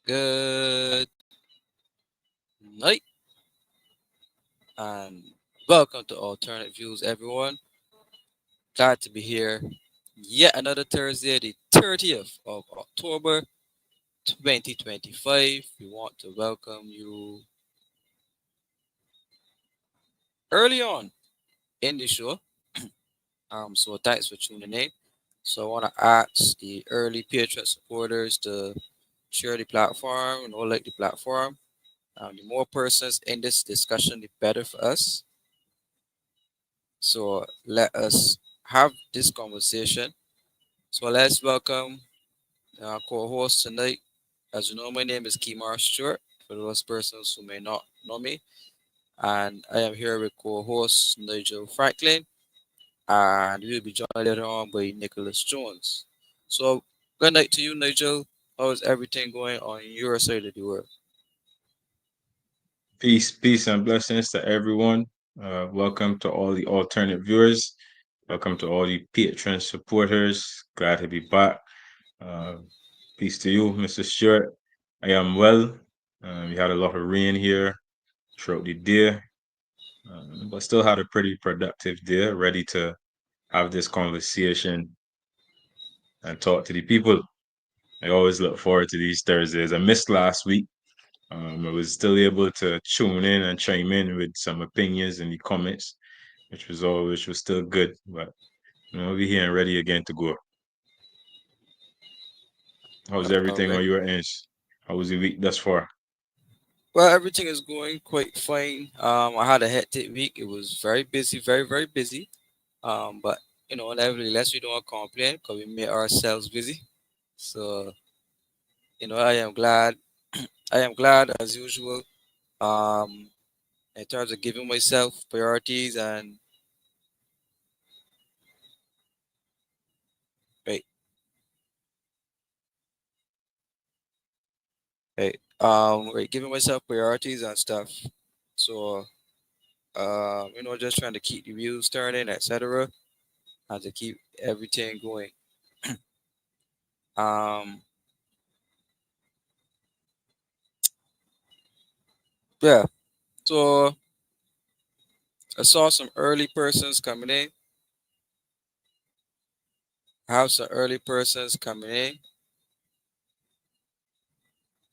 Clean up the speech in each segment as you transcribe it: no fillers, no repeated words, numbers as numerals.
Good night and welcome to Alternate Views, everyone. Glad to be here. Yet another Thursday, the 30th of October 2025. We want to welcome you early on in the show. So thanks for tuning in. So I want to ask the early Patreon supporters to share the platform and all like the platform. The more persons in this discussion, the better for us. So let us have this conversation. So let's welcome our co-host tonight. As you know, my name is Kemar Stuart, for those persons who may not know me. And I am here with co-host Nigel Franklyn, and we'll be joined later on by Nicholas Jones. So good night to you, Nigel. How is everything going on your side of the world? Peace, and blessings to everyone. Welcome to all the alternate viewers. Welcome to all the Patreon supporters. Glad to be back. Uh, Peace to you, Mr. Stewart. I am well. We had a lot of rain here throughout the day, but still had a pretty productive day. Ready to have this conversation and talk to the people. I always look forward to these Thursdays. I missed last week. I was still able to tune in and chime in with some opinions in the comments, which was still good. But we're here and ready again to go. How's All everything right. on your ends? How was the week thus far? Well, everything is going quite fine. I had a hectic week. It was very busy, very, very busy. But nevertheless, we don't complain because we made ourselves busy. So, I am glad. I am glad as usual. Um, in terms of giving myself priorities and right, right, giving myself priorities and stuff. So, just trying to keep the wheels turning, etc., and to keep everything going. Um, yeah. So I saw some early persons coming in. I have some early persons coming in,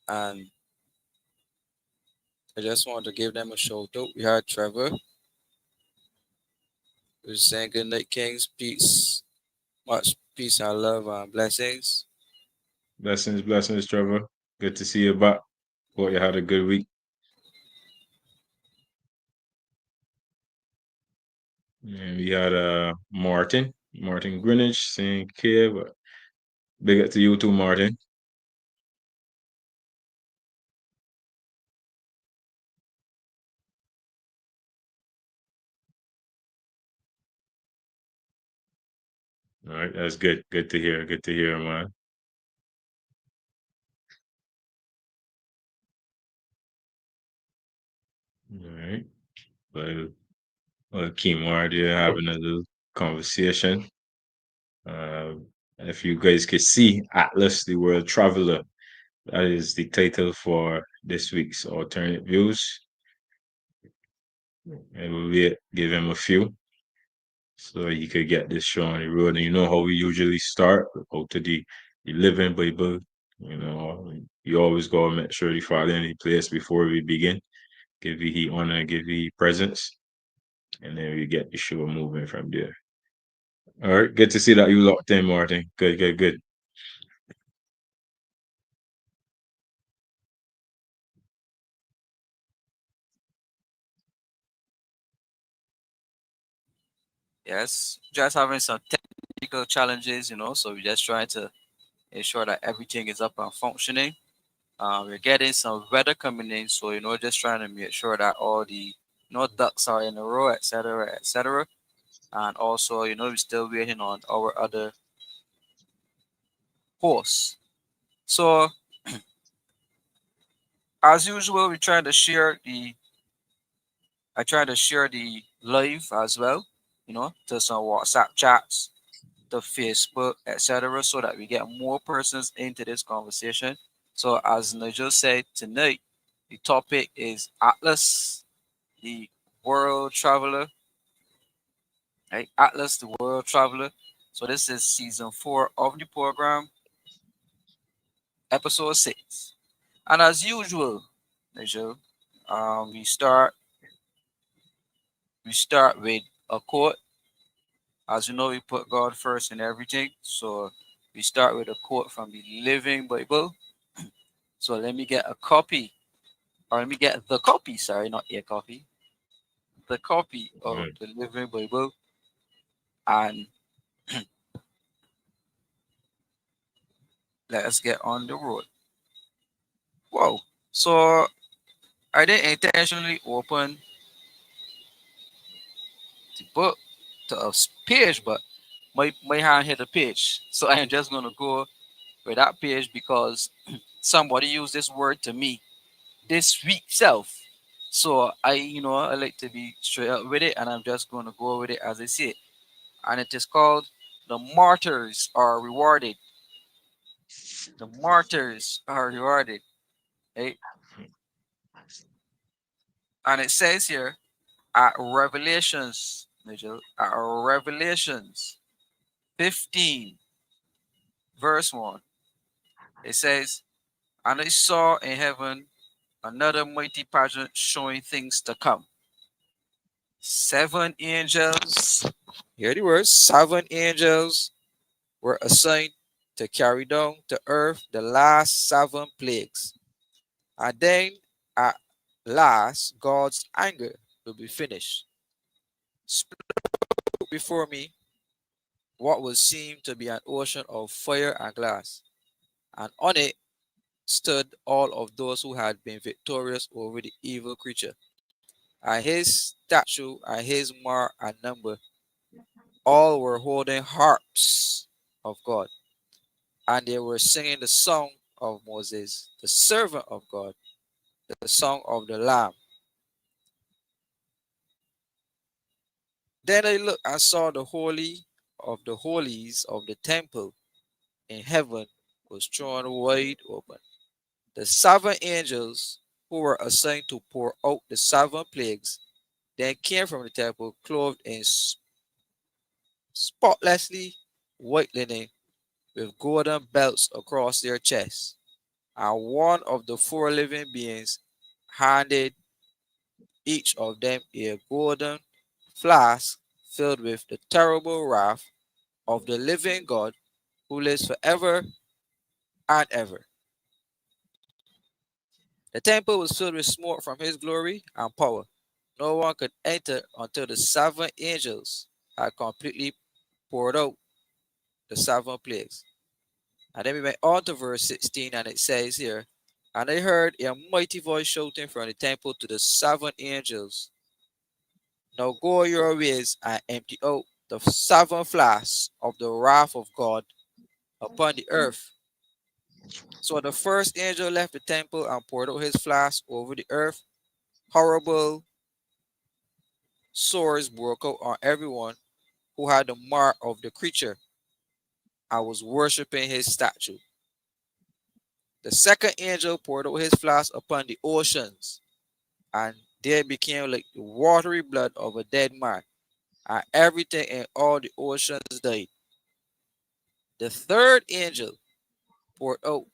and I just want to give them a shout out. We had Trevor who's saying good night, Kings. Peace, much peace and love and blessings. Blessings, blessings, Trevor. Good to see you back. Hope you had a good week. And we had Martin Greenwich saying care, but big up to you too, Martin. All right, that's good. Good to hear. Good to hear, man. All right. Well, Kemar, there having a little conversation. Uh, if you guys could see Atlas, the World Traveler, that is the title for this week's alternate views. And we'll give him a few so he could get this show on the road. And you know how we usually start out to the living Bible. You always gotta make sure you follow any place before we begin. Give you the honor, give you presence, and then we get the show moving from there. All right, good to see that you locked in, Martin. Good, good, good. Yes, just having some technical challenges, so we're just trying to ensure that everything is up and functioning. We're getting some weather coming in, so just trying to make sure that all the ducks are in a row, etc., etc. And also, we're still waiting on our other horse. So as usual, we try to share the I try to share the live as well, to some WhatsApp chats, to Facebook, etc., so that we get more persons into this conversation. So as Nigel said tonight, the topic is Atlas, the world traveler, right? Atlas, the world traveler. So this is season 4 of the program, episode 6. And as usual, Nigel, um, we start we start with a quote. As you know, we put God first in everything. So we start with a quote from the Living Bible. So let me get a copy, or let me get the copy, sorry, not a copy, the copy All of right. the Living Bible, and let us get on the road. Whoa. So I didn't intentionally open the book to a page, but my hand hit a page. So I am just going to go with that page because somebody used this word to me this week self. So I like to be straight up with it, and I'm just going to go with it as I see it. And it is called "The Martyrs Are Rewarded." The martyrs are rewarded, right? And it says here at Revelations, Nigel, at Revelations 15, verse 1, it says, "And I saw in heaven another mighty pageant showing things to come. 7 angels," hear the words, 7 angels were assigned to carry down to earth the last 7 plagues. And then at last, God's anger will be finished. Spread before me what would seem to be an ocean of fire and glass, and on it stood all of those who had been victorious over the evil creature. And his statue and his mark and number, all were holding harps of God, and they were singing the song of Moses, the servant of God, the song of the Lamb. Then I looked and saw the holy of the holies of the temple in heaven was thrown wide open. The seven angels who were assigned to pour out the seven plagues then came from the temple clothed in spotlessly white linen with golden belts across their chests. And one of the four living beings handed each of them a golden flask filled with the terrible wrath of the living God who lives forever and ever. The temple was filled with smoke from his glory and power. No one could enter until the seven angels had completely poured out the seven plagues. And then we went on to verse 16, and it says here, and I heard a mighty voice shouting from the temple to the seven angels, now go your ways and empty out the seven flasks of the wrath of God upon the earth. So the first angel left the temple and poured out his flask over the earth. Horrible sores broke out on everyone who had the mark of the creature and was worshiping his statue. The second angel poured out his flask upon the oceans, and they became like the watery blood of a dead man, and everything in all the oceans died. The third angel poured out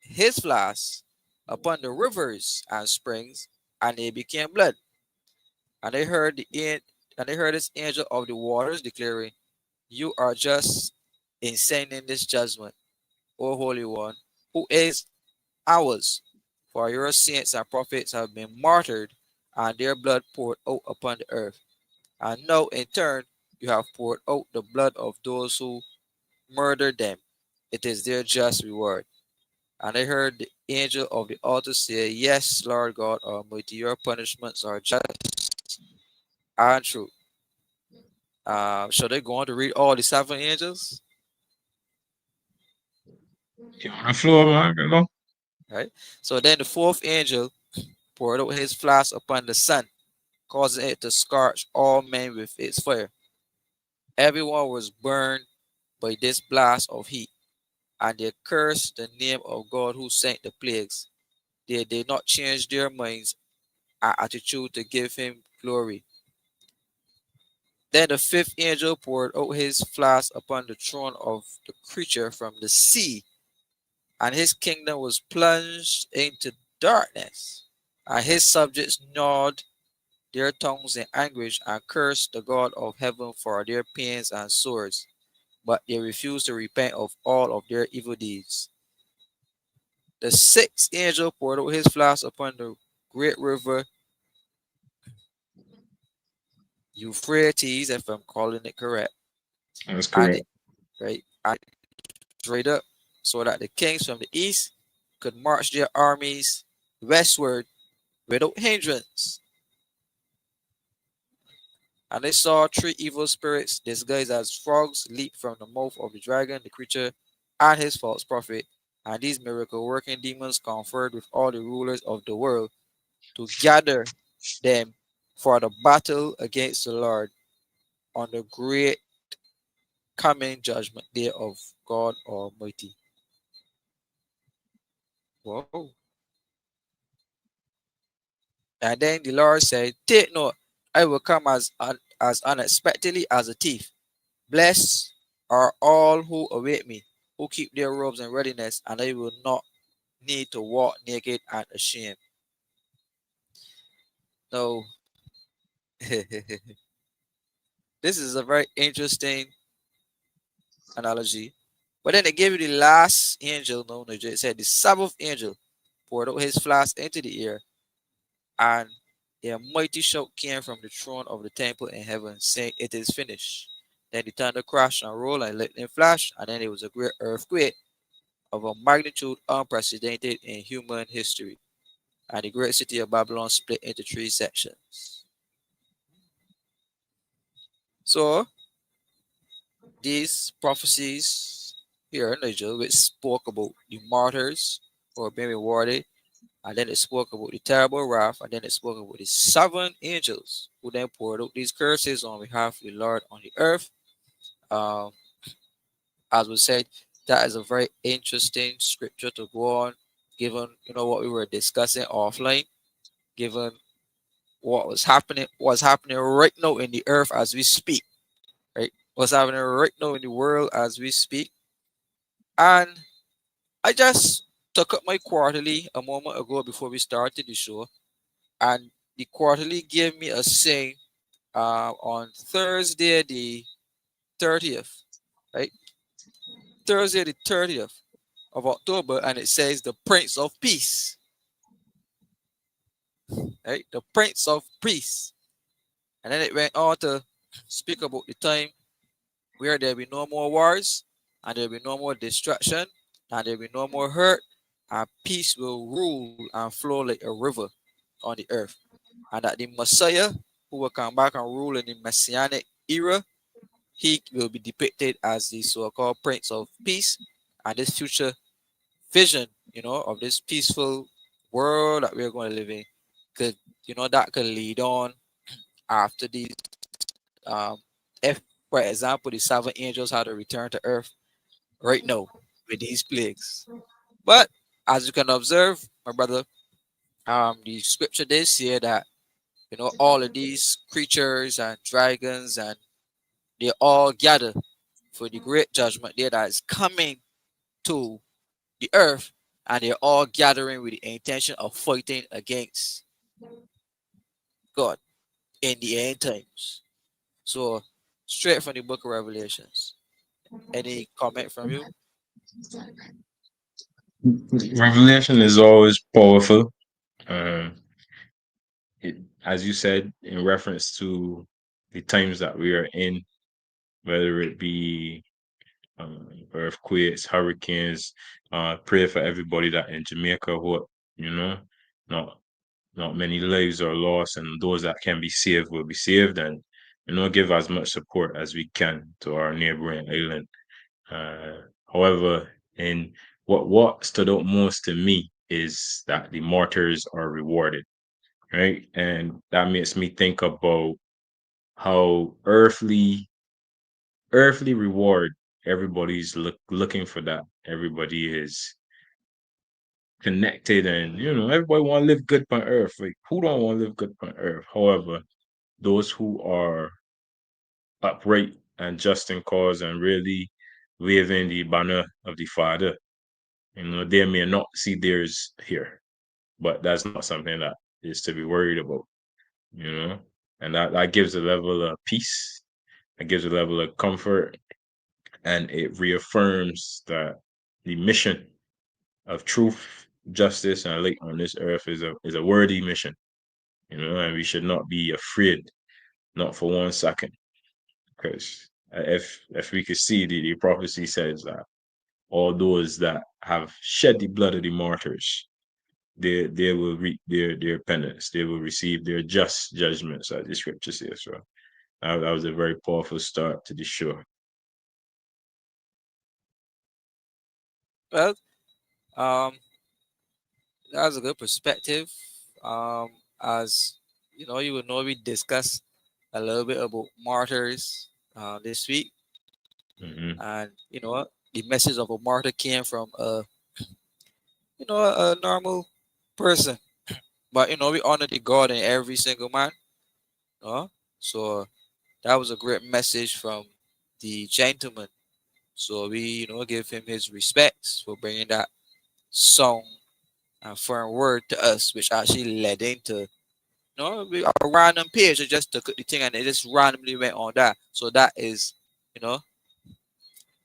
his flask upon the rivers and springs, and they became blood. And they heard this angel of the waters declaring, "You are just insane in this judgment, O Holy One, who is ours. For your saints and prophets have been martyred, and their blood poured out upon the earth. And now, in turn, you have poured out the blood of those who murdered them. It is their just reward." And I heard the angel of the altar say, "Yes, Lord God Almighty, your punishments are just and true." Shall they go on to read all the seven angels? You on the floor, man? You know? Right. So then the fourth angel poured out his flask upon the sun, causing it to scorch all men with its fire. Everyone was burned by this blast of heat, and they cursed the name of God who sent the plagues. They did not change their minds and attitude to give him glory. Then the fifth angel poured out his flask upon the throne of the creature from the sea, and his kingdom was plunged into darkness, and his subjects gnawed their tongues in anguish and cursed the God of heaven for their pains and sores, but they refused to repent of all of their evil deeds. The sixth angel poured out his flask upon the great river Euphrates, if I'm calling it correct, That's and it correct. right and it dried up, so that the kings from the east could march their armies westward without hindrance. And they saw three evil spirits disguised as frogs leap from the mouth of the dragon, the creature, and his false prophet. And these miracle working demons conferred with all the rulers of the world to gather them for the battle against the Lord on the great coming judgment day of God Almighty. Whoa. And then the Lord said, "Take note, I will come as unexpectedly as a thief. Blessed are all who await me, who keep their robes in readiness, and I will not need to walk naked and ashamed." No, this is a very interesting analogy. But then they gave you the last angel, no, no, it said the seventh angel poured out his flask into the air, and a mighty shout came from the throne of the temple in heaven, saying, "It is finished." Then the thunder crashed and rolled and lightning flashed, and then there was a great earthquake of a magnitude unprecedented in human history, and the great city of Babylon split into three sections. So these prophecies here, Nigel, which spoke about the martyrs who are being rewarded, and then it spoke about the terrible wrath, and then it spoke about the seven angels who then poured out these curses on behalf of the Lord on the earth. Um, as we said, that is a very interesting scripture to go on, given what we were discussing offline, given what's happening right now in the earth as we speak, right? What's happening right now in the world as we speak. And I just took up my quarterly a moment ago before we started the show, and the quarterly gave me a saying on Thursday the 30th, right? Thursday the 30th of October, and it says the Prince of Peace, right? The Prince of Peace. And then it went on to speak about the time where there'll be no more wars, and there'll be no more destruction, and there'll be no more hurt, and peace will rule and flow like a river on the earth. And that the Messiah, who will come back and rule in the Messianic era, he will be depicted as the so-called Prince of Peace, and this future vision, of this peaceful world that we're going to live in, could, that could lead on after these, if, for example, the seven angels had to return to earth right now with these plagues. But as you can observe, my brother, the scripture did say that all of these creatures and dragons, and they all gather for the great judgment day that is coming to the earth, and they're all gathering with the intention of fighting against God in the end times. So, straight from the book of Revelations. Any comment from you? Revelation is always powerful. Um, it, as you said, in reference to the times that we are in, whether it be earthquakes, hurricanes. Pray for everybody that in Jamaica who, you know, not not many lives are lost, and those that can be saved will be saved, and give as much support as we can to our neighboring island. However, and what stood out most to me is that the martyrs are rewarded, right? And that makes me think about how earthly reward, everybody's looking for that. Everybody is connected, and everybody want to live good on earth. Like, who don't want to live good on earth? However, those who are upright and just in cause and really waving the banner of the Father, they may not see theirs here, but that's not something that is to be worried about, you know and that gives a level of peace. It gives a level of comfort, and it reaffirms that the mission of truth, justice, and light on this earth is a worthy mission, and we should not be afraid, not for 1 second, because if we could see, the prophecy says that all those that have shed the blood of the martyrs, they will reap their penance, they will receive their just judgments, as the scripture says. So that was a very powerful start to the show. Well, um, that's a good perspective. Um, as you would know, we discussed a little bit about martyrs this week, Hmm. and the message of a martyr came from a normal person, but we honor the God in every single man. So that was a great message from the gentleman. So we give him his respects for bringing that song and firm word to us, which actually led into a random page. I just took the thing and it just randomly went on that. So that is you know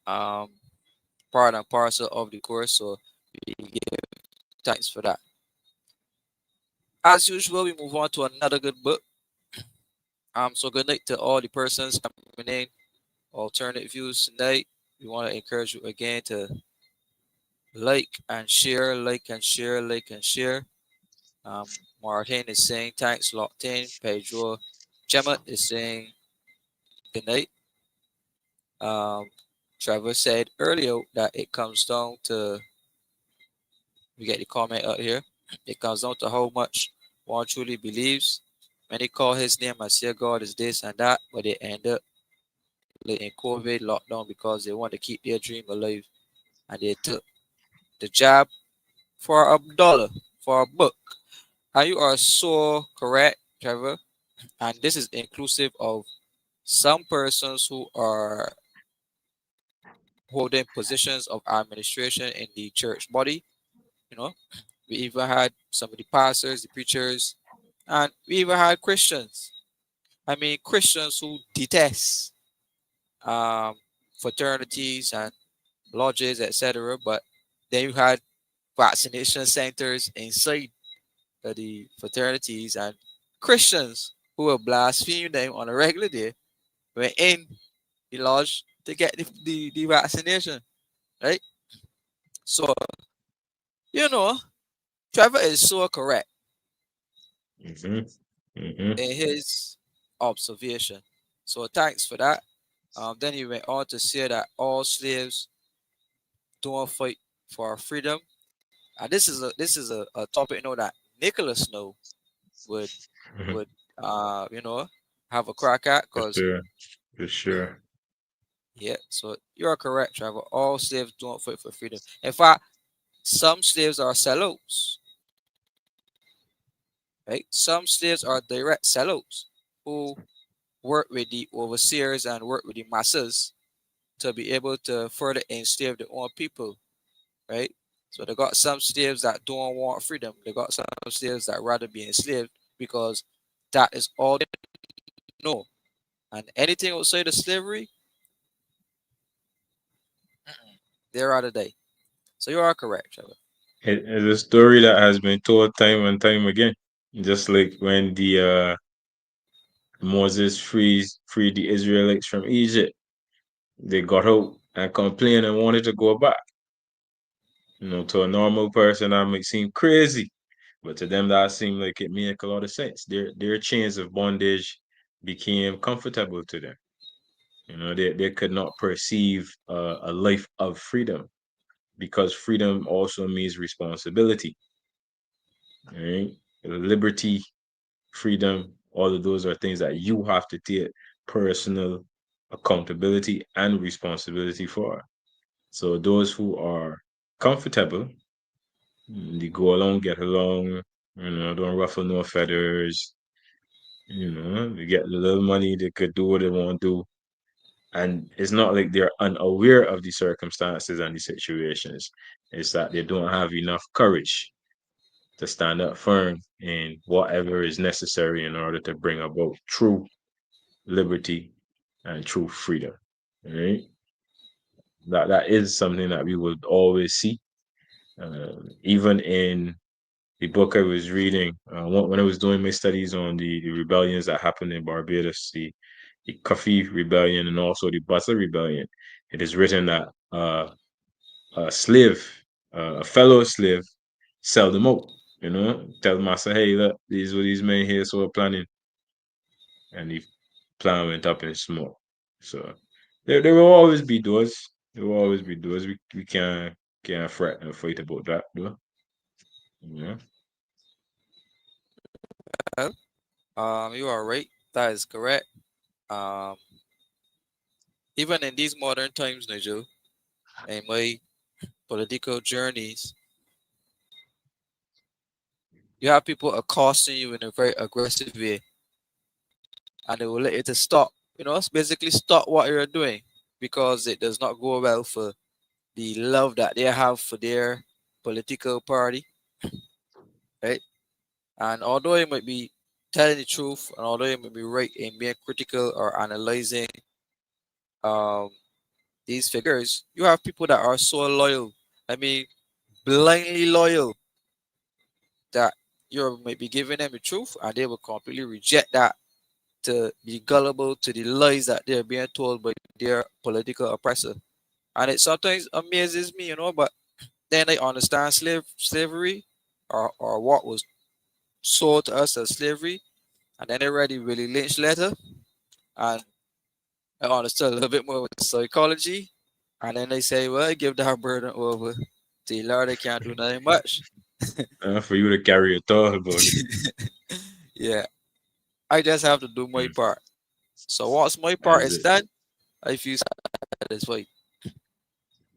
um part and parcel of the course. So we give thanks for that. As usual, we move on to another good book. So good night to all the persons coming in. Alternate views tonight. We want to encourage you again to like and share, like and share, like and share. Um, Martin is saying thanks, locked in. Pedro Gemma is saying good night. Um, Trevor said earlier that it comes down to, we get the comment out here, it comes down to how much one truly believes. Many call his name and say God is this and that, but they end up in COVID lockdown because they want to keep their dream alive and they took the jab for $1 for a book. And you are so correct, Trevor. And this is inclusive of some persons who are holding positions of administration in the church body. You know, we even had some of the pastors, the preachers, and we even had Christians. I mean, Christians who detest um, fraternities and lodges, etc. But then you had vaccination centers inside the fraternities and Christians who will blaspheme them on a regular day were in the lodge to get the vaccination, right? So, you know, Trevor is so correct Hmm. Hmm. in his observation. So, thanks for that. Then he went on to say that all slaves don't fight for freedom. And this is a topic, that Nicholas Snow would would you know have a crack at For because sure. For sure. yeah. So you're correct, Trevor. All slaves don't fight for freedom. In fact, some slaves are sellouts, right? Some slaves are direct sellouts who work with the overseers and work with the masses to be able to further enslave their own people, right? So they got some slaves that don't want freedom. They got some slaves that rather be enslaved because that is all they know. And anything outside of slavery, they're out of date. So you are correct, Trevor. It's a story that has been told time and time again. Just like when the Moses freed the Israelites from Egypt, they got out and complained and wanted to go back. To a normal person, that might seem crazy, but to them, that seemed like it made a lot of sense. Their chains of bondage became comfortable to them. They could not perceive a life of freedom because freedom also means responsibility, right? Liberty, freedom, all of those are things that you have to take personal accountability and responsibility for. So those who are comfortable, they go along, get along, don't ruffle no feathers, they get a little money, they could do what they want to do. And it's not like they're unaware of the circumstances and the situations. It's that they don't have enough courage to stand up firm in whatever is necessary in order to bring about true liberty and true freedom. Right? That is something that we would always see, even in the book I was reading when I was doing my studies on the rebellions that happened in Barbados, the Coffee Rebellion and also the Butler Rebellion. It is written that a slave, a fellow slave, sell them out. Tell master, hey, look, these were these men here, so we're planning, and the plan went up in smoke. So there will always be doors. There will always be doors. We can't fret and fight about that, though. Yeah. Well, you are right. That is correct. Um, Even in these modern times, Nigel, in my political journeys, you have people accosting you in a very aggressive way, and they will let you to stop. It's basically stop what you're doing because it does not go well for the love that they have for their political party, right? And although you might be telling the truth, and although you might be right in being critical or analyzing um, these figures, you have people that are so loyal. I mean, blindly loyal that You may be giving them the truth, and they will completely reject that to be gullible to the lies that they're being told by their political oppressor. And it sometimes amazes me, but then they understand slavery or what was sold to us as slavery, and then they read the Willie Lynch letter, and I understood a little bit more with psychology, and then they say, well, give that burden over to the Lord, they can't do nothing much. For you to carry a thought about it. Yeah, I just have to do my Mm, part. So once my that part is is it. done, I feel satisfied.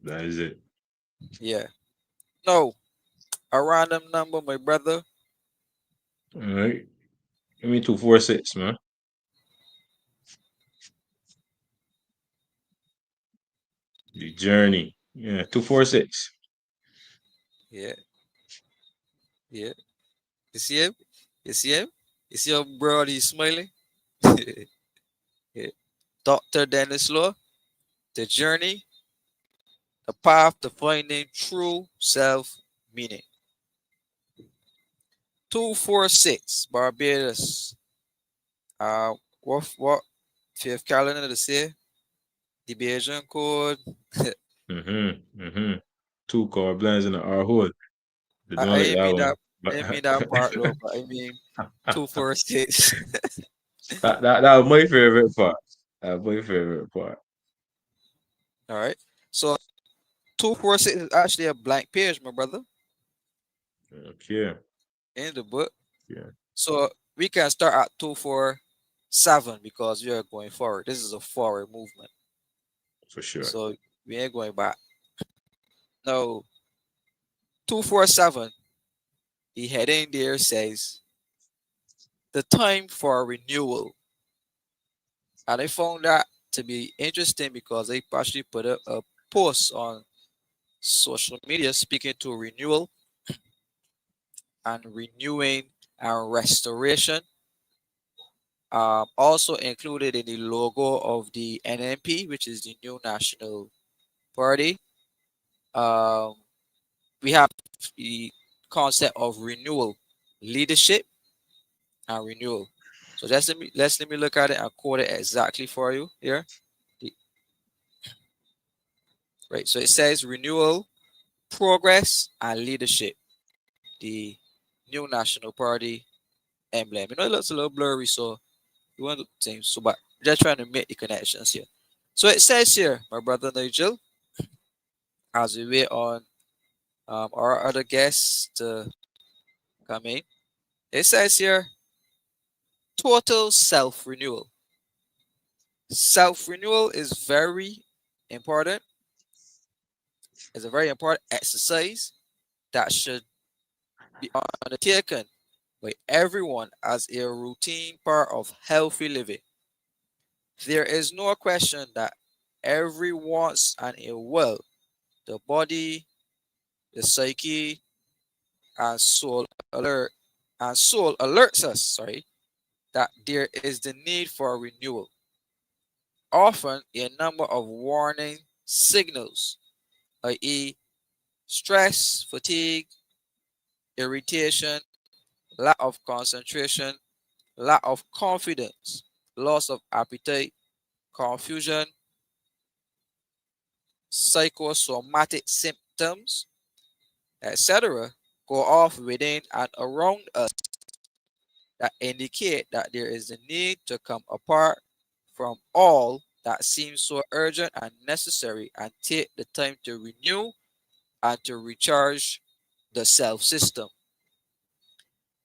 That is it. Yeah. No, a random number, my brother. All right. Give me 246, man. The journey. Yeah, 246. Yeah, yeah. You see him? You see him? You see how broad he's smiling? Yeah. Dr. Dennis Law, The Journey, The Path to Finding True Self Meaning. 246, Barbados. What fifth calendar to say? The Bayesian code. Mm-hmm. Two car blends in the R hood. They I don't like ain't that mean one. that. I ain't mean that part though, but I mean 246. that was my favorite part. That was my favorite part. All right. So 246 is actually a blank page, my brother, Okay. in the book. Yeah, So we can start at 247 because we are going forward. This is a forward movement. for sure. So we ain't going back. No, 247, the heading there says the time for renewal. And I found that to be interesting because they actually put a post on social media speaking to renewal and renewing and restoration. Also included in the logo of the NNP, which is the New National Party. Um, we have the concept of renewal, leadership, and renewal. So let me look at it and quote it exactly for you here. The- Right. So it says renewal, progress, and leadership. The New National Party emblem. It looks a little blurry, so you want to think so, but just trying to make the connections here. So it says here, my brother Nigel, as we wait on our other guests to come in. It says here, total self renewal. Self renewal is very important. It's a very important exercise that should be undertaken by everyone as a routine part of healthy living. There is no question that every once and a while, the body, the psyche, and soul alerts us, that there is the need for renewal. Often a number of warning signals, i.e., stress, fatigue, irritation, lack of concentration, lack of confidence, loss of appetite, confusion, psychosomatic symptoms, etc., go off within and around us that indicate that there is a need to come apart from all that seems so urgent and necessary and take the time to renew and to recharge the self system.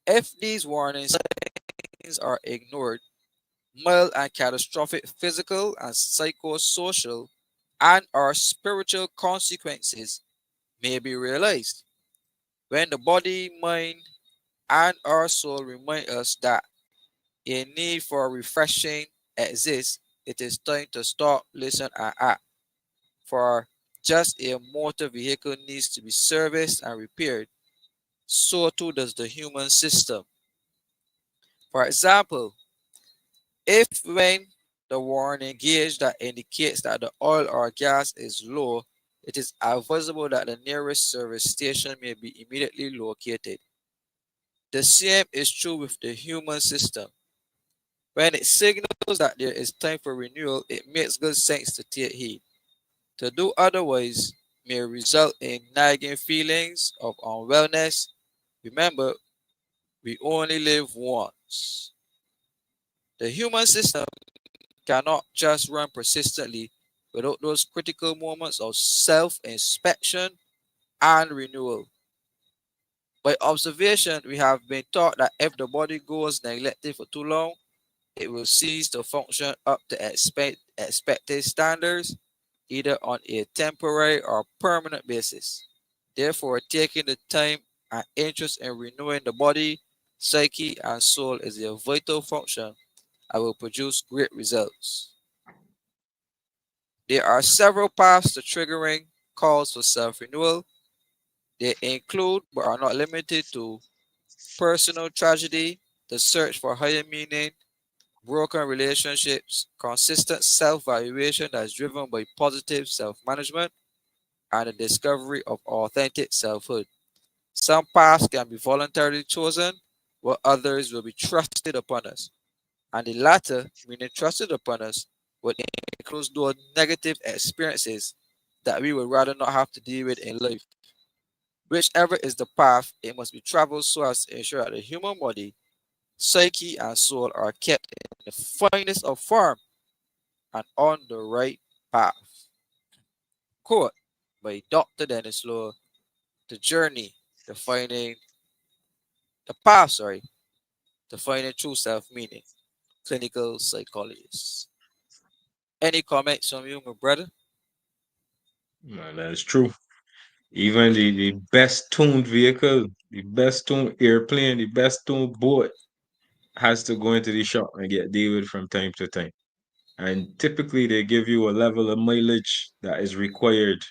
If these warning signs are ignored, mild and catastrophic physical and psychosocial and or spiritual consequences may be realized. When the body, mind, and our soul remind us that a need for refreshing exists, it is time to stop, listen, and act. For just a motor vehicle needs to be serviced and repaired, so too does the human system. For example, if when the warning gauge that indicates that the oil or gas is low, it is advisable that the nearest service station may be immediately located. The same is true with the human system. When it signals that there is time for renewal, it makes good sense to take heed. To do otherwise may result in nagging feelings of unwellness. Remember, we only live once. The human system cannot just run persistently without those critical moments of self inspection and renewal. By observation, we have been taught that if the body goes neglected for too long, it will cease to function up to expected standards, either on a temporary or permanent basis. Therefore, taking the time and interest in renewing the body, psyche, and soul is a vital function and will produce great results. There are several paths to triggering calls for self renewal. They include, but are not limited to, personal tragedy, the search for higher meaning, broken relationships, consistent self valuation that is driven by positive self management, and the discovery of authentic selfhood. Some paths can be voluntarily chosen, while others will be trusted upon us. And the latter, meaning trusted upon us, would include those negative experiences that we would rather not have to deal with in life. Whichever is the path, it must be traveled so as to ensure that the human body, psyche, and soul are kept in the finest of form and on the right path. Quote by Dr. Dennis Law, The Journey, Defining the Path, Defining True Self Meaning, Clinical Psychologist. Any comments from you, my brother? Man, that is true. Even the best tuned vehicle, the best tuned airplane, the best tuned boat has to go into the shop and get dealt from time to time. And typically they give you a level of mileage that is required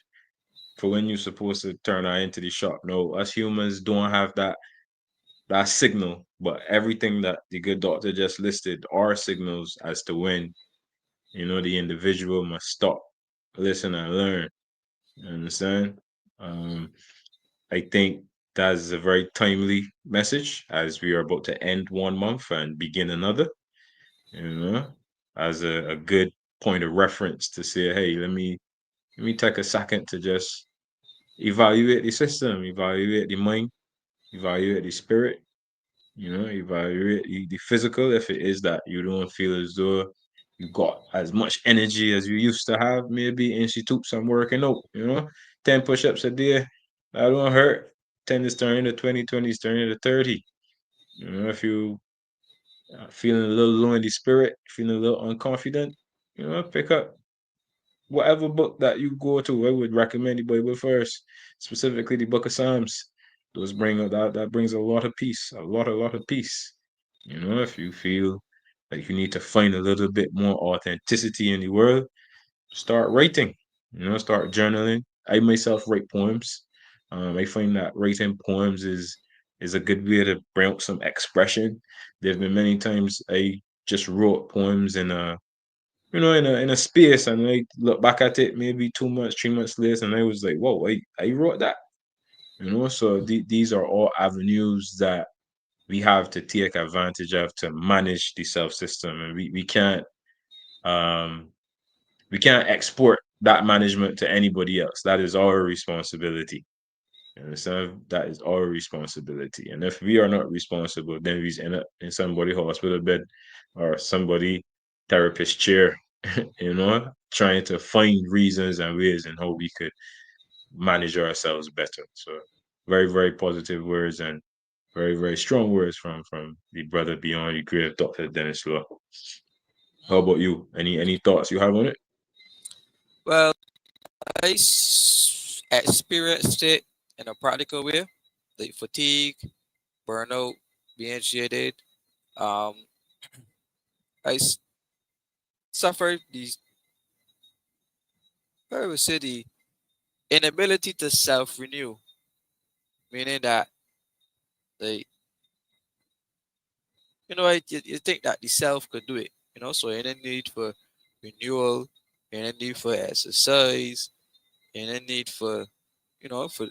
for when you're supposed to turn her into the shop. No, us humans don't have that signal, but everything that the good doctor just listed are signals as to when, the individual must stop, listen and learn. You understand? Um, I think that's a very timely message as we are about to end one month and begin another, you know, as a good point of reference to say, hey, let me take a second to just evaluate the system, evaluate the mind, evaluate the spirit, evaluate the physical if it is that you don't feel as though you got as much energy as you used to have. Maybe institute some working out, 10 push ups a day. That don't hurt. 10 is turning to 20, 20 is turning to 30. If you feeling a little low in the spirit, feeling a little unconfident, pick up whatever book that you go to. I would recommend the Bible first, specifically the Book of Psalms. Those bring that brings a lot of peace, a lot of peace. If you feel like you need to find a little bit more authenticity in the world, start writing. Start journaling. I myself write poems. I find that writing poems is a good way to bring out some expression. There have been many times I just wrote poems in a space, and I look back at it maybe 2 months, 3 months later, and I was like, whoa, I wrote that. So these are all avenues that we have to take advantage of to manage the self system, and um we can't export that management to anybody else. That is our responsibility. You understand? That is our responsibility. And if we are not responsible, then we end up in somebody hospital bed or somebody therapist chair, trying to find reasons and ways and how we could manage ourselves better. So very, very positive words and very, very strong words from the brother beyond the grave, Dr. Dennis Law. How about you? Any thoughts you have on it? Well, experienced it in a practical way, like fatigue, burnout, being jaded. Um, I suffered the, I would say, the inability to self renew, meaning that the you think that the self could do it, so any need for renewal, any need for exercise, any need for for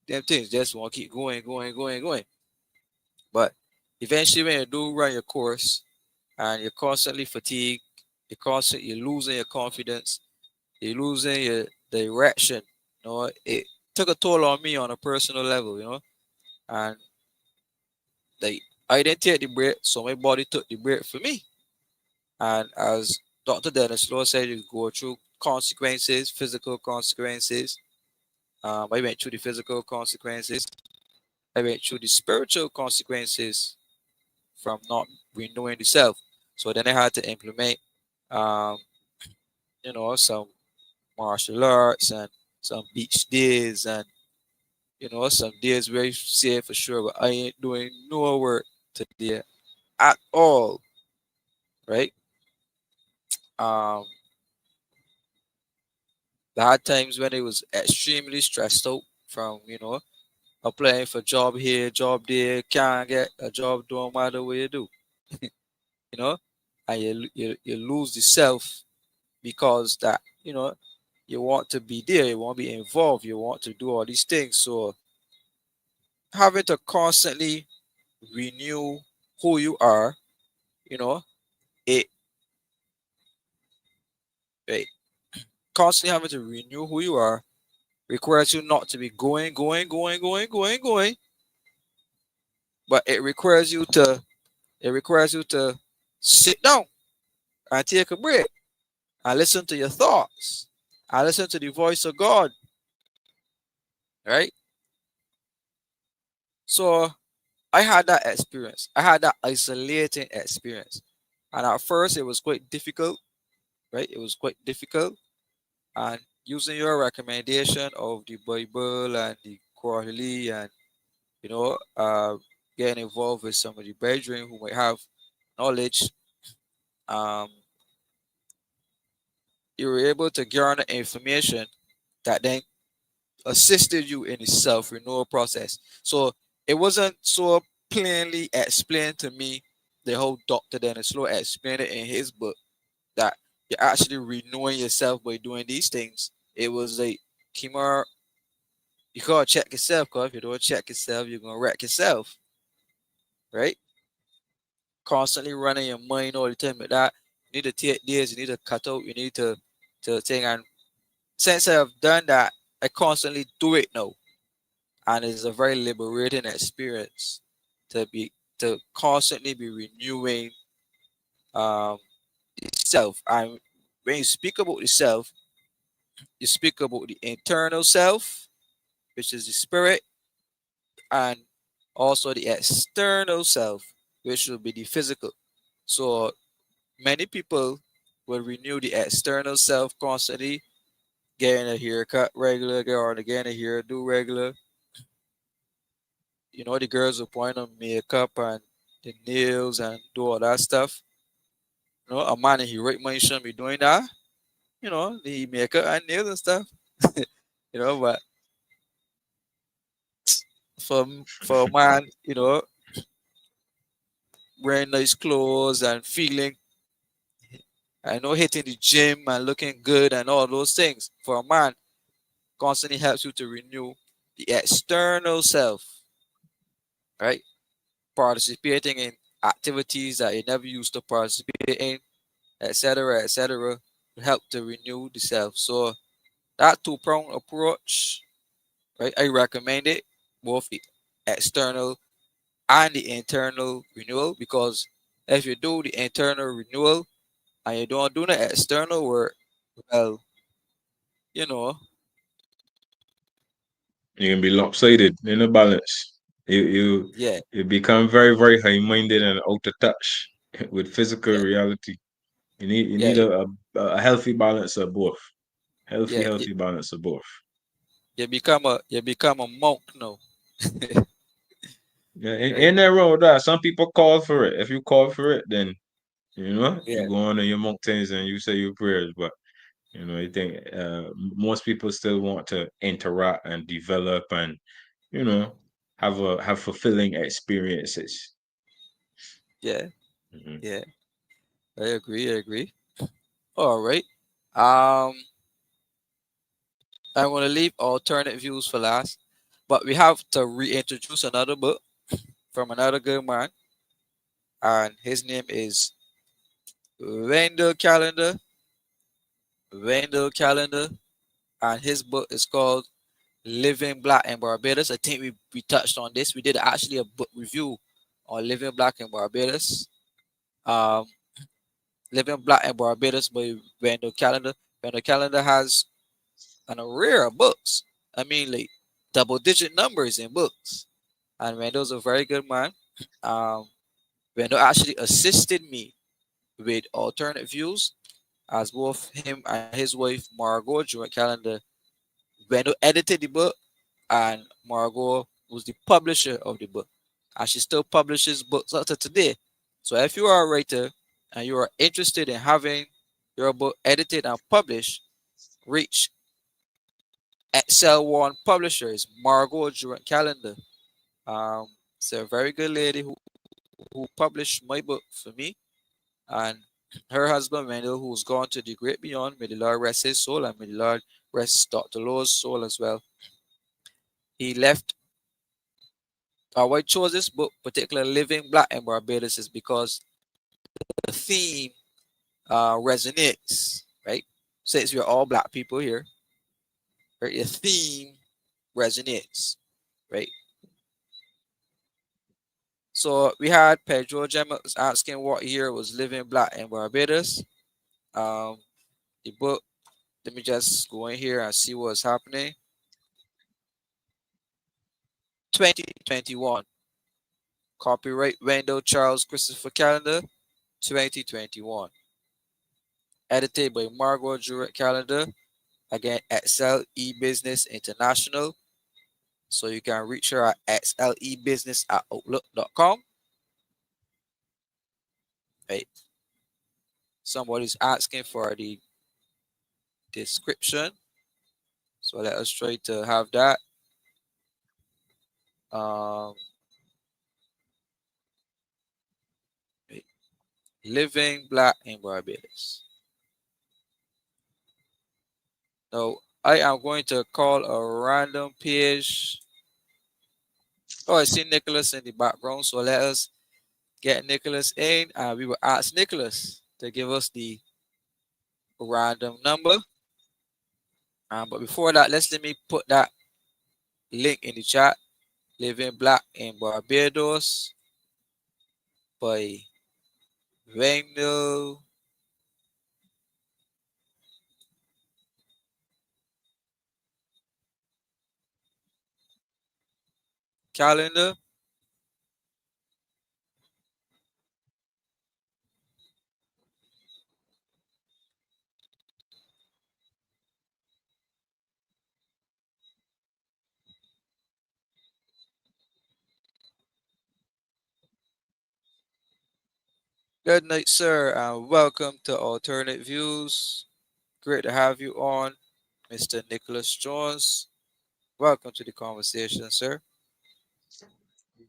them things, just want to keep going, going, going, going. But eventually, when you do run your course and you're constantly fatigued, you're losing your confidence, you're losing your direction. It took a toll on me on a personal level. And like I didn't take the break, so my body took the break for me. And as Dr. Dennis Law said, you go through consequences, physical consequences. I went through the physical consequences. I went through the spiritual consequences from not renewing the self. So then I had to implement, um, some martial arts and some beach days and some days where you say for sure, but I ain't doing no work today at all, right? Um, there had times when it was extremely stressed out from applying for job here, job there, can't get a job no matter what you do, you know, and you lose the self because that you want to be there, you want to be involved, you want to do all these things. So having to constantly renew who you are, you know, it, it constantly having to renew who you are requires you not to be going, but it requires you to sit down and take a break and listen to your thoughts and listen to the voice of God, right? So I had that experience. I had that isolating experience. And at first it was quite difficult, right? It was quite difficult. And using your recommendation of the Bible and the quarterly and you know, uh getting involved with some of the brethren who might have knowledge, um, you were able to garner information that then assisted you in the self renewal process. So it wasn't so plainly explained to me the whole Dr. Dennis Slow explained it in his book that you're actually renewing yourself by doing these things. It was like, Kimar, you gotta check yourself, because if you don't check yourself, you're gonna wreck yourself, right? Constantly running your mind all the time with that. You need to take this, you need to cut out, you need to think. And since I've done that, I constantly do it now. And it's a very liberating experience to be to constantly be renewing um the self. And when you speak about the self, you speak about the internal self, which is the spirit, and also the external self, which will be the physical. So many people will renew the external self constantly, getting a haircut regular, getting a hairdo regular. The girls will point on makeup and the nails and do all that stuff. A man in right mind shouldn't be doing that. The makeup and nails and stuff. But for a man, wearing nice clothes and feeling, hitting the gym and looking good and all those things for a man constantly helps you to renew the external self, right? Participating in activities that you never used to participate in, etc., etc., help to renew the self. So that two-pronged approach, right? I recommend it, both the external and the internal renewal, because if you do the internal renewal and you don't do the external work, well, you know, You can be lopsided in the balance. You yeah, you become very, very high minded and out of touch with physical yeah, reality. You yeah, need a healthy balance of both. Healthy, yeah. healthy balance of both. You become a monk now, Yeah, right? in that road, that some people call for it. If you call for it, then you Yeah, go on to your mountains and you say your prayers. But I think most people still want to interact and develop and you know have fulfilling experiences. yeah, Mhm. yeah. I agree. I agree. All right. Um, I want to leave alternate views for last, but we have to reintroduce another book. from another good man, and his name is Wendell Calendar. Wendell Calendar, and his book is called Living Black in Barbados. I think we touched on this. We did actually a book review on Living Black in Barbados. Um, Living Black in Barbados by Wendell Calendar. Wendell Calendar has an array of books. I mean, like double digit numbers in books. And Wendell's a very good man. Um, Wendell actually assisted me with alternate views as both him and his wife Margot during calendar. Wendell edited the book and Margot was the publisher of the book. And she still publishes books up to today. So if you are a writer and you are interested in having your book edited and published, reach Excel One Publishers, Margot Durant Calendar. It's a very good lady who published my book for me. And her husband, Wendell, who's gone to the great beyond, may the Lord rest his soul and may the Lord rest Dr. Lowe's soul as well. He left. Why I chose this book, particularly Living Black in Barbados, is because the theme resonates, right? Since we're all black people here, right? The theme resonates, right? So we had Pedro Gemma asking what year was Living Black in Barbados. Um, the book, let me just go in here and see what's happening. 2021. Copyright Wendell Charles Christopher Calendar, 2021. Edited by Margot Jurek Calendar. Again, Excel eBusiness International. So you can reach her at xlebusiness@outlook.com. Right. Somebody's asking for the description. So let us try to have that. Um, right. Living Black in Barbados. Now, I am going to call a random page. Oh, I see Nicholas in the background. So let us get Nicholas in, and we will ask Nicholas to give us the random number. But before that, let me put that link in the chat. Living Black in Barbados by Wendell Calendar. Good night, sir, and welcome to Alternate Views. Great to have you on, Mr. Nicholas Jones. Welcome to the conversation, sir.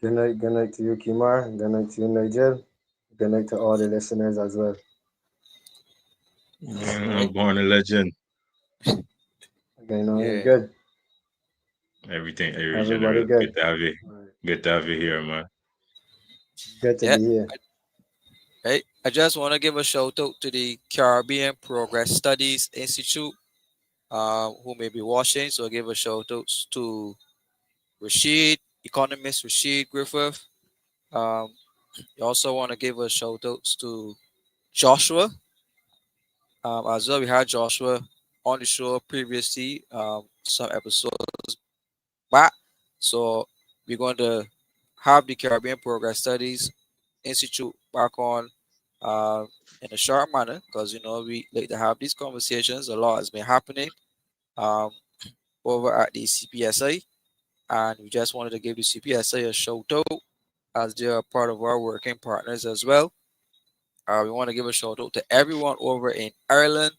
Good night to you, Kimar. Good night to you, Nigel. Good night to all the listeners as well. Yeah, Right? born a legend. Okay, you Yeah. good? Everything, every Everybody general. good? Good to have you. Right. Good to have you here, man. Good to Yeah. be here. Right. I just want to give a shout out to the Caribbean Progress Studies Institute, who may be watching. So I give a shout out to Rashid, economist Rashid Griffith. Um, you also want to give a shout outs to Joshua. As well, we had Joshua on the show previously, some episodes back. So we're going to have the Caribbean Progress Studies Institute back on in a short manner because we like to have these conversations. A lot has been happening um, over at the CPSI, and we just wanted to give the CPSI a shout out as they are part of our working partners as well. We want to give a shout out to everyone over in Ireland.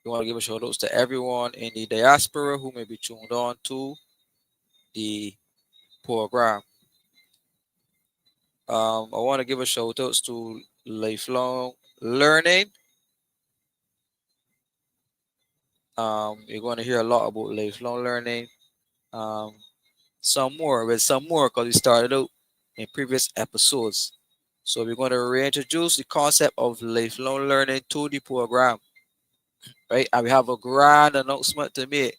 We want to give a shout out to everyone in the diaspora who may be tuned on to the program. I want to give a shout outs to lifelong learning. You're going to hear a lot about lifelong learning. Um, some more because we started out in previous episodes. So we're going to reintroduce the concept of lifelong learning to the program, right? And we have a grand announcement to make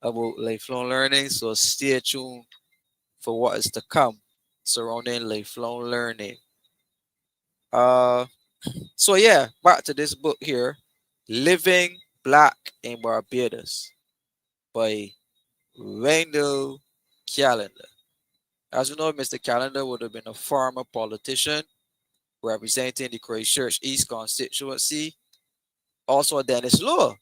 about lifelong learning. So stay tuned for what is to come surrounding lifelong learning. Uh, so yeah, back to this book here, Living Black in Barbados by Wendell Callender. As you know, Mr. Callender would have been a former politician representing the Christchurch East constituency. Also, Dennis Law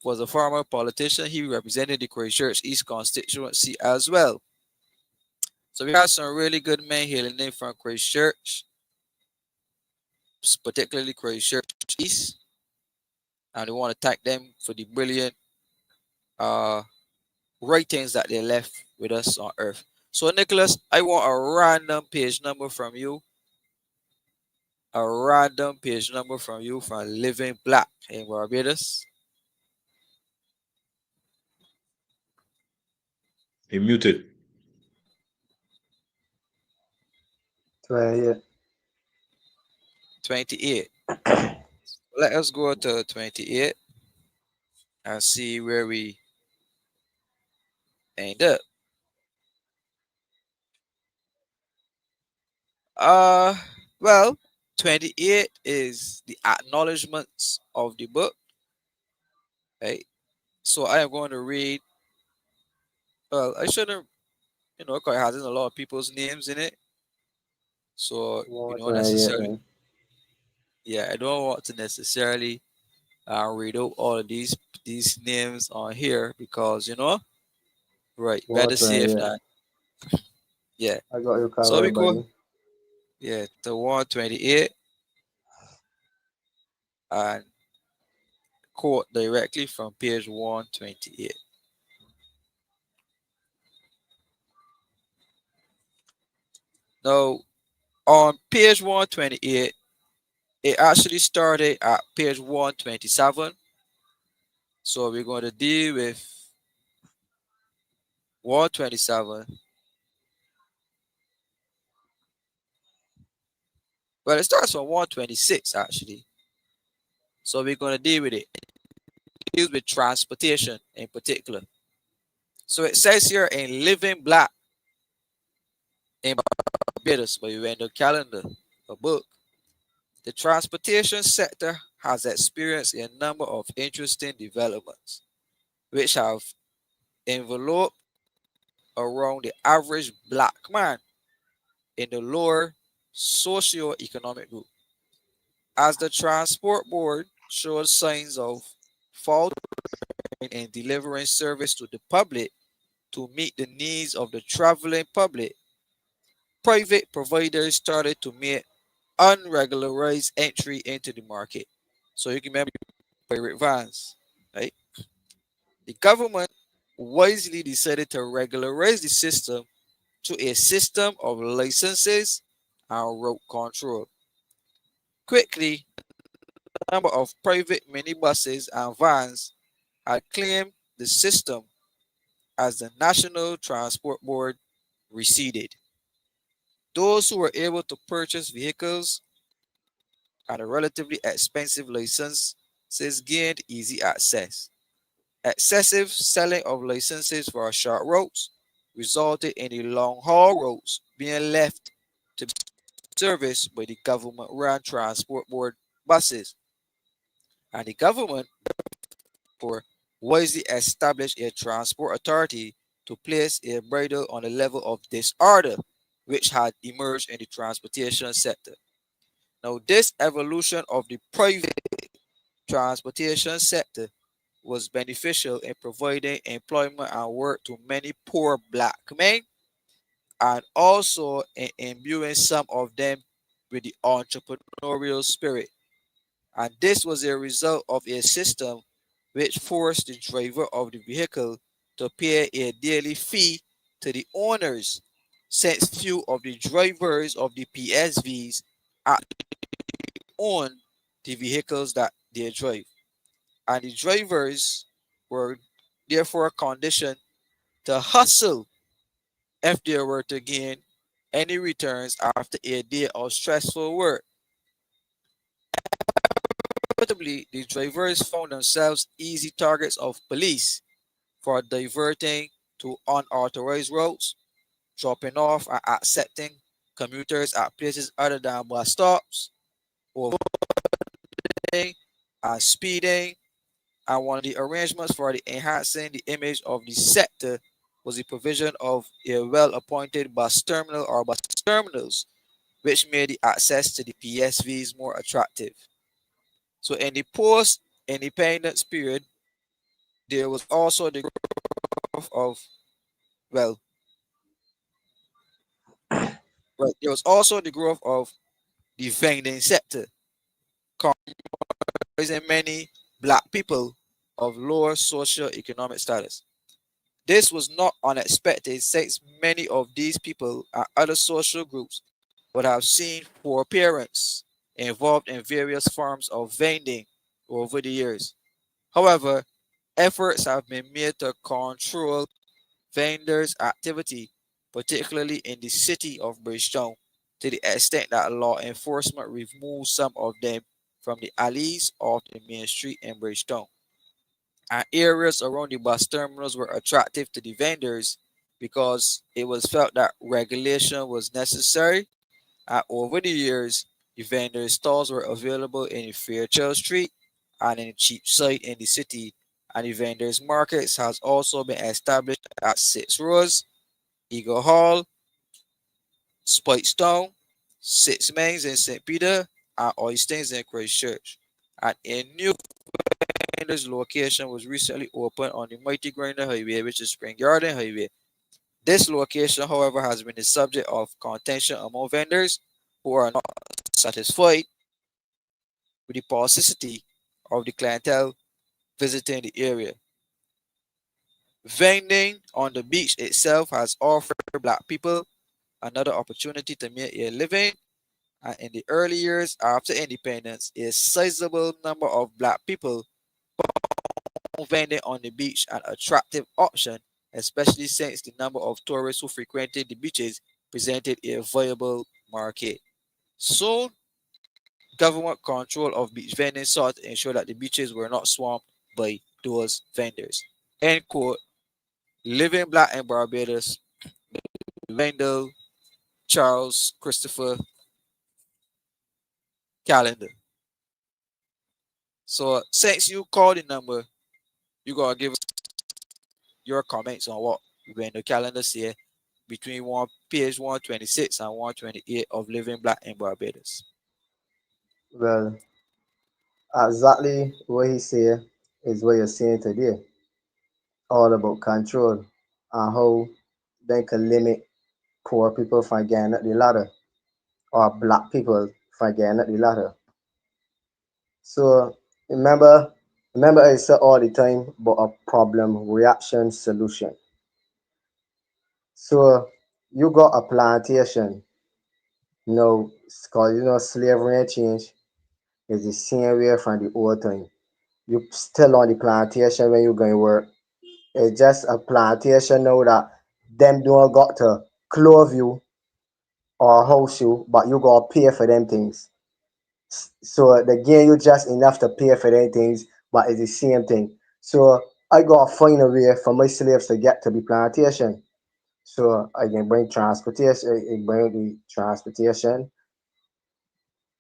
was a former politician. He represented the Christchurch East constituency as well. So we have some really good men hailing in from Christchurch, particularly Christchurch East, and we want to thank them for the brilliant uh, writings that they left with us on Earth. So, Nicholas, I want a random page number from you, a random page number from you from Living Black in Barbados. He muted. 28. 28. Let us go to 28 and see where we end up. Uh, well, 28 is the acknowledgements of the book, right? So I am going to read. Well, I shouldn't, because it has a lot of people's names in it. So you More don't 28 necessarily, then. yeah, I don't want to necessarily read out all of these names on here because right, More better safe 28. than yeah. I got you So we covered, go, buddy. yeah, to 128 and quote directly from page 128. Now, on page 128, it actually started at page 127. So we're going to deal with 127. Well, it starts from 126 actually. So we're going to deal with it. It deals with transportation in particular. So it says here in Living Black in Barbados by Wendell Calendar, a book. The transportation sector has experienced a number of interesting developments, which have enveloped around the average black man in the lower socio-economic group. As the Transport Board showed signs of faltering in delivering service to the public to meet the needs of the traveling public, private providers started to make unregularized entry into the market. So you can remember pirate vans, right? The government wisely decided to regularize the system to a system of licenses and road control. Quickly, the number of private minibuses and vans had claimed the system as the National Transport Board receded. Those who were able to purchase vehicles at a relatively expensive licenses gained easy access. Excessive selling of licenses for short routes resulted in the long haul routes being left to be serviced by the government run transport board buses. And the government, therefore, wisely established a transport authority to place a bridle on the level of disorder which had emerged in the transportation sector. Now, this evolution of the private transportation sector was beneficial in providing employment and work to many poor black men and also in imbuing some of them with the entrepreneurial spirit. And this was a result of a system which forced the driver of the vehicle to pay a daily fee to the owners, since few of the drivers of the PSVs actually own the vehicles that they drive. And the drivers were therefore conditioned to hustle if they were to gain any returns after a day of stressful work. Notably, the drivers found themselves easy targets of police for diverting to unauthorized routes, dropping off and accepting commuters at places other than bus stops, overloading and speeding. And one of the arrangements for the enhancing the image of the sector was the provision of a well-appointed bus terminal or bus terminals, which made the access to the PSVs more attractive. So in the post-independence period, there was also the growth of well, there was also the growth of the vending sector, comprising many black people of lower socio-economic status. This was not unexpected since many of these people and other social groups would have seen poor parents involved in various forms of vending over the years. However, efforts have been made to control vendors' activity, particularly in the city of Bridgetown, to the extent that law enforcement removed some of them from the alleys of the main street in Bridgetown. And areas around the bus terminals were attractive to the vendors because it was felt that regulation was necessary. And over the years, the vendors' stalls were available in Fairchild Street and in Cheapside in the city. And the vendors' markets has also been established at Six Roads, Eagle Hall, Spikestone, Six Mains in St. Peter, and Oystins in Christchurch. And a new vendors location was recently opened on the Mighty Grinder Highway, which is Spring Garden Highway. This location, however, has been the subject of contention among vendors who are not satisfied with the paucity of the clientele visiting the area. Vending on the beach itself has offered black people another opportunity to make a living, and in the early years after independence, a sizable number of black people found vending on the beach an attractive option, especially since the number of tourists who frequented the beaches presented a viable market. Soon, government control of beach vending sought to ensure that the beaches were not swamped by those vendors. End quote. Living Black in Barbados, Wendell Charles Christopher Calendar. So since you called the number, you gotta give us your comments on what Wendell Calendar said between one page 126 and 128 of Living Black in Barbados. Well, exactly what he said is what you're saying today. All about control and how they can limit poor people from getting at the ladder or black people from getting at the ladder. So remember, remember I say all the time about a problem, reaction, solution. So you got a plantation, cause slavery and change is the same way from the old time. You still on the plantation when you going to work. It's just a plantation now that them don't got to clothe you or house you, but you gotta pay for them things. So they give you just enough to pay for them things, but it's the same thing. So I gotta find a way for my slaves to get to the plantation. So I can bring transportation, I bring the transportation.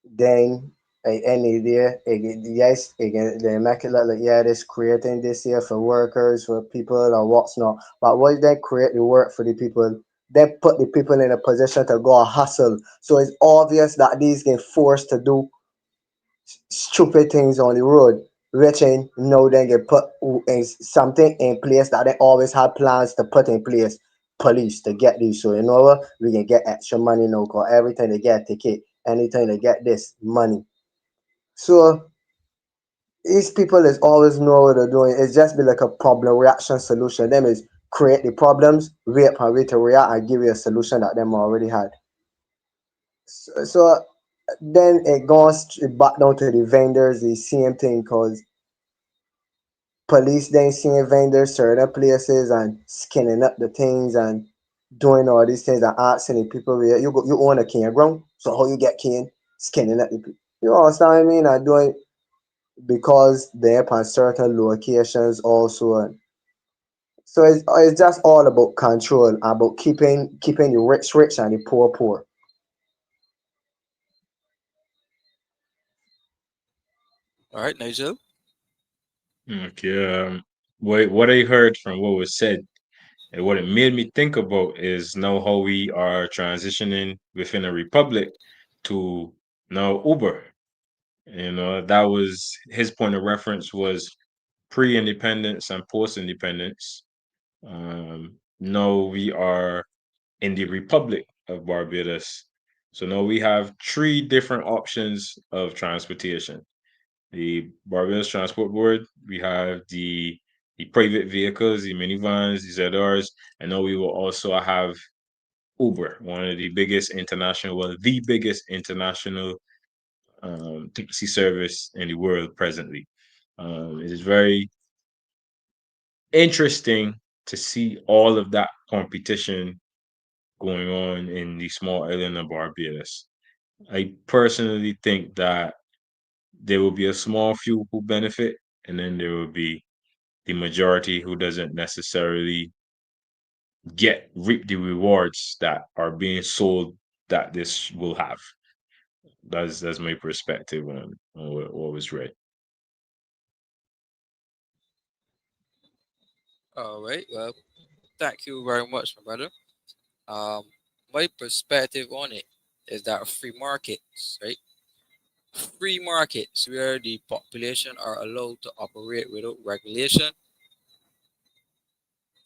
Then I any there, yes, again they make it look like yeah, this creating this here for workers, for people or what's not. But why they create the work for the people? They put the people in a position to go and hustle. So it's obvious that these get forced to do stupid things on the road. Which ain't no they get put in something in place that they always had plans to put in place. Police to get these. So you know what? We can get extra money now because every time they get a ticket, anytime they get this money. So these people is always know what they're doing. It's just be like a problem reaction solution. Them is create the problems, wait for wait to react and give you a solution that them already had. So then it goes back down to the vendors, the same thing because police then seeing vendors certain places and skinning up the things and doing all these things and asking the people where you own a campground, so how you get cane skinning at the people. You understand what I mean? And doing because they're upon certain locations also. So it's just all about control, about keeping the rich rich and the poor poor. All right, Nigel. Okay. What I heard from what was said and what it made me think about is now how we are transitioning within a republic to now Uber. You know, that was his point of reference was pre-independence and post-independence. Now we are in the Republic of Barbados. So now we have three different options of transportation. The Barbados Transport Board, we have the private vehicles, the minivans, the ZRs, and now we will also have Uber, one of the biggest international, well, the biggest international taxi service in the world presently. It is very interesting to see all of that competition going on in the small island of Barbados. I personally think that there will be a small few who benefit, and then there will be the majority who doesn't necessarily get reap the rewards that are being sold that this will have. That's my perspective on what was read. All right. Well, thank you very much, my brother. Um, my perspective on it is that free markets, right? Free markets where the population are allowed to operate without regulation.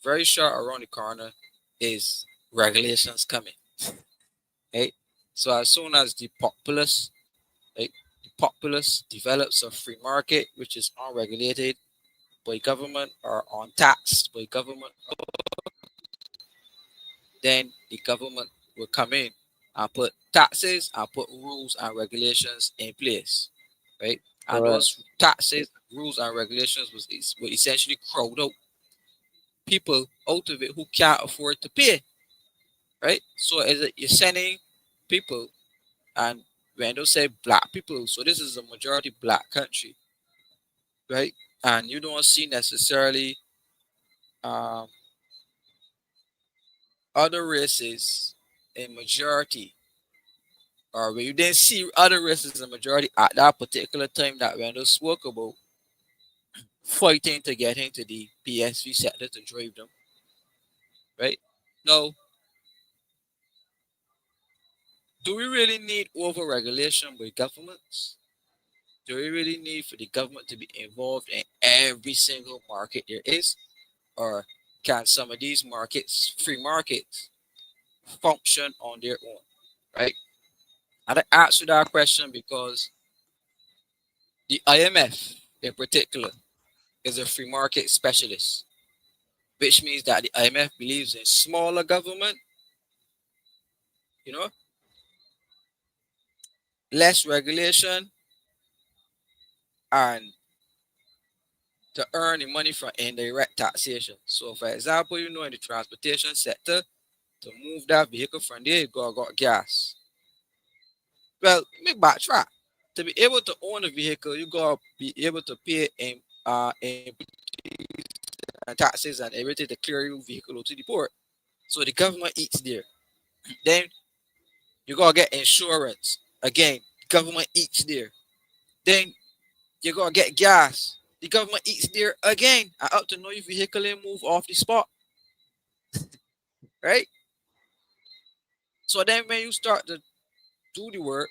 Very short around the corner is regulations coming, right? So as soon as the populace, right, the populace develops a free market which is unregulated by government or untaxed by government, then the government will come in and put taxes and put rules and regulations in place, right? And Correct. those taxes, rules, and regulations will essentially crowd out people out of it who can't afford to pay, right? So is it you're sending people, and when they say black people, so this is a majority black country, right? And you don't see necessarily um, other races in majority, or when you didn't see other races in majority at that particular time that when they spoke about fighting to get into the PSV sector to drive them, right? Now, do we really need over regulation by governments? Do we really need for the government to be involved in every single market there is? Or can some of these markets, free markets, function on their own? Right? And I answer that question because the IMF in particular is a free market specialist, which means that the IMF believes in smaller government, you know, less regulation, and to earn the money from indirect taxation. So, for example, in the transportation sector, to move that vehicle from there, you gotta got gas. Well, me backtrack. To be able to own a vehicle, you gotta be able to pay in and taxes and everything to clear your vehicle to the port. So the government eats there. Then you gotta get insurance. Again, government eats there. Then you gotta get gas. The government eats there again. I up to know your vehicle and move off the spot, right? So then when you start to do the work,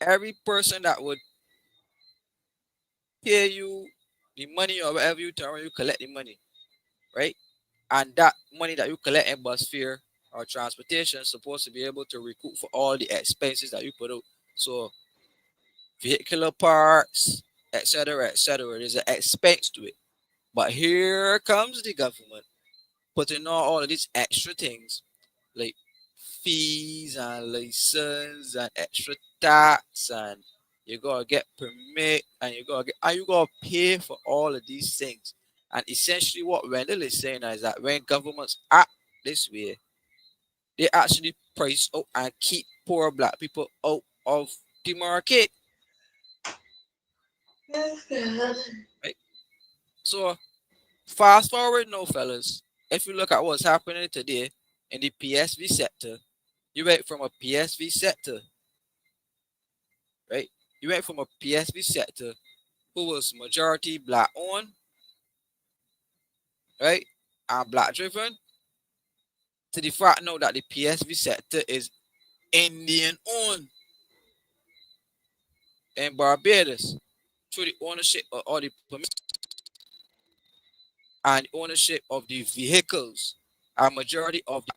every person that would pay you the money or whatever you turn, you collect the money, right? And that money that you collect in bus fare or transportation is supposed to be able to recoup for all the expenses that you put out. So vehicular parts, etc., etc. There's an expense to it. But here comes the government putting on all of these extra things like fees and license and extra tax, and you gotta get permit, and you gotta pay for all of these things. And essentially what Wendell is saying is that when governments act, this way, they actually price out and keep poor black people out of the market. Right? So fast forward now, fellas. If you look at what's happening today in the PSV sector, you went from a PSV sector, right? You went from a PSV sector who was majority black owned, right? And black driven, to the fact now that the PSV sector is Indian owned in Barbados through the ownership of all the permits and ownership of the vehicles. A majority of the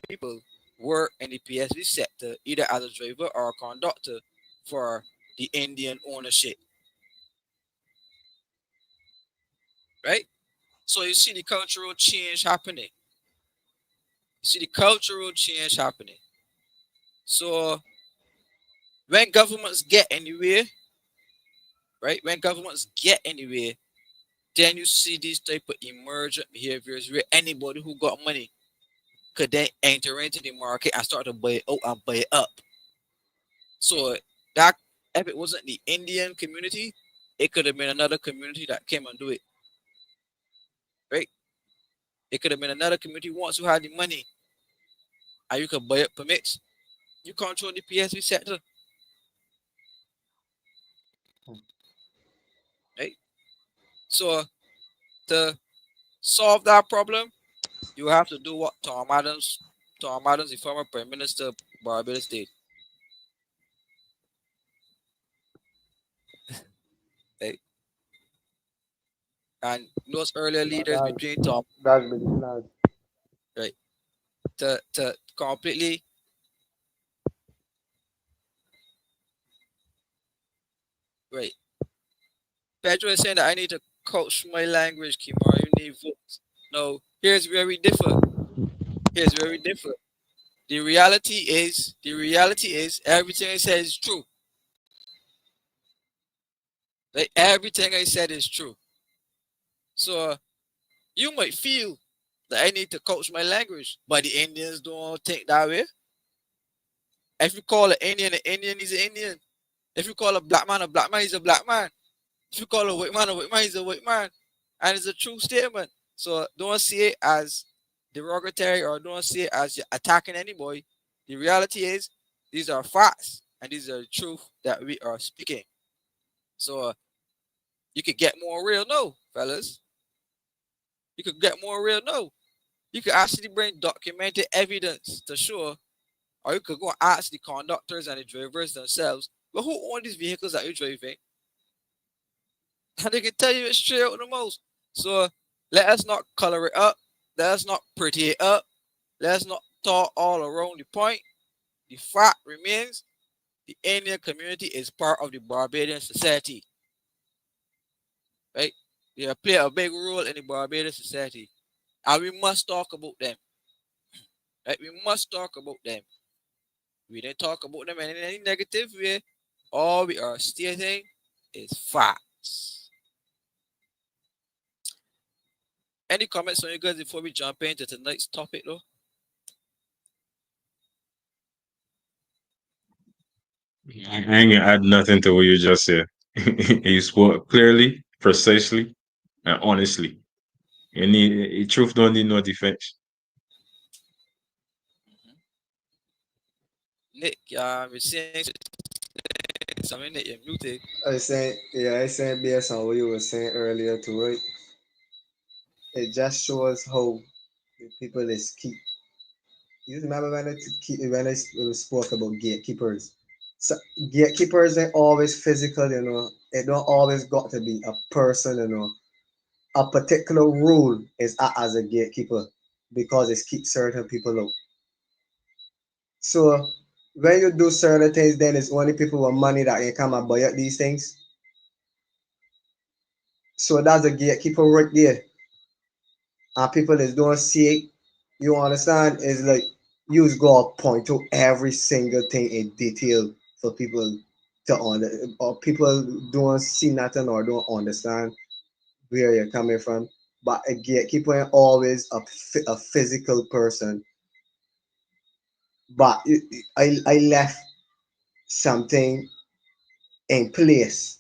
people work in the PSV sector either as a driver or a conductor for the Indian ownership, right? So you see the cultural change happening. You see the cultural change happening. So when governments get anywhere, right? When governments get anywhere, then you see these type of emergent behaviors where anybody who got money could then enter into the market and start to buy it out and buy it up. So that if it wasn't the Indian community, it could have been another community that came and do it, right? It could have been another community once who had the money and you could buy up permits. You control the PSV sector, right? So to solve that problem, you have to do what Tom Adams, the former Prime Minister of Barbados, did. Right? And those earlier leaders That, between Tom, that's been planned. right? To completely right. Pedro is saying that I need to coach my language, Kimar. You need votes. No, here's where we differ. Here's where we differ. The reality is everything I said is true. Like everything I said is true. So you might feel that I need to coach my language, but the Indians don't think that way. If you call an Indian, he's an Indian. If you call a black man, he's a black man. If you call a white man, he's a white man. And it's a true statement. So don't see it as derogatory or don't see it as you're attacking anybody. The reality is these are facts and these are the truth that we are speaking. So you could get more real, no, fellas. You could get more real, no. You could actually bring documented evidence to show, or you could go and ask the conductors and the drivers themselves, but who own these vehicles that you're driving? And they can tell you it straight out the most. So let us not color it up. Let us not pretty it up. Let us not talk all around the point. The fact remains the Indian community is part of the Barbadian society, right? They play a big role in the Barbadian society. And we must talk about them, right? We must talk about them. We didn't talk about them in any negative way. All we are stating is facts. Any comments on you guys before we jump into tonight's topic, though? I ain't gonna add nothing to what you just said. You spoke clearly, precisely, and honestly. You need truth don't need no defense. Nick, we're seeing something that you're muted. I saying based on what you were saying earlier too, right? It just shows how the people is keep. You remember when we spoke about gatekeepers? So gatekeepers ain't always physical, you know. It don't always got to be a person, you know. A particular rule is act as a gatekeeper because it keeps certain people out. So when you do certain things, then it's only people with money that can come and buy up these things. So that's a gatekeeper right there. And people is don't see it. You understand? It's like use God point to every single thing in detail for people to or people don't see nothing or don't understand where you're coming from. but a gatekeeper ain't always a physical person. But I left something in place.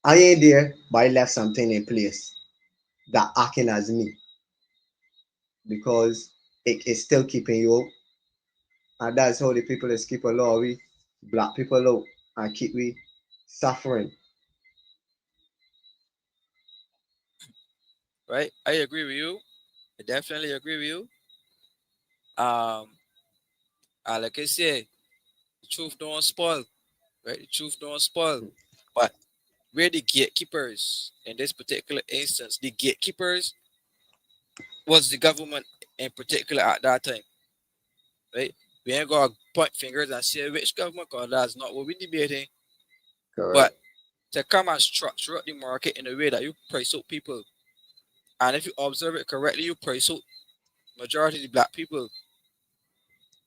I ain't there, but I left something in place that acting as me because it is still keeping you out. And that's how the people is keep a lot of we black people out and keep we suffering. Right? I agree with you. I definitely agree with you. Um, like I say, the truth don't spoil, right? The truth don't spoil. But we're the gatekeepers in this particular instance. The gatekeepers was the government in particular at that time, right? We ain't gonna point fingers and say which government, because that's not what we're debating. But Correct. to come and structure up the market in a way that you price out people, and if you observe it correctly, you price out majority of the black people,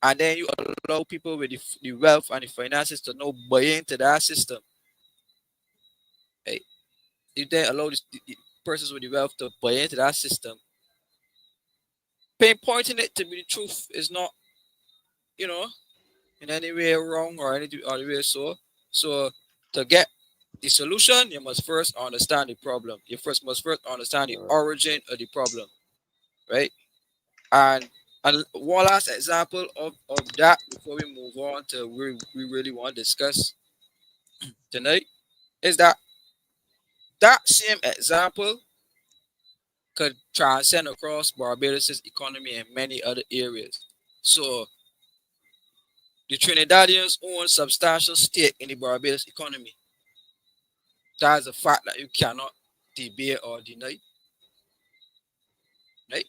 and then you allow people with the wealth and the finances to now buy into that system. Right? You then allow the persons with the wealth to buy into that system. Pinpointing it to be the truth is not, you know, in any way wrong or any other way so. So to get the solution, you must first understand the problem. You first must first understand the Correct. origin of the problem, right? And one last example of that before we move on to where we really want to discuss tonight is that that same example could transcend across Barbados' economy and many other areas. So the Trinidadians own substantial stake in the Barbados economy. That is a fact that you cannot debate or deny, right?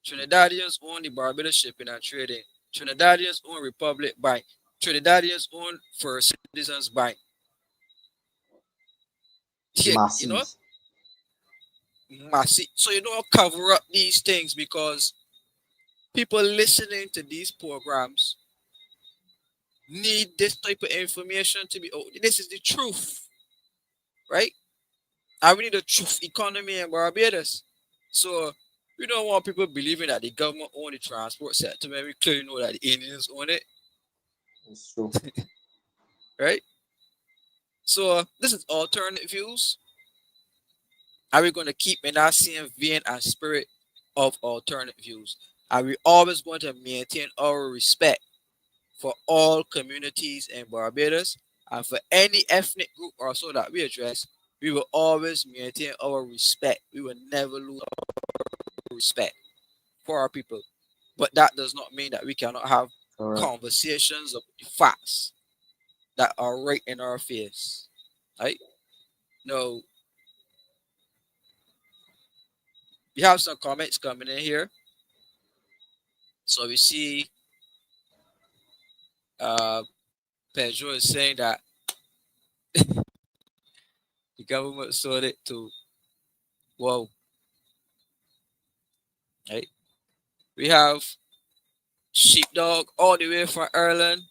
Trinidadians own the Barbados shipping and trading. Trinidadians own Republic Bank. Trinidadians own First Citizens Bank. Yeah, you know, Massive. massive. So you don't cover up these things because people listening to these programs need this type of information to be. Oh, this is the truth, right? And we need a truth economy in Barbados. So we don't want people believing that the government own the transport sector when we clearly know that the Indians own it, It's true. right? So this is alternate views. Are we going to keep in that same vein and spirit of alternate views? Are we always going to maintain our respect for all communities in Barbados and for any ethnic group or so that we address? We will always maintain our respect. We will never lose our respect for our people. But that does not mean that we cannot have Correct. conversations of the facts that are right in our face. Right? Now, we have some comments coming in here. So we see uh, Pedro is saying that the government sold it to, well, right? We have Sheepdog all the way from Ireland.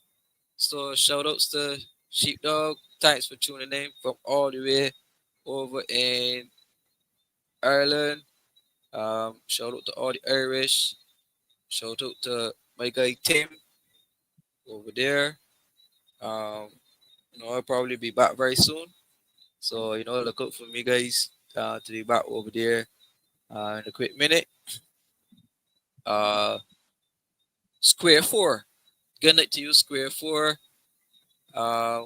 So shout outs to Sheepdog. Thanks for tuning in from all the way over in Ireland. Shout out to all the Irish. Shout out to my guy Tim over there. Um, I'll probably be back very soon. So, look out for me guys to be back over there in a quick minute. Uh, Square 4. Good night to you, Square 4. Uh,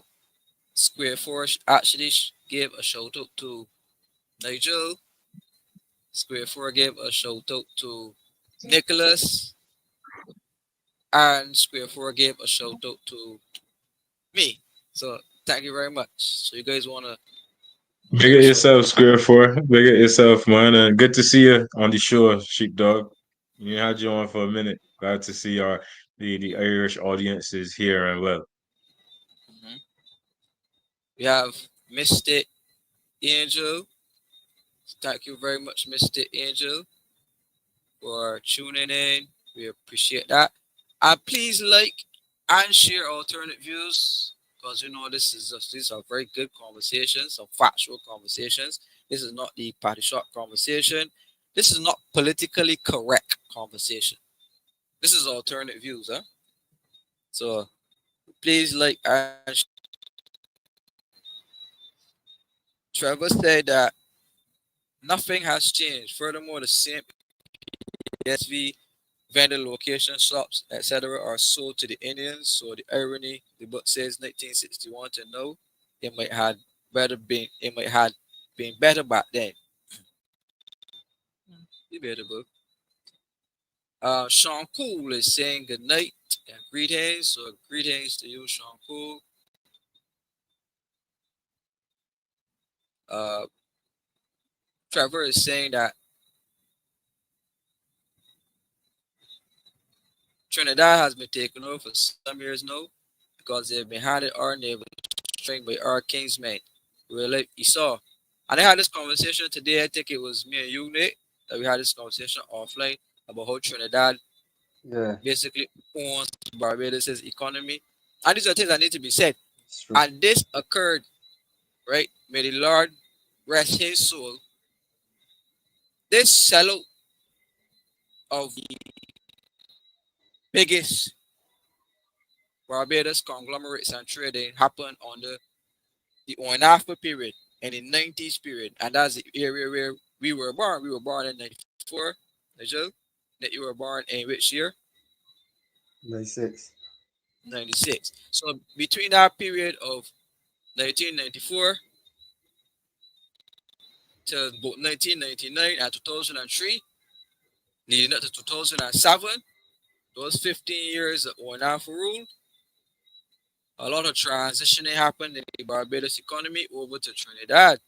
Square 4 actually gave a shout out to Nigel. Square 4 gave a shout out to Nicholas. And Square 4 gave a shout out to me. So thank you very much. So you guys want to Big give it a shout out? yourself, Square Four. Big it yourself, man. And good to see you on the show, Sheepdog. You had you on for a minute. Glad to see the Irish audience is here and well. Mhm. We have Mr. Angel. Thank you very much, Mr. Angel, for tuning in. We appreciate that. And please like and share alternate views because these are very good conversations, some factual conversations. This is not the party shop conversation. This is not politically correct conversation. This is alternate views, huh? So please like and Trevor said that nothing has changed. Furthermore, the same ESV vendor location shops, etc., are sold to the Indians. So the irony, the book says 1961 to know, it might had been better back then. Debatable. Sean Cool is saying good night and greetings. So greetings to you, Sean Cool. Uh, Trevor is saying that Trinidad has been taken over for some years now because they've been handed our naval strength by our kingsmen. Really, Esau. And I had this conversation today. I think it was me and you, Nick, that we had this conversation offline about how Trinidad Yeah, basically owns Barbados' economy. And these are things that need to be said. it's true. And this occurred, right? May the Lord rest his soul. This sellout of the biggest Barbados conglomerates and trading happened on the Oinafa period and the 90s period. And that's the area where we were born. We were born in 94, Nigel. That you were born in which year? 96. 96. So between that period of 1994 to about 1999 and 2003, leading up to 2007, those 15 years of Oinafa rule, a lot of transitioning happened in the Barbados economy over to Trinidad.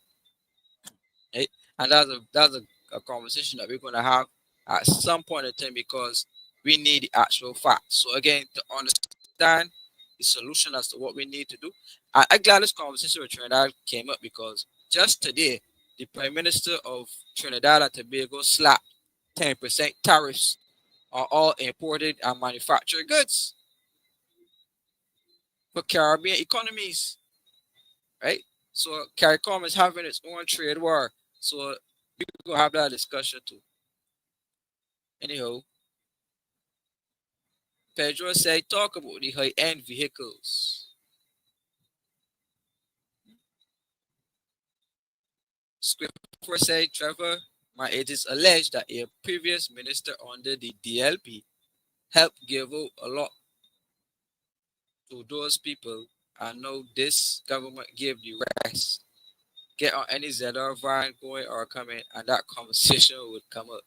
Right? And a conversation that we're going to have at some point in time because we need the actual facts. So again, to understand the solution as to what we need to do. I'm glad this conversation with Trinidad came up because just today, the Prime Minister of Trinidad and Tobago slapped 10% tariffs on all imported and manufactured goods for Caribbean economies, right? So CARICOM is having its own trade war. So we're gonna have that discussion too. Anyhow, Pedro said talk about the high-end vehicles. Square said Trevor, it is alleged that a previous minister under the DLP helped give out a lot to those people, and now this government gave the rest. Get on any ZR van going or coming, and that conversation would come up.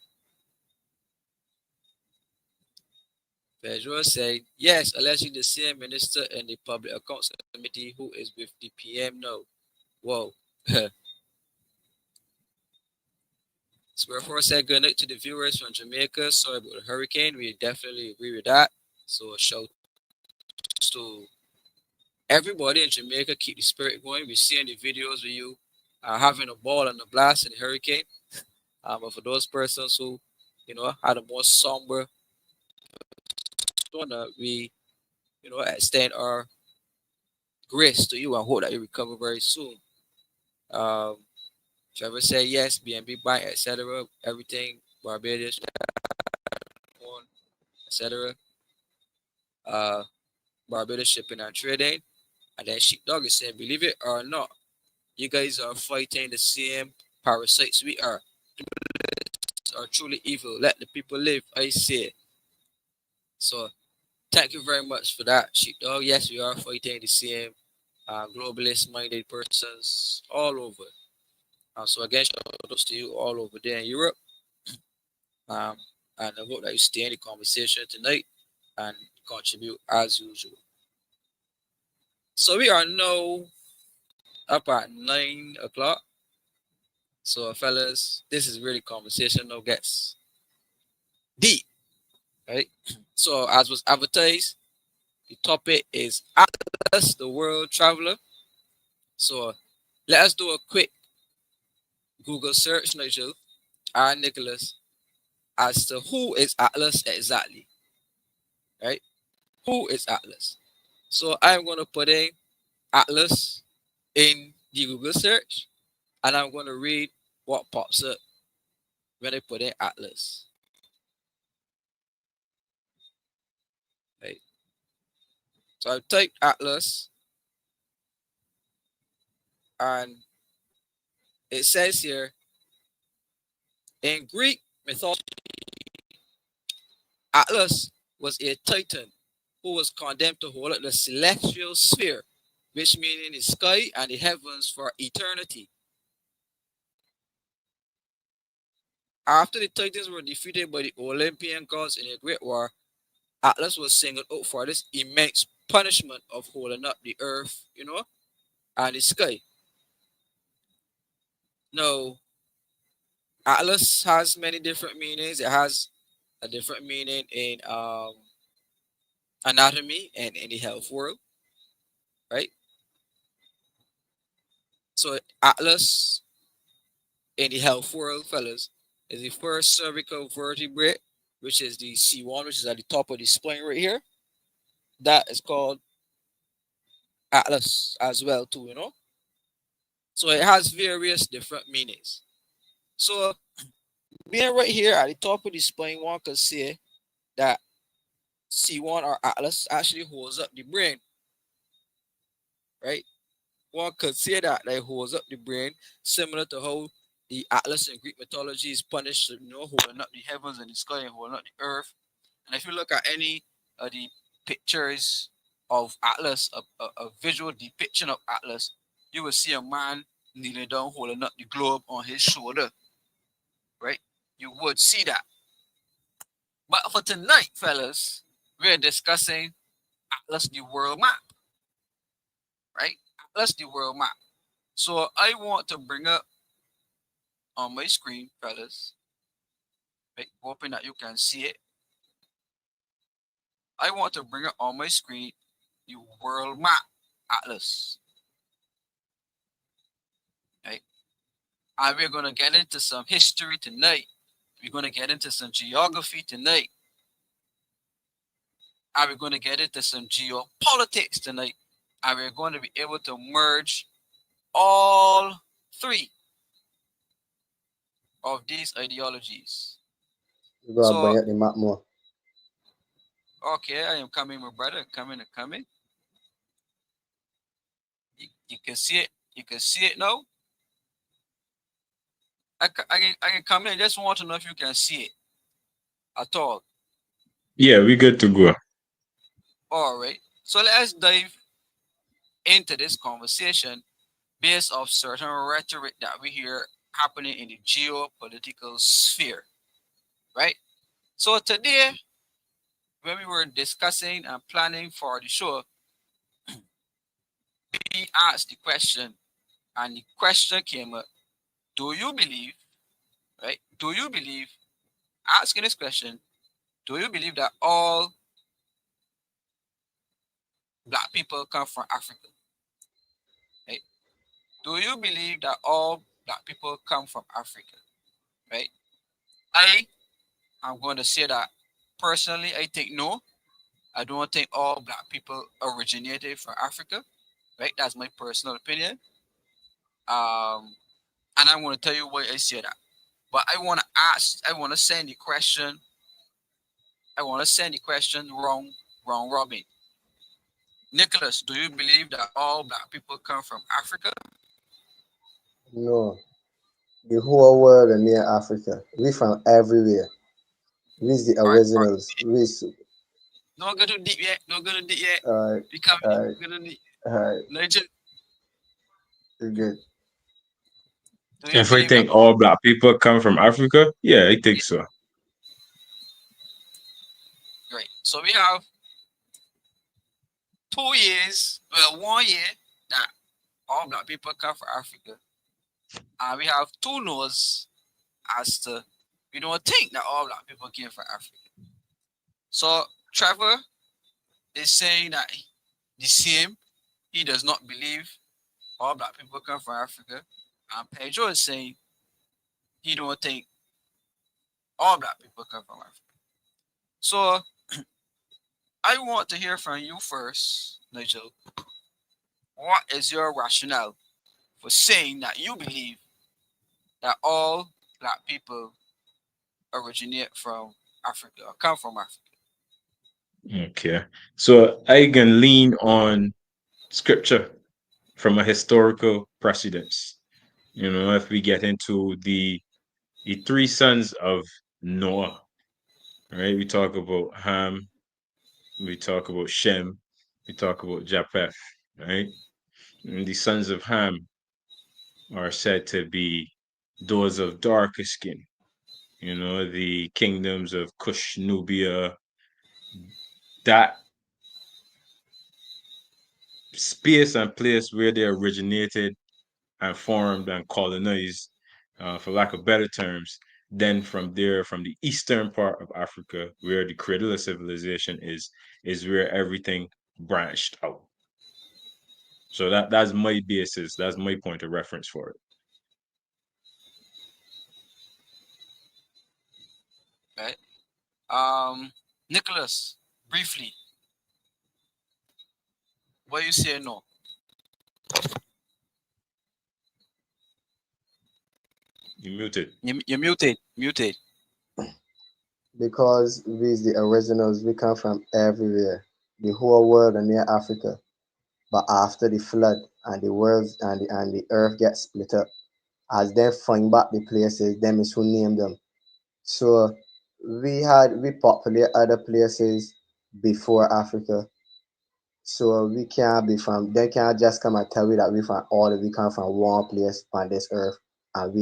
Pedro said, yes, allegedly the same minister in the Public Accounts Committee who is with the PM now. Whoa. Square said good night to the viewers from Jamaica. Sorry about the hurricane. We definitely agree with that. So a shout to everybody in Jamaica. Keep the spirit going. We're seeing the videos of you having a ball and a blast in the hurricane. But for those persons who, had a more somber tone, we, extend our grace to you and hope that you recover very soon. Um, Trevor said yes, BNB Bank, etc. Everything, Barbados, etc. Uh, Barbados shipping and trading. And then Sheepdog is saying, believe it or not, you guys are fighting the same parasites we are. Are truly evil. Let the people live, I say. So thank you very much for that, Sheepdog. Yes, we are fighting the same globalist minded persons all over. So again, shout out to you all over there in Europe. Um, and I hope that you stay in the conversation tonight and contribute as usual. So we are now up at 9 o'clock. So fellas, this is really conversation now gets deep, right? So as was advertised, the topic is Atlas, the world traveler. So let us do a quick Google search, Nigel and Nicholas, as to who is Atlas exactly, right? Who is Atlas? So I'm going to put in Atlas in the Google search and I'm going to read what pops up. when they put in Atlas. Right? So I type Atlas, and it says here in Greek mythology, Atlas was a titan who was condemned to hold up the celestial sphere, which meaning the sky and the heavens for eternity. After the Titans were defeated by the Olympian gods in a great war, Atlas was singled out for this immense punishment of holding up the earth, and the sky. Now, Atlas has many different meanings. It has a different meaning in anatomy and in the health world, right? So Atlas in the health world, fellas, is the first cervical vertebrae, which is the C1, which is at the top of the spine right here. That is called Atlas as well, too. So it has various different meanings. So being right here at the top of the spine, one could say that C1 or Atlas actually holds up the brain, right? One could say that it holds up the brain, similar to how the Atlas in Greek mythology is punished, holding up the heavens and the sky and holding up the earth. And if you look at any of the pictures of Atlas, a visual depiction of Atlas, you will see a man kneeling down holding up the globe on his shoulder, right? You would see that. But for tonight, fellas, we're discussing Atlas the world map, right? Atlas the world map. So I want to bring up on my screen, fellas, right? Hoping that you can see it. I want to bring up on my screen the world map Atlas, right? And we're going to get into some history tonight. We're going to get into some geography tonight. And we're going to get into some geopolitics tonight. And we're going to be able to merge all three of these ideologies. You gotta So, bring up the map more. okay, I am coming, my brother. Coming. You can see it. You can see it now. I can come in. I just want to know if you can see it at all. Yeah, we good to go. All right. So let's dive into this conversation based off certain rhetoric that we hear happening in the geopolitical sphere, right? So today, when we were discussing and planning for the show, we asked the question, and the question came up: do you believe, right? Do you believe, asking this question, do you believe that all black people come from Africa? Right? Do you believe that all black people come from Africa? Right? I am going to say that personally, I think no. I don't think all black people originated from Africa. Right? That's my personal opinion. Um, and I want to tell you why I say that. But I want to send the question, wrong Robin. Nicholas, do you believe that all black people come from Africa? No, the whole world and near Africa. We from everywhere. We's the All right. originals. We's Don't go too deep yet. Don't go too deep yet. alright, We coming. alright, We're gonna need alright. Nigel. We're good. Do you If I believe that? think all black people come from Africa, yeah, I think Yeah, so. great. So we have 2 years, well, 1 year that all black people come from Africa, and we have two no's as to we don't think that all black people came from Africa. So Trevor is saying that the same. He does not believe all black people come from Africa, and Pedro is saying he don't think all black people come from Africa. So I want to hear from you first, Nigel. What is your rationale for saying that you believe that all black people originate from Africa or come from Africa. Okay. So I can lean on scripture from a historical precedence. If we get into the three sons of Noah, right? We talk about Ham, we talk about Shem, we talk about Japheth, right? And the sons of Ham are said to be those of darker skin. The kingdoms of Cush, Nubia, that space and place where they originated and formed and colonized, for lack of better terms. Then from there, from the eastern part of Africa, where the cradle of civilization is where everything branched out. So that's my basis. That's my point of reference for it. Right? Nicholas, briefly, what you say no? You muted. You muted, muted. Because we the originals, we come from everywhere, the whole world and near Africa. But after the flood and the world and the earth gets split up, as they find back the places, them is who named them. So we populate other places before Africa. So we can't be from they can't just come and tell you that we come from one place on this earth and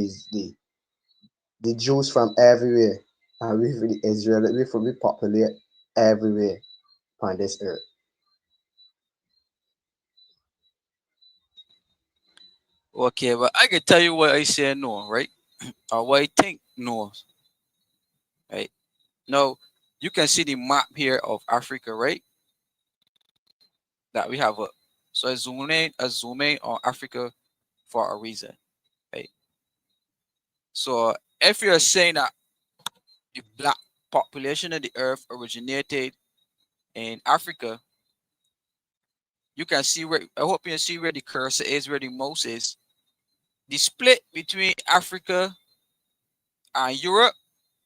the Jews from everywhere and we the Israel we populate everywhere on this earth. Okay, but I can tell you what I say no, right? Or what I think no, right? Now, you can see the map here of Africa, right? That we have a so I zoom in on Africa for a reason, right? So if you're saying that the black population of the earth originated in Africa, you can see where I hope you can see where the cursor is, where the mouse is. The split between Africa and Europe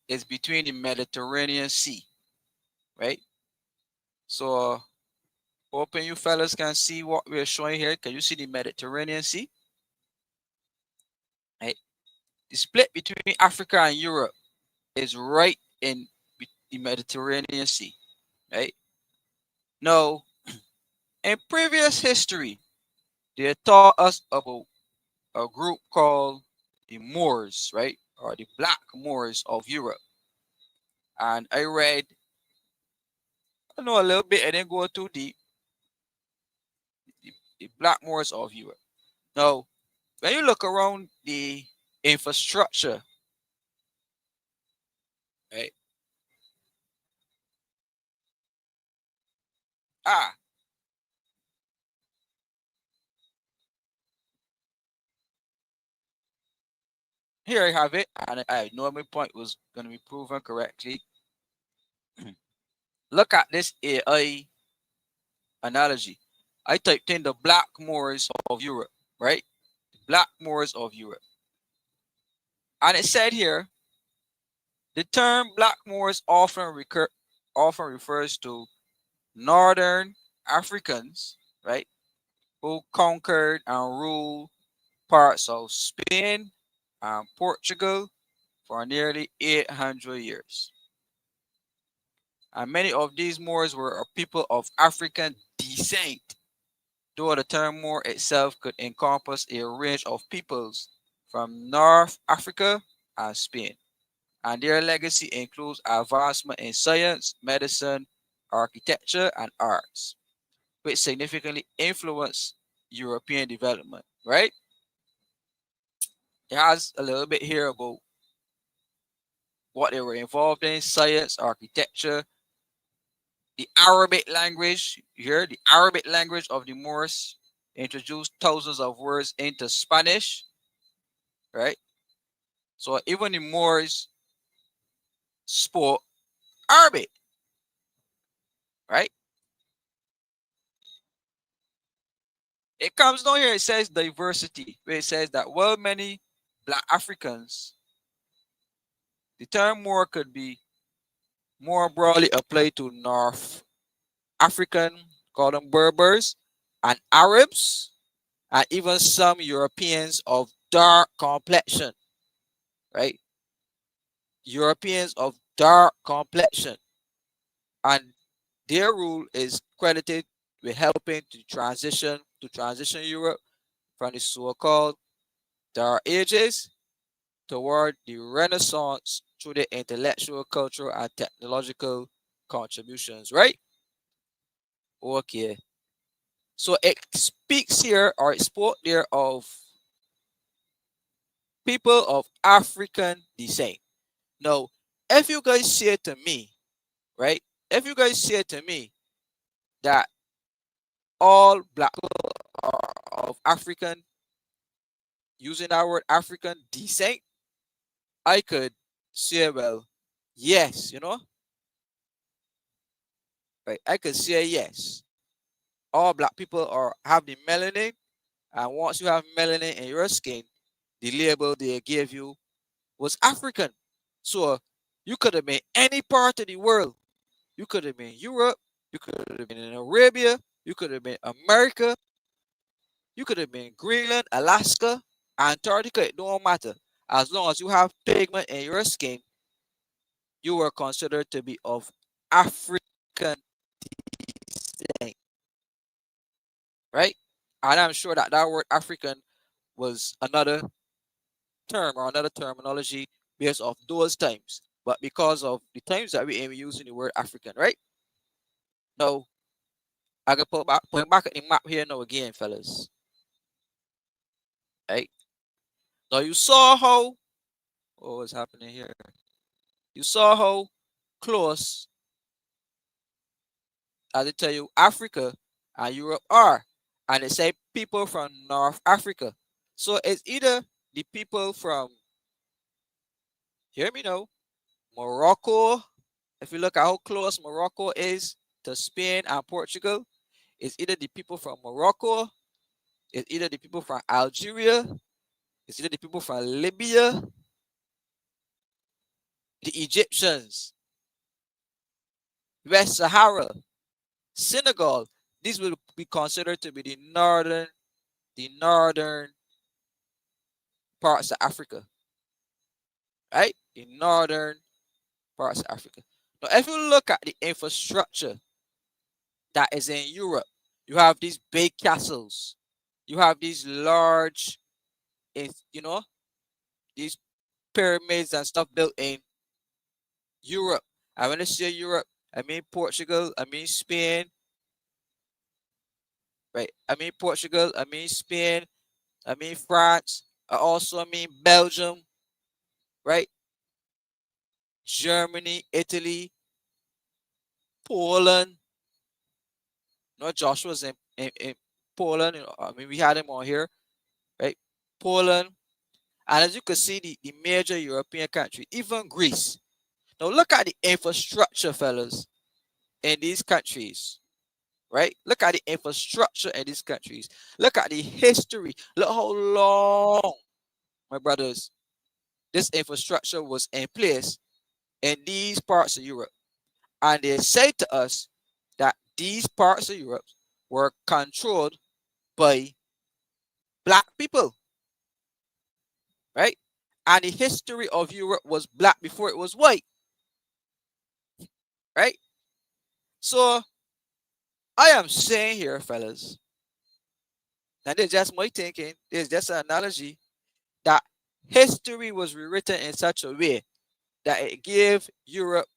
is between the Mediterranean Sea, right? So hoping you fellas can see what we're showing here. Can you see the Mediterranean Sea? Right? The split between Africa and Europe is right in the Mediterranean Sea, right? Now, in previous history, they taught us about a group called the Moors, right? Or the Black Moors of Europe. And I read, I know a little bit, I didn't go too deep, the Black Moors of Europe. Now, when you look around the infrastructure, right? Ah, here I have it, and I know my point was going to be proven correctly. Look at this AI analogy. I typed in the Black Moors of Europe, right? The Black Moors of Europe. And it said here, the term Black Moors often refers to northern Africans, right, who conquered and ruled parts of Spain and Portugal for nearly 800 years. And many of these Moors were a people of African descent, though the term Moor itself could encompass a range of peoples from North Africa and Spain. And their legacy includes advancement in science, medicine, architecture, and arts, which significantly influenced European development, right? It has a little bit here about what they were involved in science, architecture, the Arabic language. Here, the Arabic language of the Moors introduced thousands of words into Spanish, right? So even the Moors spoke Arabic, right? It comes down here, it says diversity, where it says that while many black Africans The term Moor could be more broadly applied to North African, call them Berbers, and Arabs, and even some Europeans of dark complexion, right? Europeans of dark complexion, and their rule is credited with helping to transition Europe from the so-called Dark Ages toward the Renaissance through their intellectual, cultural, and technological contributions, right? Okay. So it speaks here, or it spoke there of people of African descent. Now, if you guys say to me, right? If you guys say to me that all black people are of African, using that word African descent, I could say, well, yes, right? I could say yes. All black people are have the melanin, and once you have melanin in your skin, the label they gave you was African. So you could have been any part of the world. You could have been Europe. You could have been in Arabia. You could have been America. You could have been Greenland, Alaska, Antarctica. It don't matter. As long as you have pigment in your skin, you were considered to be of African descent, right? And I'm sure that that word African was another term or another terminology based off those times. But because of the times that we are using the word African, right? Now, I can put back at the map here now again, fellas. Right? Now you saw how what was happening here. You saw how close, as I tell you, Africa and Europe are. And they say people from North Africa. So it's either the people from, hear me now, Morocco. If you look at how close Morocco is to Spain and Portugal, it's either the people from Morocco, it's either the people from Algeria, it's either the people from Libya, the Egyptians, West Sahara, Senegal. These will be considered to be the northern parts of Africa, right? The northern parts of Africa. Now, if you look at the infrastructure that is in Europe, you have these big castles, you have these large, you know, these pyramids and stuff built in Europe. And when I say Europe, I mean Portugal, I mean Spain, right? I mean Portugal, I mean Spain, I mean France, I also mean Belgium, right? Germany, Italy, Poland. No, Joshua's in Poland. I mean, we had him on here, right? Poland. And as you can see, the major European country, even Greece. Now look at the infrastructure, fellas, in these countries, right? Look at the infrastructure in these countries. Look at the history. Look how long, my brothers, this infrastructure was in place in these parts of Europe. And they say to us that these parts of Europe were controlled by black people, right? And the history of Europe was black before it was white, right? So I am saying here, fellas, and this is just my thinking, this is just an analogy, that history was rewritten in such a way that it gave Europe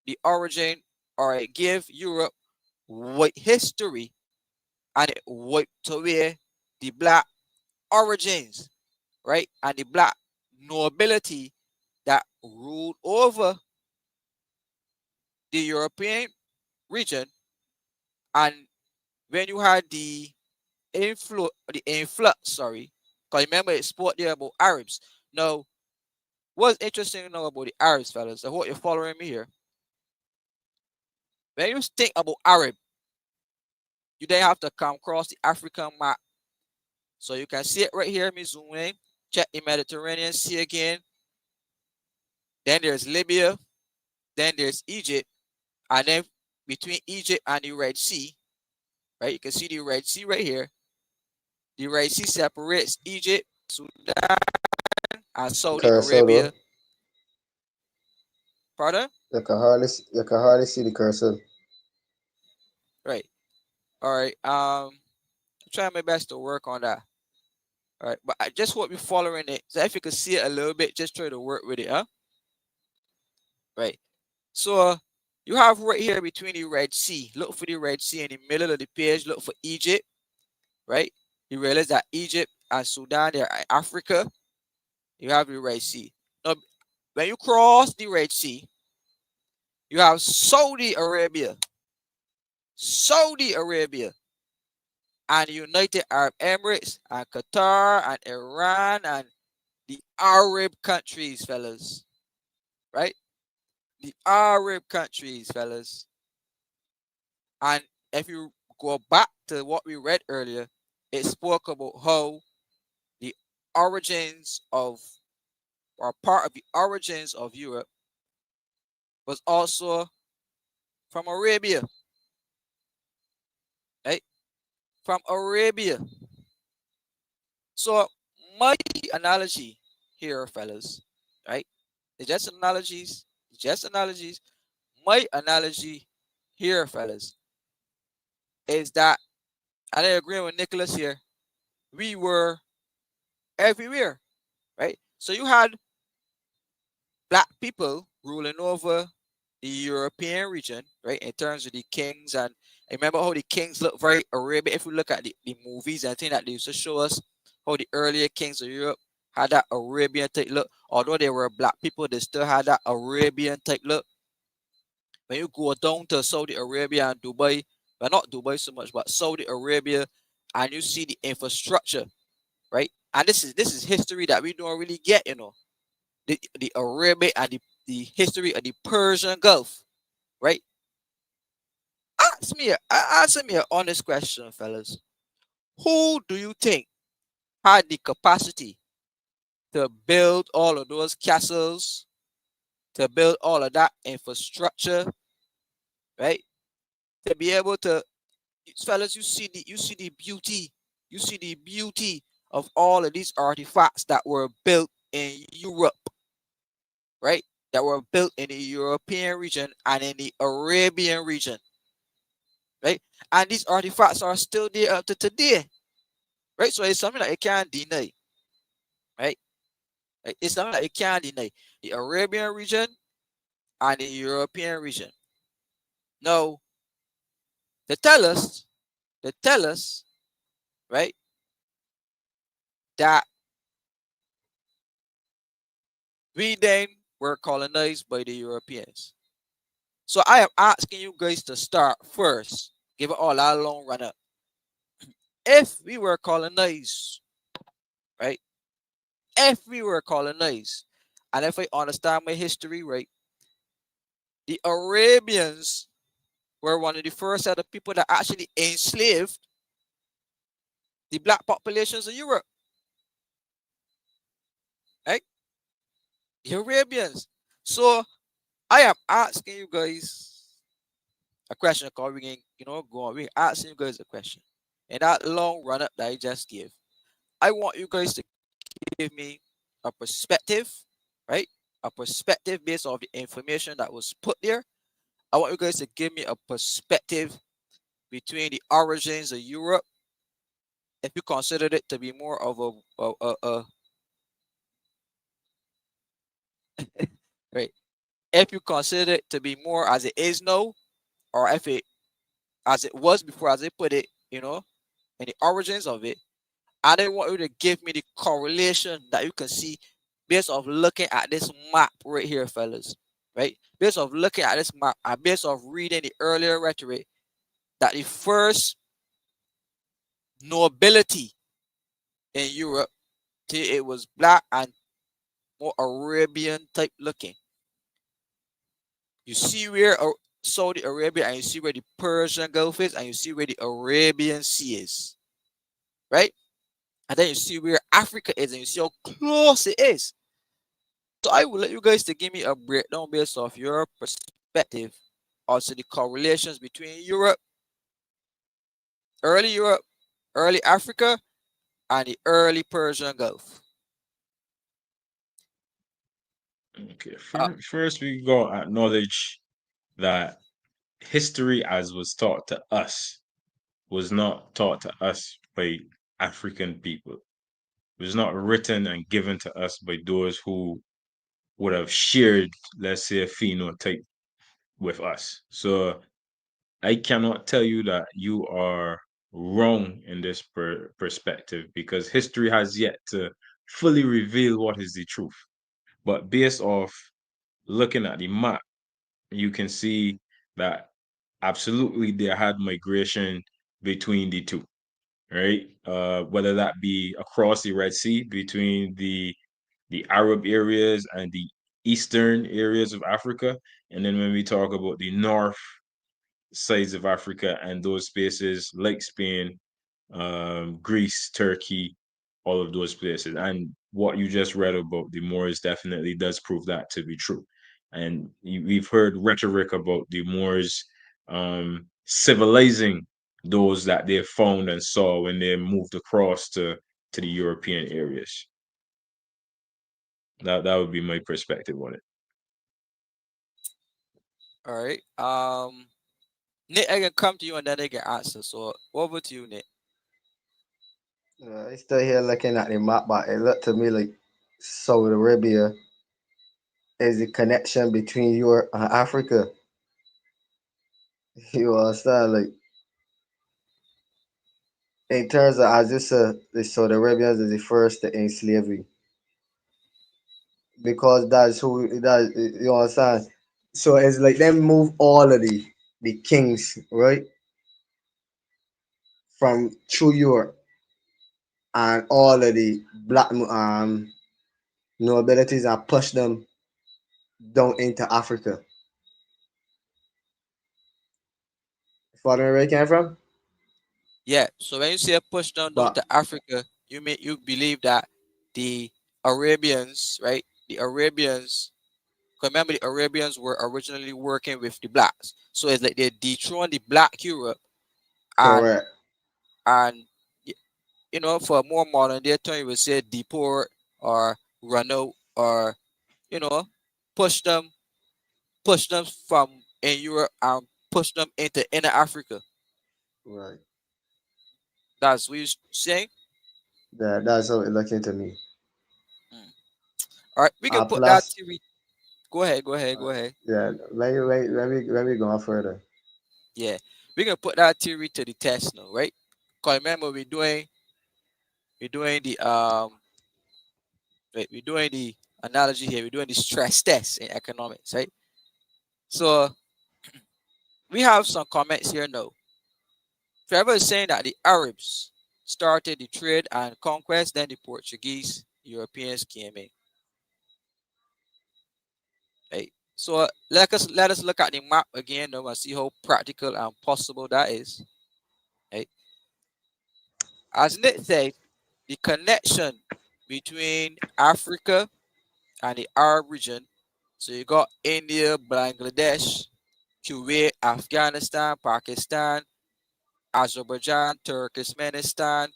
the origin, or it gave Europe white history, and it wiped away the black origins, right? And the black nobility that ruled over the European region. And when you had the influx, sorry, because remember it spoke there about Arabs. Now, what's interesting to know about the Arabs, fellas? I hope you're following me here. When you think about Arab, you then have to come across the African map. So you can see it right here, me zoom in, check the Mediterranean Sea again. Then there's Libya. Then there's Egypt. And then between Egypt and the Red Sea, right? You can see the Red Sea right here. The Red Sea separates Egypt, Sudan, and The Saudi cursor though. Arabia. Pardon? You can hardly see the cursor. Right. All right. I'm trying my best to work on that. All right. But I just hope you're following it. So if you can see it a little bit, just try to work with it, huh? Right. So you have right here between the Red Sea. Look for the Red Sea in the middle of the page. Look for Egypt, right? You realize that Egypt and Sudan, they're in Africa. You have the Red Sea. Now, when you cross the Red Sea, you have Saudi Arabia, Saudi Arabia, and the United Arab Emirates, and Qatar, and Iran, and the Arab countries, fellas, right? The Arab countries, fellas. And if you go back to what we read earlier, it spoke about how the origins of, or part of the origins of Europe was also from Arabia, right? From Arabia. So my analogy here, fellas, right? It's just analogies, just analogies. My analogy here, fellas, is that, and I agree with Nicholas here, we were everywhere, right? So you had black people ruling over the European region, right? In terms of the kings, and I remember how the kings look very Arabian. If we look at the movies and things that they used to show us, how the earlier kings of Europe had that Arabian type look. Although they were black people, they still had that Arabian type look. When you go down to Saudi Arabia and Dubai, well, not Dubai so much, but Saudi Arabia, and you see the infrastructure, right? And this is history that we don't really get, the Arabic and the history of the Persian Gulf, right? Answer me an honest question, fellas. Who do you think had the capacity to build all of those castles, to build all of that infrastructure, right? To be able to, fellas, you see the beauty, you see the beauty of all of these artifacts that were built in Europe, right? That were built in the European region and in the Arabian region, right? And these artifacts are still there up to today, right? So it's something that you can't deny, right? It's something that you can't deny. The Arabian region and the European region. Now, they tell us, they tell us, right, that we then were colonized by the Europeans. So I am asking you guys to start first. Give it all a long run up. If we were colonized, right? If we were colonized, and if I understand my history right, the Arabians were one of the first set of people that actually enslaved the black populations of Europe, right? The Arabians. So I am asking you guys a question, because we can, go on. We're asking you guys a question. In that long run up that I just gave, I want you guys to give me a perspective, right? A perspective based off the information that was put there. I want you guys to give me a perspective between the origins of Europe, if you considered it to be more of a right, if you consider it to be more as it is now, or if it as it was before, as they put it, and the origins of it. And I want you to give me the correlation that you can see based off looking at this map right here, fellas. Right? Based off looking at this map and based off reading the earlier rhetoric, that the first nobility in Europe, it was black and more Arabian type looking. You see where Saudi Arabia, and you see where the Persian Gulf is, and you see where the Arabian Sea is. Right? And then you see where Africa is, and you see how close it is. So I will let you guys to give me a breakdown based off your perspective, also the correlations between Europe, early Africa, and the early Persian Gulf. Okay, Uh, first we go acknowledge that history, as was taught to us, was not taught to us by African people. It was not written and given to us by those who would have shared, let's say, a phenotype with us. So I cannot tell you that you are wrong in this perspective because history has yet to fully reveal what is the truth. But based off looking at the map, you can see that absolutely they had migration between the two, right? Whether that be across the Red Sea between the Arab areas and the eastern areas of Africa, and then when we talk about the north sides of Africa and those spaces like Spain, Greece, Turkey, all of those places. And what you just read about the Moors definitely does prove that to be true. And we've heard rhetoric about the Moors civilizing those that they found and saw when they moved across to the European areas. That would be my perspective on it. all right. Nick, I can come to you and then I can answer. So over to you, Nick. I still here looking at the map, but it looked to me like Saudi Arabia is the connection between Europe and Africa. You understand? Like in terms of as this, the Saudi Arabians is the first to end slavery because that's who that you understand. So it's like them move all of the kings right from through Europe and all of the black nobilities and push them down into Africa. Follow me where you came from? Yeah. So when you say push down But to Africa, you believe that the Arabians, right? The Arabians. 'Cause remember, the Arabians were originally working with the blacks, so it's like they dethroned the black Europe and correct. and y- for a more modern day term, you would say deport or run out or you know push them push them from in Europe and push them into inner Africa. Right. That's what you're saying. That's how it looking to me. Mm. All right, we can put that Plus, theory. Go ahead, go ahead, uh, go ahead. yeah. Let me go on further. Yeah, we can put that theory to the test now, right? Cause remember we're doing the we're doing the analogy here. We're doing the stress test in economics, right? So we have some comments here now. Trevor is saying that the Arabs started the trade and conquest, then the Portuguese, Europeans came in. Right. So let us look at the map again now and see how practical and possible that is. Right. As Nick said, the connection between Africa and the Arab region. So you got India, Bangladesh, Kuwait, Afghanistan, Pakistan, Azerbaijan, Turkmenistan,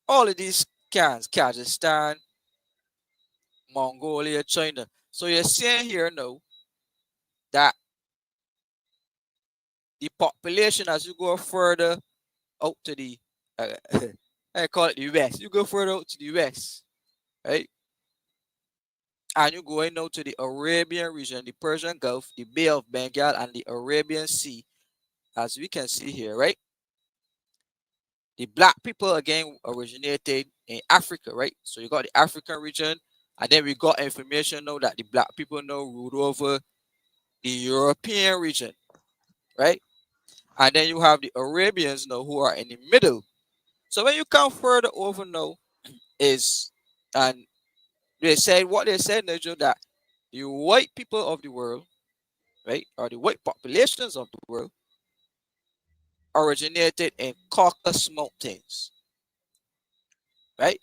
all of these cans, Kazakhstan, Mongolia, China. So you're seeing here now that the population as you go further out to the uh, I call it the west. You go further out to the west, right? And you go in now to the Arabian region, the Persian Gulf, the Bay of Bengal, and the Arabian Sea, as we can see here, right? The black people again originated in Africa, right? So you got the African region, and then we got information now that the black people now ruled over the European region, right? And then you have the Arabians now who are in the middle. So when you come further over now, is and they said what they said, Nigel, that the white people of the world, right, or the white populations of the world, originated in Caucasus Mountains, right,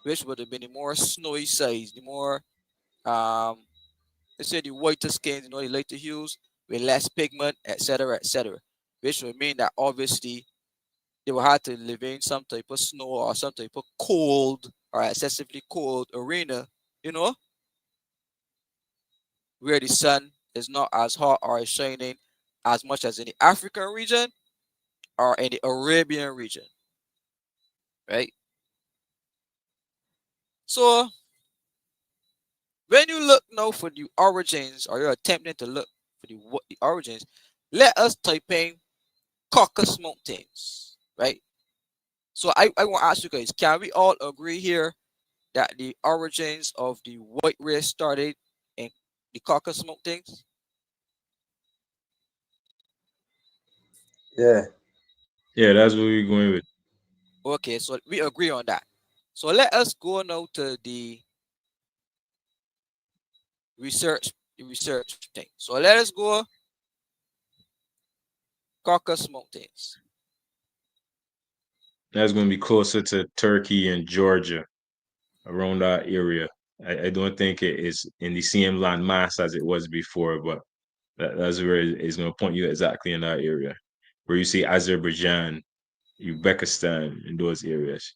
which would have been the more snowy sides, the more Um, they say the whiter skins, the lighter hues with less pigment, etc., etc., which would mean that obviously they will have to live in some type of snow or some type of cold or excessively cold arena, you know, where the sun is not as hot or is shining as much as in the African region or in the Arabian region, right? So when you look now for the origins or you're attempting to look for the origins, let us type in Caucasus Mountains, right? So I want to ask you guys, can we all agree here that the origins of the white race started in the Caucasus Mountains? Yeah. Yeah, that's what we're going with. Okay, so we agree on that. So let us go now to the research thing. So let us go Caucasus Mountains. That's going to be closer to Turkey and Georgia, around that area. I don't think it is in the same land mass as it was before, but that's where it's going to point you exactly in that area, where you see Azerbaijan, Uzbekistan, in those areas.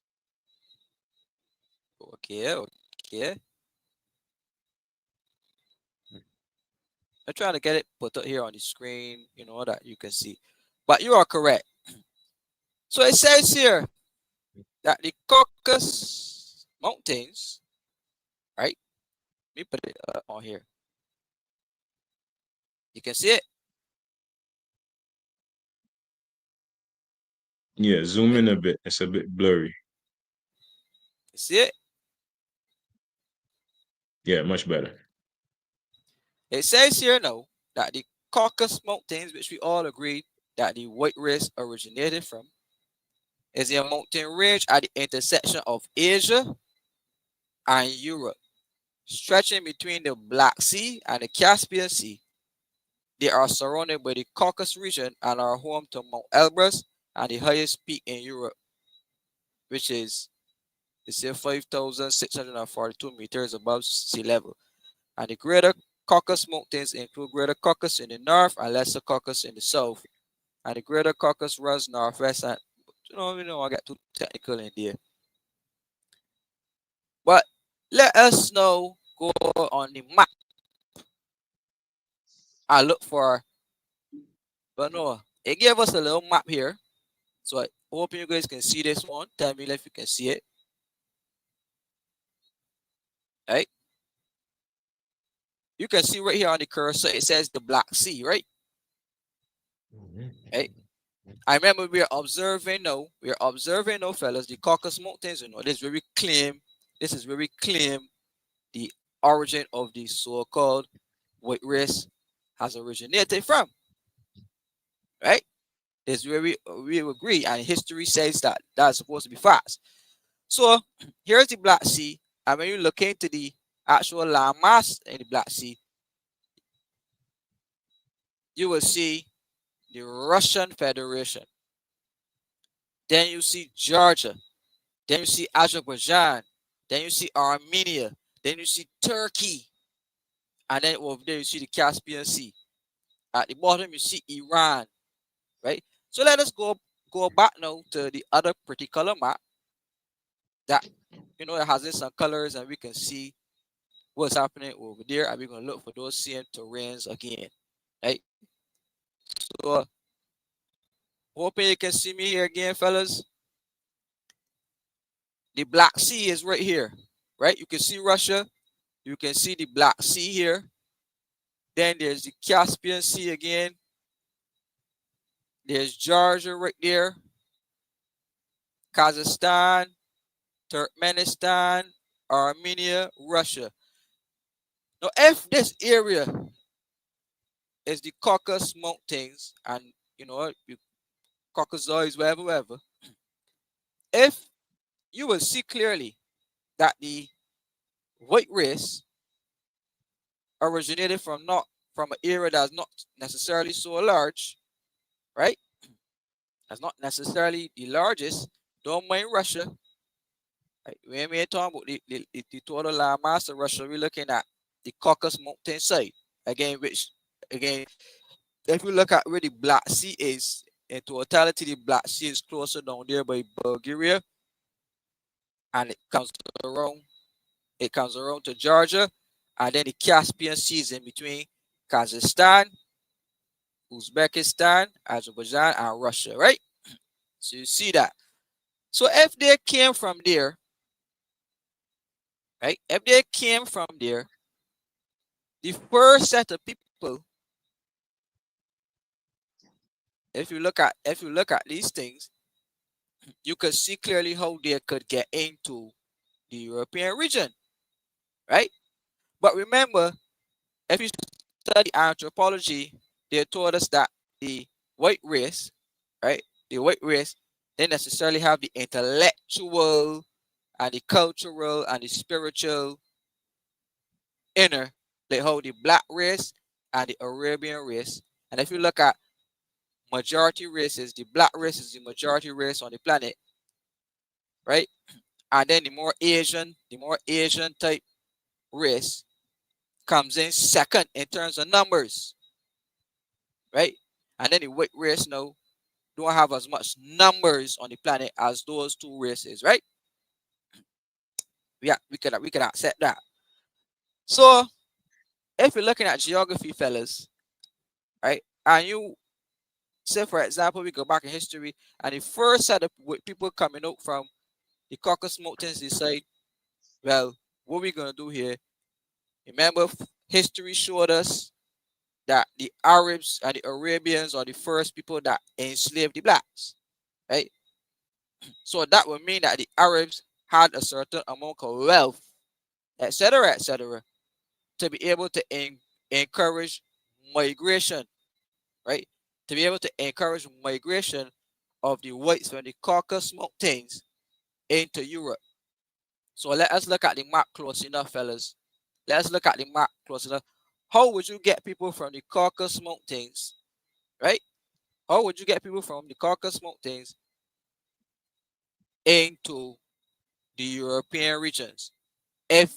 Okay, okay. I'm trying to get it put up here on the screen, that you can see. But you are correct. So it says here that the Caucasus Mountains, right? Let me put it on here. You can see it. Yeah, zoom Right? in a bit. It's a bit blurry. You see it. Yeah, much better. It says here now that the Caucasus Mountains, which we all agreed that the white race originated from, is a mountain range at the intersection of Asia and Europe, stretching between the Black Sea and the Caspian Sea. They are surrounded by the Caucasus region and are home to Mount Elbrus and the highest peak in Europe, which is they say 5,642 meters above sea level. And the Greater Caucasus Mountains include Greater Caucasus in the north and Lesser Caucasus in the south. And the Greater Caucasus runs northwest and I get too technical in there. But let us now go on the map and look for, but no, it gave us a little map here. So I hope you guys can see this one. Tell me if you can see it. Right? You can see right here on the cursor, it says the Black Sea, right? Right? I remember we're observing now, fellas, the Caucasus Mountains, this is where we claim the origin of the so-called white race has originated from, right? This is where we agree, and history says that that's supposed to be fast. So here's the Black Sea, and when you look into the actual landmass in the Black Sea, you will see the Russian Federation. Then you see Georgia. Then you see Azerbaijan. Then you see Armenia. Then you see Turkey. And then over there you see the Caspian Sea. At the bottom you see Iran. Right? So let us go back now to the other pretty color map that it has in some colors and we can see what's happening over there, and we're gonna look for those same terrains again. Right? So hoping you can see me here again, fellas. The Black Sea is right here. Right? You can see Russia. You can see the Black Sea here. Then there's the Caspian Sea again. There's Georgia right there. Kazakhstan, Turkmenistan, Armenia, Russia. Now, if this area is the Caucasus Mountains and Caucasoids, wherever, wherever, if you will see clearly that the white race originated from an area that's not necessarily so large, right? That's not necessarily the largest. Don't mind Russia. Right? We ain't talking about the total land mass of Russia we're looking at. the Caucasus Mountain side. Again, which again, if you look at where the Black Sea is, in totality, the Black Sea is closer down there by Bulgaria, and around, it comes around to Georgia, and then the Caspian Sea is in between Kazakhstan, Uzbekistan, Azerbaijan, and Russia, right? So you see that. So if they came from there, right? If they came from there, the first set of people, if you look at these things, you could see clearly how they could get into the European region, right? But remember, if you study anthropology, they told us that the white race, right? The white race, they necessarily have the intellectual and the cultural and the spiritual inner, they hold the black race and the Arabian race. And if you look at majority races, the black race is the majority race on the planet, right? And then the more Asian type race comes in second in terms of numbers, right? And then the white race now don't have as much numbers on the planet as those two races, right? Yeah, we could accept that. So if you're looking at geography, fellas, right, and you say for example we go back in history, and the first set of people coming out from the Caucasus Mountains decide, well, what we gonna do here? Remember, history showed us that the Arabs and the Arabians are the first people that enslaved the blacks, right? So that would mean that the Arabs had a certain amount of wealth, etc., etc., to be able to encourage migration, right? To be able to encourage migration of the whites from the Caucasus Mountains into Europe. So let us look at the map close enough, fellas. Let's look at the map close enough. How would you get people from the Caucasus Mountains, right? How would you get people from the Caucasus Mountains into the European regions if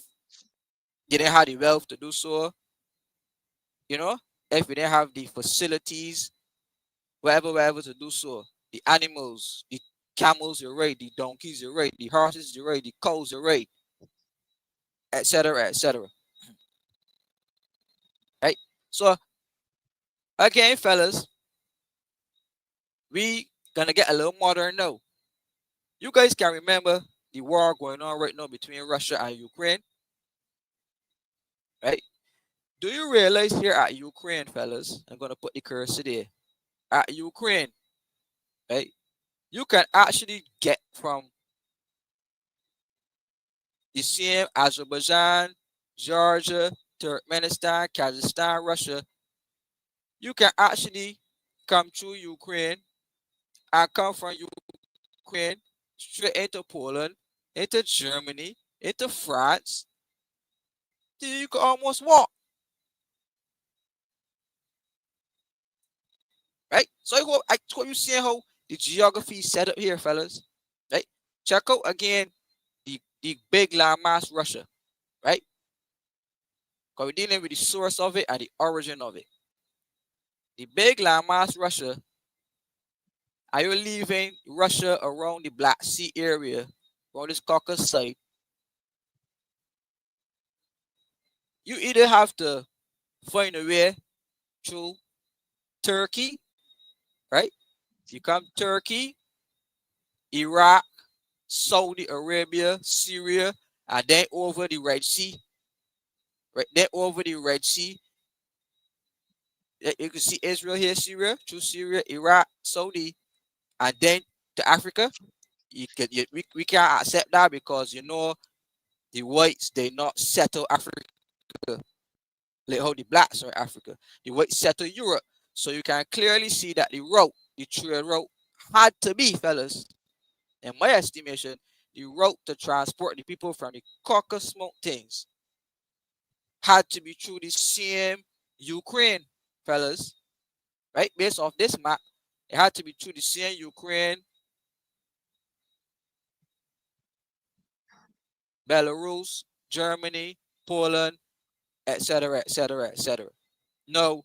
you didn't have the wealth to do so, you know, if you didn't have the facilities, whatever to do so, the animals, the camels you ride, the donkeys you ride, the horses you ride, the cows you ride, etc., etc. Right? So again, fellas, we gonna get a little modern now. You guys can remember the war going on right now between Russia and Ukraine, right? Do you realize here at Ukraine, fellas? I'm gonna put the cursor there. At Ukraine, right? You can actually get from the same Azerbaijan, Georgia, Turkmenistan, Kazakhstan, Russia. You can actually come through Ukraine and come from Ukraine straight into Poland, into Germany, into France. You can almost walk, right? So I hope you see how the geography is set up here, fellas. Right? Check out again the big landmass Russia, right? Because we're dealing with the source of it and the origin of it. The big landmass Russia, are you leaving Russia around the Black Sea area, around this Caucasus side? You either have to find a way through Turkey, right? You come Turkey, Iraq, Saudi Arabia, Syria, and then over the Red Sea, right? Then over the Red Sea, you can see Israel here, Syria, through Syria, Iraq, Saudi, and then to Africa. We can't accept that because the whites they not settle Africa like how the blacks are in Africa. The whites settle Europe. So you can clearly see that the trade route had to be, fellas, in my estimation, the route to transport the people from the Caucasus Mountains had to be through the same Ukraine, fellas, right? Based off this map, it had to be through the same Ukraine, Belarus, Germany, Poland, etc., etc., etc. No,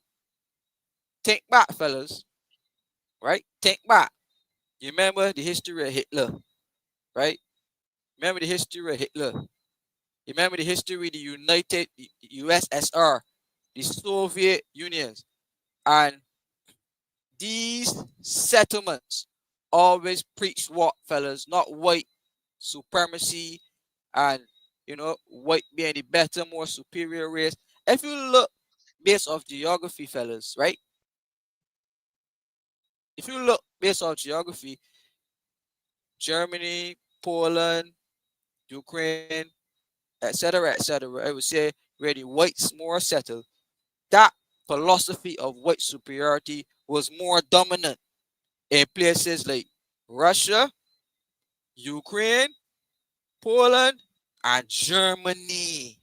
think back, fellas, right? Think back. You remember the history of Hitler, right? Remember the history of Hitler. You remember the history of the USSR, the Soviet Unions, and these settlements always preach what, fellas? Not white supremacy and white being the better, more superior race. If you look based off geography, fellas, right? If you look based off geography, Germany, Poland, Ukraine, etc., etc., I would say where the whites more settled, that philosophy of white superiority was more dominant in places like Russia, Ukraine, Poland, and Germany.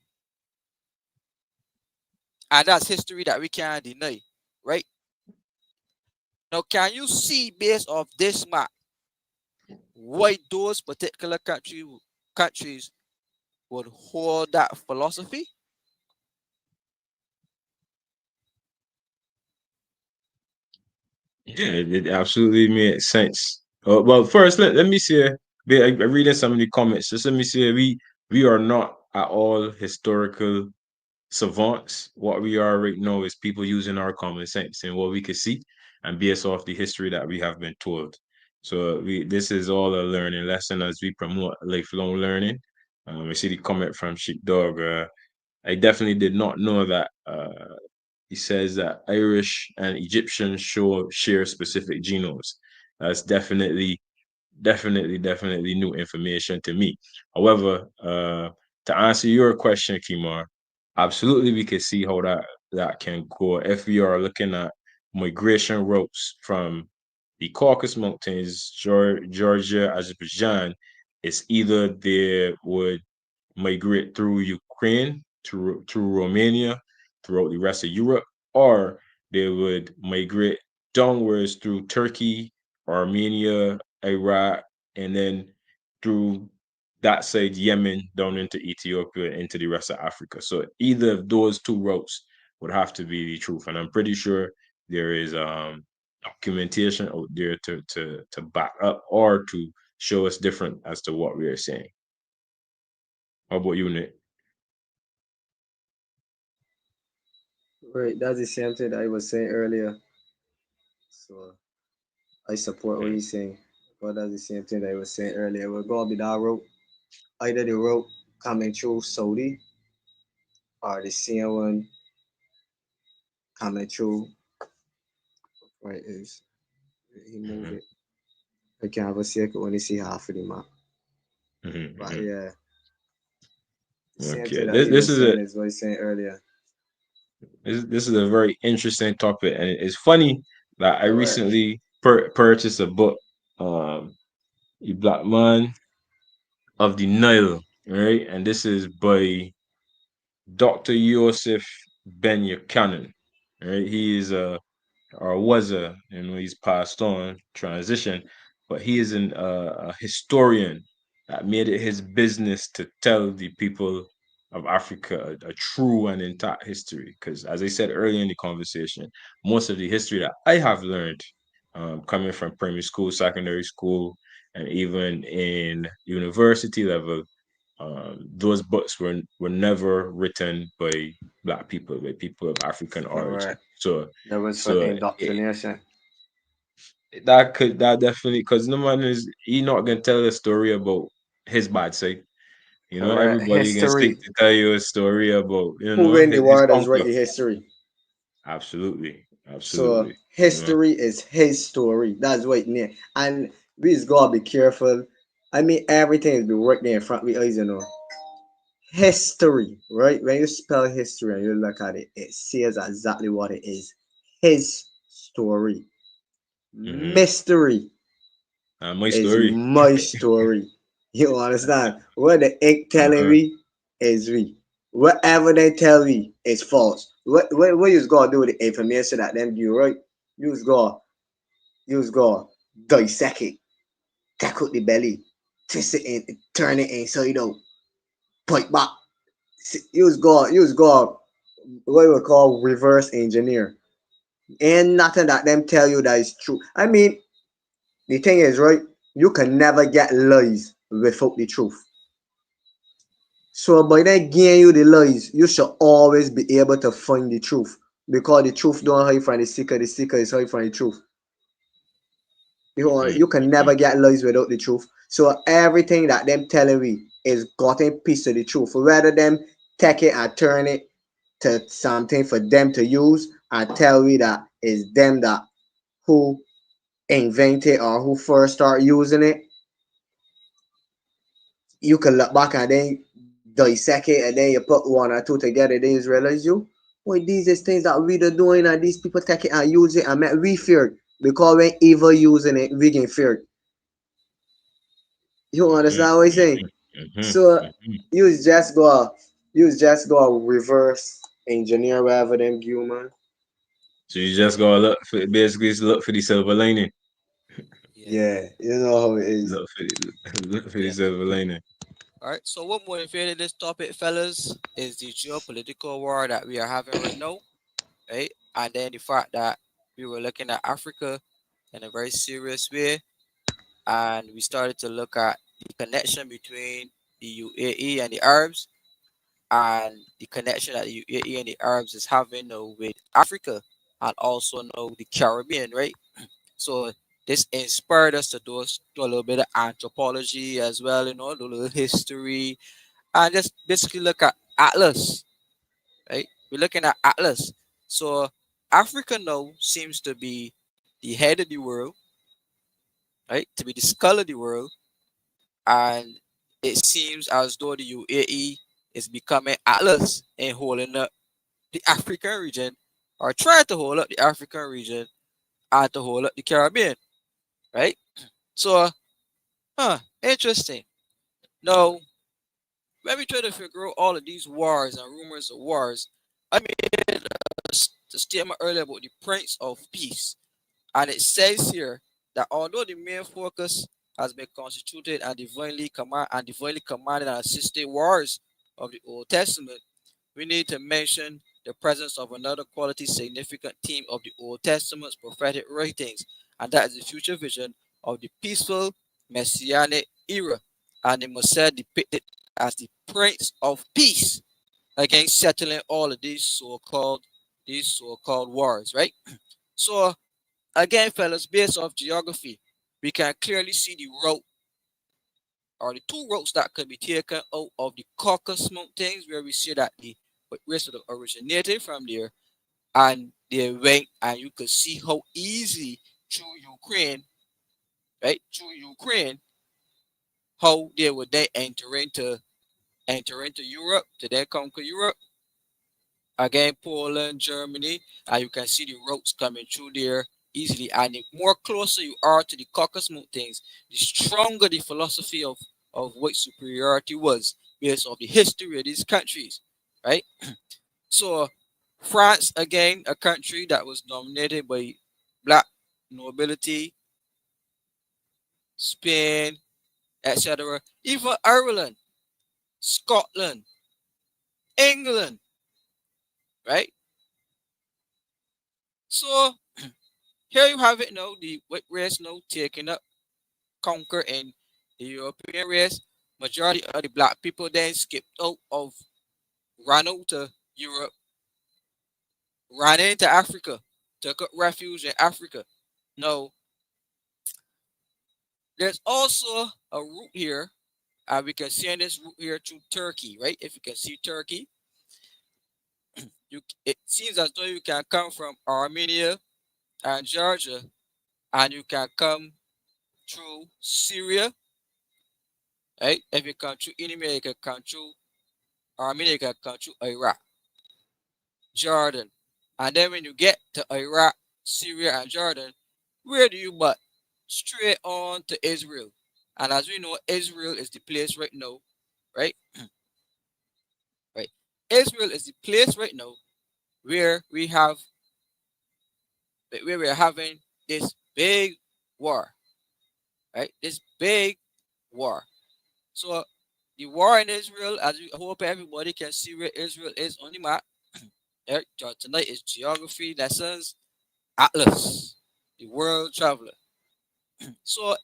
And that's history that we can't deny, right? Now, can you see based off this map why those particular countries would hold that philosophy? Yeah, it absolutely makes sense. Well, first, let me say, I reading some of the comments. Just let me say, we are not at all historical savants. What we are right now is people using our common sense and what we can see, and based off the history that we have been told. So this is all a learning lesson as we promote lifelong learning. We see the comment from Sheepdog. I definitely did not know that. He says that Irish and Egyptian share specific genomes. That's definitely new information to me. However, to answer your question, Kimar, absolutely we can see how that can go if we are looking at migration routes from the Caucasus Mountains, Georgia, Azerbaijan. It's either they would migrate through Ukraine, through Romania, throughout the rest of Europe, or they would migrate downwards through Turkey, Armenia, Iraq, and then through that side, Yemen, down into Ethiopia, into the rest of Africa. So either of those two routes would have to be the truth. And I'm pretty sure there is documentation out there to back up or to show us different as to what we are saying. How about you, Nick? Right, that's the same thing that I was saying earlier. So I support what he's saying. But that's the same thing that I was saying earlier. We're gonna be that route. Either the route coming through Saudi or the same one coming through right is he moved Mhm, it. I can't have a second when you see half of the map. mhm, But mhm. yeah, the same Okay, thing that he this was is saying is what he's saying earlier. this is a very interesting topic, and it's funny that I Correct. recently purchased a book, um, "The Black Man of the Nile," right, and this is by Dr. Yosef Ben Yochanan, right? He is a or was a, he's passed on, transition, but he is a historian that made it his business to tell the people of Africa a true and intact history. Because as I said earlier in the conversation, most of the history that I have learned, coming from primary school, secondary school, and even in university level, those books were never written by black people, by people of African origin. Correct. So That was for so indoctrination. that definitely, because no man is he not gonna tell a story about his bad side. Correct. Everybody gonna stick History. to tell you a story about Who in the his world has written uncle. the history? Absolutely, So absolutely. history is his story. That's what it means. And we just gotta be careful. I mean, everything is be written in front of your eyes, History, right? When you spell history and you look at it, it says exactly what it is. His story. Mm-hmm. Mystery My is story. my story. You understand? What the ink telling Uh-huh. me is me. Whatever they tell me is false. What you gotta do with the information that them do, right? You just gotta dissect it, take out the belly, twist it in, turn it inside out, point back. You just gotta what we call reverse engineer. Ain't nothing that them tell you that is true. I mean, the thing is, right? You can never get lies without the truth. So by them giving you the lies, you should always be able to find the truth. Because the truth don't hide from the seeker is hide from the truth. You can never get lies without the truth. So everything that them telling we is gotten piece of the truth. Rather them take it and turn it to something for them to use and tell we that is them that who invented or who first start using it, you can look back and then dissect it and then you put one or two together, then you realize you, boy, these is things that we are doing and these people take it and use it and make we fear because when evil using it, we get feared. You understand what I'm saying? So you just go reverse engineer rather than human. So you just gotta look for basically just look for the silver lining. Yeah. Yeah, you know how it is. Look for the look for the Yeah. silver lining. All right. So what motivated this topic, fellas, is the geopolitical war that we are having right now, right? And then the fact that we were looking at Africa in a very serious way, and we started to look at the connection between the UAE and the Arabs, and the connection that the UAE and the Arabs is having with Africa, and also the Caribbean, right? So this inspired us to do a little bit of anthropology as well, do a little history, and just basically look at Atlas, right? We're looking at Atlas. So Africa now seems to be the head of the world, right? To be the skull of the world, and it seems as though the UAE is becoming Atlas and holding up the African region, or trying to hold up the African region and to hold up the Caribbean, right? So, interesting. Now, when we try to figure out all of these wars and rumors of wars, I made a statement earlier about the Prince of Peace, and it says here that although the main focus has been constituted and divinely commanded and assisted wars of the Old Testament, we need to mention the presence of another quality significant theme of the Old Testament's prophetic writings, and that is the future vision of the peaceful messianic era, and the Messiah depicted as the Prince of Peace, again settling all of these so-called wars, right? So again, fellas, based off geography, we can clearly see the route or the two routes that could be taken out of the Caucasus Mountains, where we see that the race sort of originated from there, and they went, and you could see how easy through Ukraine, right? Through Ukraine, how they would then enter into Europe to then conquer Europe. Again, Poland, Germany, and you can see the routes coming through there easily. And the more closer you are to the Caucasus Mountains, the stronger the philosophy of white superiority was based on the history of these countries, right? So, France, again, a country that was dominated by black nobility, Spain, etc., even Ireland, Scotland, England, right? So, here you have it now, the white race now taking up, conquering the European race. Majority of the black people then skipped out of, ran out to Europe, ran into Africa, took up refuge in Africa. Now, there's also a route here, and we can see in this route here to Turkey, right? If you can see Turkey, it seems as though you can come from Armenia and Georgia, and you can come through Syria, right? If you come through Armenia, you can come through Armenia, you can come through Iraq, Jordan. And then when you get to Iraq, Syria, and Jordan, where do you but? Straight on to Israel. And as we know, Israel is the place right now, right? Right. Israel is the place right now where we are having this big war, right? This big war. So the war in Israel, as we hope everybody can see where Israel is on the map. Right? Tonight is geography lessons, Atlas, the world traveler. So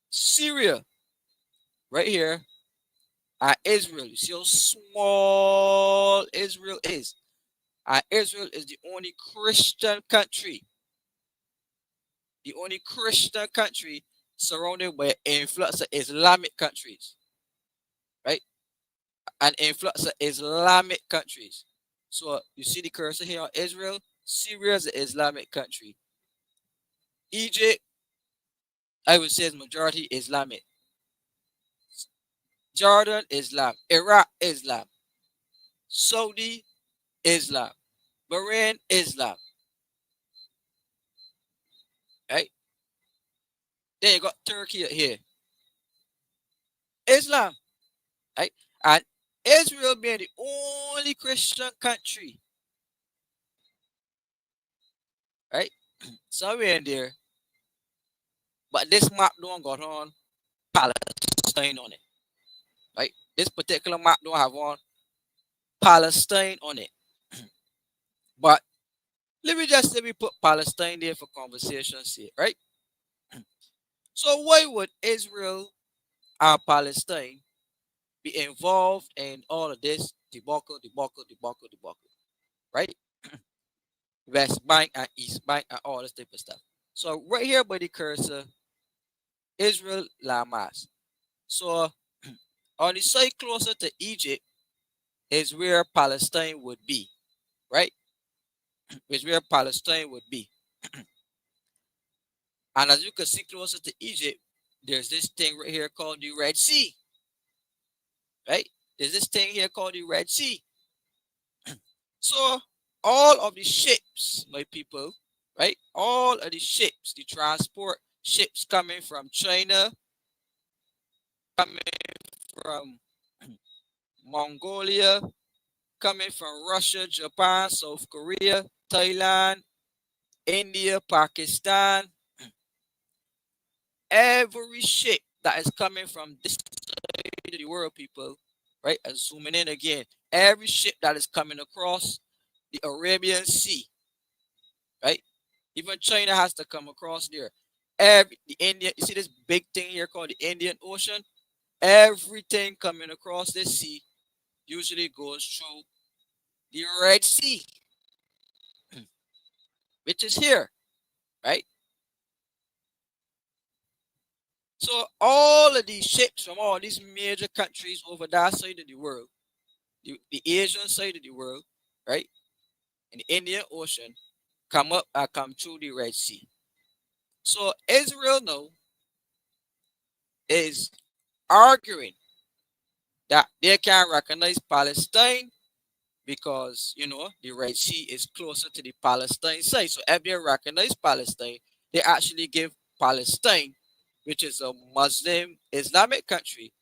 Syria, right here, and Israel. You see how small Israel is. And Israel is the only Christian country surrounded by influx of Islamic countries, right? An influx of Islamic countries. So you see the cursor here on Israel. Syria is an Islamic country. Egypt, I would say, is majority Islamic. Jordan, Islam. Iraq, Islam. Saudi, Islam. Bahrain, Islam. Right? Then you got Turkey here, Islam. Right? And Israel being the only Christian country, right? Somewhere in there, but this map don't got on Palestine on it, right? This particular map don't have on Palestine on it. But let me put Palestine there for conversation's sake, right? So why would Israel and Palestine be involved in all of this debacle, right? West Bank and East Bank and all this type of stuff. So right here by the cursor, Israel Lamas. So on the side closer to Egypt is where Palestine would be, right? Is where Palestine would be. And as you can see closer to Egypt, there's this thing right here called the Red Sea, right? There's this thing here called the Red Sea. So all of the ships, my people, right? All of the ships, the transport ships coming from China, coming from Mongolia, coming from Russia, Japan, South Korea, Thailand, India, Pakistan, every ship that is coming from this side of the world, people, right? And zooming in again, every ship that is coming across the Arabian Sea, right? Even China has to come across there. The Indian, you see this big thing here called the Indian Ocean. Everything coming across this sea usually goes through the Red Sea, which is here, right? So all of these ships from all these major countries over that side of the world, the Asian side of the world, right, in the Indian Ocean, come up and come through the Red Sea. So Israel now is arguing that they can recognize Palestine because the Red Sea is closer to the Palestine side. So if they recognize Palestine, they actually give Palestine, which is a Muslim Islamic country,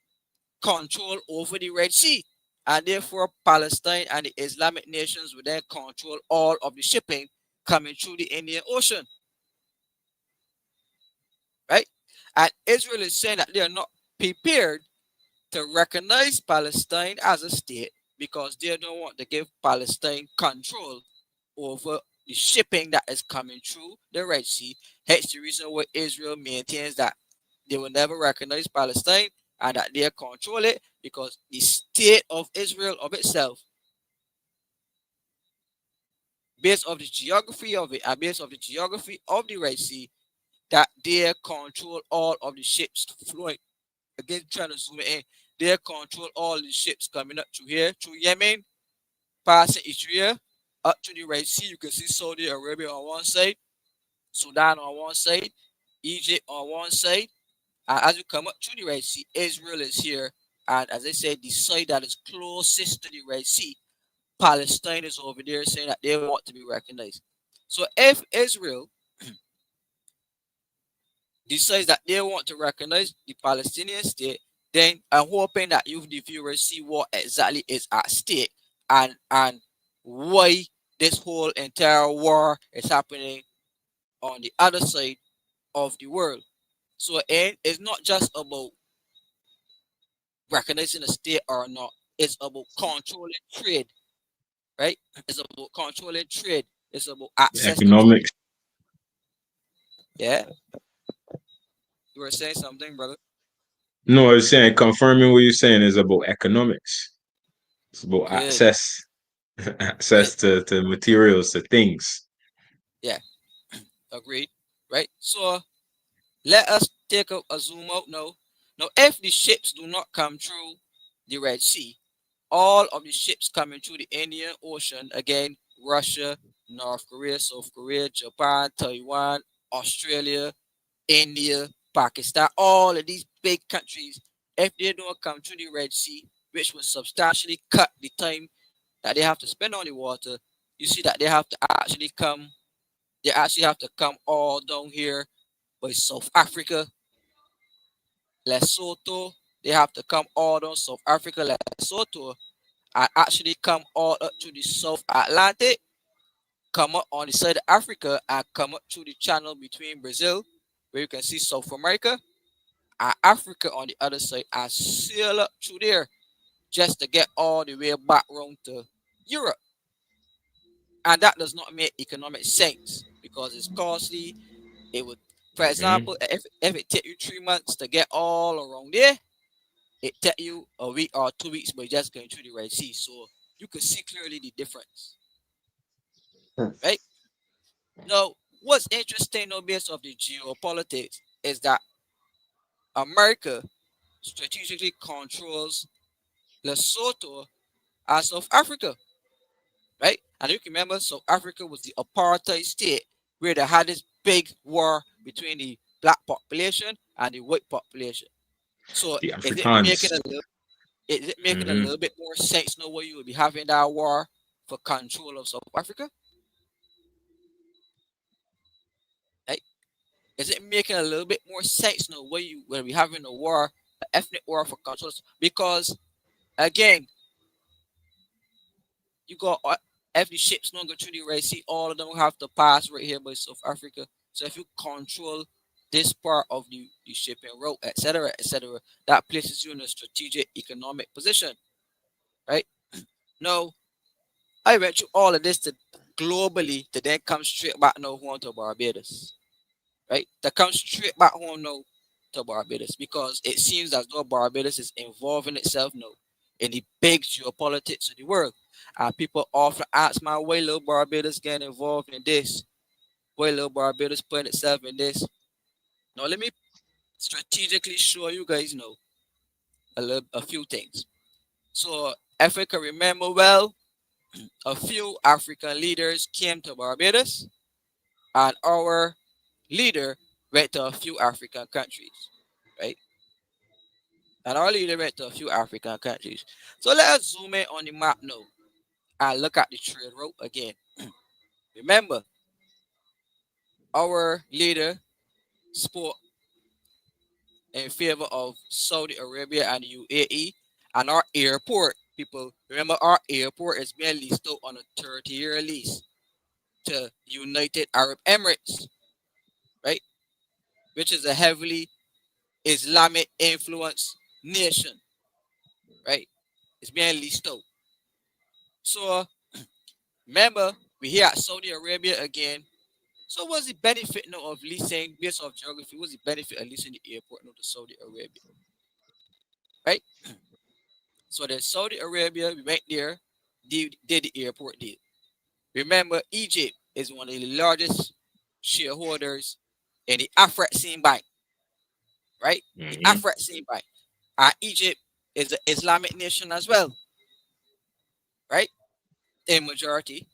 control over the Red Sea. And therefore, Palestine and the Islamic nations will then control all of the shipping coming through the Indian Ocean, right? And Israel is saying that they are not prepared to recognize Palestine as a state because they don't want to give Palestine control over the shipping that is coming through the Red Sea. Hence the reason why Israel maintains that they will never recognize Palestine and that they control it because the state of Israel of itself, based on the geography of it and based on the geography of the Red Sea, that they control all of the ships flowing. Again, trying to zoom it in. They control all the ships coming up through here, through Yemen, passing Israel, up to the Red Sea. You can see Saudi Arabia on one side, Sudan on one side, Egypt on one side. And as you come up to the Red Sea, Israel is here. And as I said, the side that is closest to the Red Sea, Palestine is over there saying that they want to be recognized. So if Israel decides that they want to recognize the Palestinian state, then I'm hoping that you, the viewers, see what exactly is at stake and why this whole entire war is happening on the other side of the world. So it's not just about recognizing a state or not, it's about controlling trade. right? It's about controlling trade. It's about access to trade. Economics. Yeah, you were saying something, brother. No, I was saying confirming what you're saying is about economics. It's about Good, access, good. access to materials, to things. Yeah, agreed. Right. So let us take a zoom out now. Now, if the ships do not come through the Red Sea, all of the ships coming through the Indian Ocean, again, Russia, North Korea, South Korea, Japan, Taiwan, Australia, India, Pakistan, all of these big countries, if they don't come through the Red Sea, which will substantially cut the time that they have to spend on the water, you see that they actually have to come all down here by South Africa, Lesotho. They have to come all down South Africa, Lesotho, and actually come all up to the South Atlantic, come up on the side of Africa, and come up through the channel between Brazil, where you can see South America, and Africa on the other side, and sail up through there just to get all the way back round to Europe. And that does not make economic sense because it's costly. It would, for Hmm. example, if it take you 3 months to get all around there, it take you a week or 2 weeks by just going through the Red Sea. So you can see clearly the difference, right? Now, what's interesting though, based off the geopolitics, is that America strategically controls Lesotho and South Africa, right? And you can remember South Africa was the apartheid state where they had this big war between the black population and the white population. So The is it making Afrikaans. a Hmm. little bit more sense now where you would be having that war for control of South Africa? Right? Is it making a little bit more sense now where you where we having a war, an ethnic war for control? Because again, you got every ship's not going through the Red Sea, all of them have to pass right here by South Africa. So if you control this part of the shipping route, etc., that places you in a strategic economic position, right? Now, I went through all of this to globally to then come straight back now home to Barbados, right? To come straight back home now to Barbados because it seems as though Barbados is involving itself now in the big geopolitics of the world. And people often ask, man, why little Barbados getting involved in this? Why little Barbados putting itself in this? Now let me strategically show you guys now a few things. So if I can remember well, a few African leaders came to Barbados and our leader went to a few African countries, right? And our leader went to a few African countries. So let us zoom in on the map now and look at the trade route again. Remember, our leader spoke in favor of Saudi Arabia and UAE and our airport. People, remember our airport is being leased out on a 30-year lease to United Arab Emirates, right? Which is a heavily Islamic influenced nation, right? It's being leased out. So remember, we here at Saudi Arabia again. So what's the benefit now of leasing based off geography? What's the benefit of leasing the airport now to Saudi Arabia? Right? So then Saudi Arabia, we went there, did the airport deal. Remember, Egypt is one of the largest shareholders in the Afrexim Bank, right? The Hmm. Afrexim Bank. And Egypt is an Islamic nation as well, right? In majority.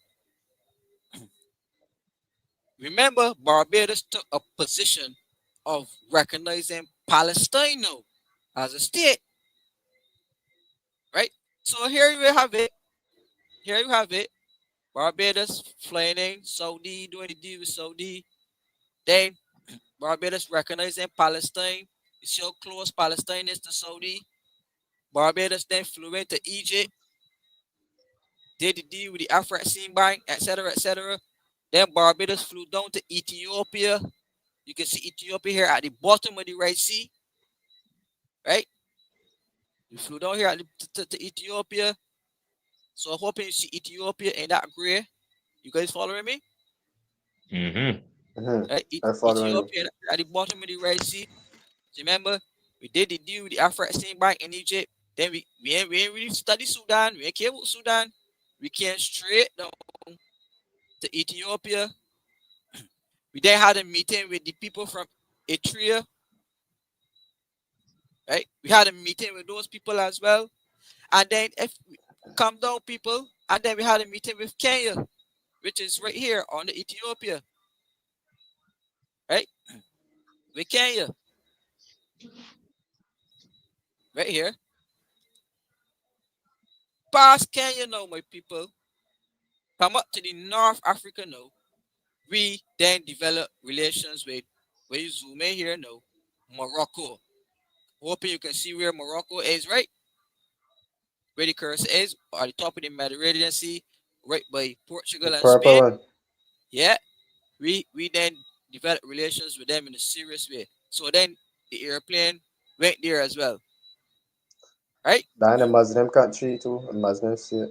Remember, Barbados took a position of recognizing Palestine now as a state, right? So here you have it. Here you have it. Barbados flying Saudi, doing the deal with Saudi. Then Barbados recognizing Palestine. You see how close Palestine is to Saudi. Barbados then flew into Egypt, did the deal with the Afrexim Bank, etc., etc. Then Barbados flew down to Ethiopia. You can see Ethiopia here at the bottom of the Red Sea, right? We flew down here to Ethiopia, So hoping you see Ethiopia in that gray. You guys following me? Mm-hmm. Mm-hmm. I'm following you. Ethiopia at the bottom of the Red Sea. Remember, we did the deal with the Afro-Exim Bank in Egypt. Then we ain't really study Sudan. We ain't care about Sudan. We came straight down to Ethiopia. We then had a meeting with the people from Eritrea, right? We had a meeting with those people as well. And then if we come down people, and then we had a meeting with Kenya, which is right here on the Ethiopia, right? With Kenya, right here. Past Kenya now, my people. Come up to the North Africa now. We then develop relations with, where you zoom in here now, Morocco. Hoping you can see where Morocco is, right? Where the cursor is, at the top of the Mediterranean Sea, right by The Portugal and purple Spain. one. Yeah, we then develop relations with them in a serious way. So then the airplane went there as well, right? That in a Muslim country too, a Muslim state.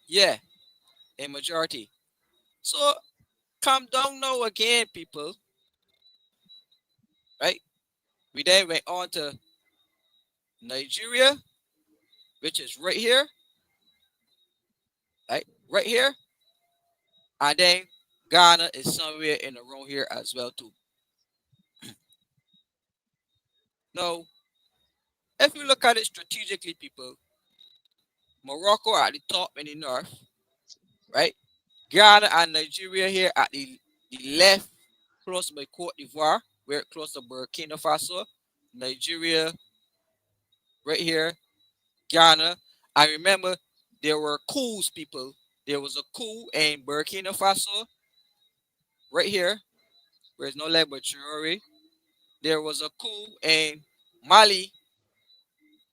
Yeah, a majority. So come down now again, people, right? We then went on to Nigeria, which is right here, right? Right here. And then Ghana is somewhere in the room here as well too. Now, if you look at it strategically, people, Morocco at the top in the north, right? Ghana and Nigeria here at the left, close by Cote d'Ivoire, where close to Burkina Faso, Nigeria right here, Ghana. I remember there were coups, people. There was a coup in Burkina Faso, right here, where it's no left but Traore. There was a coup in Mali.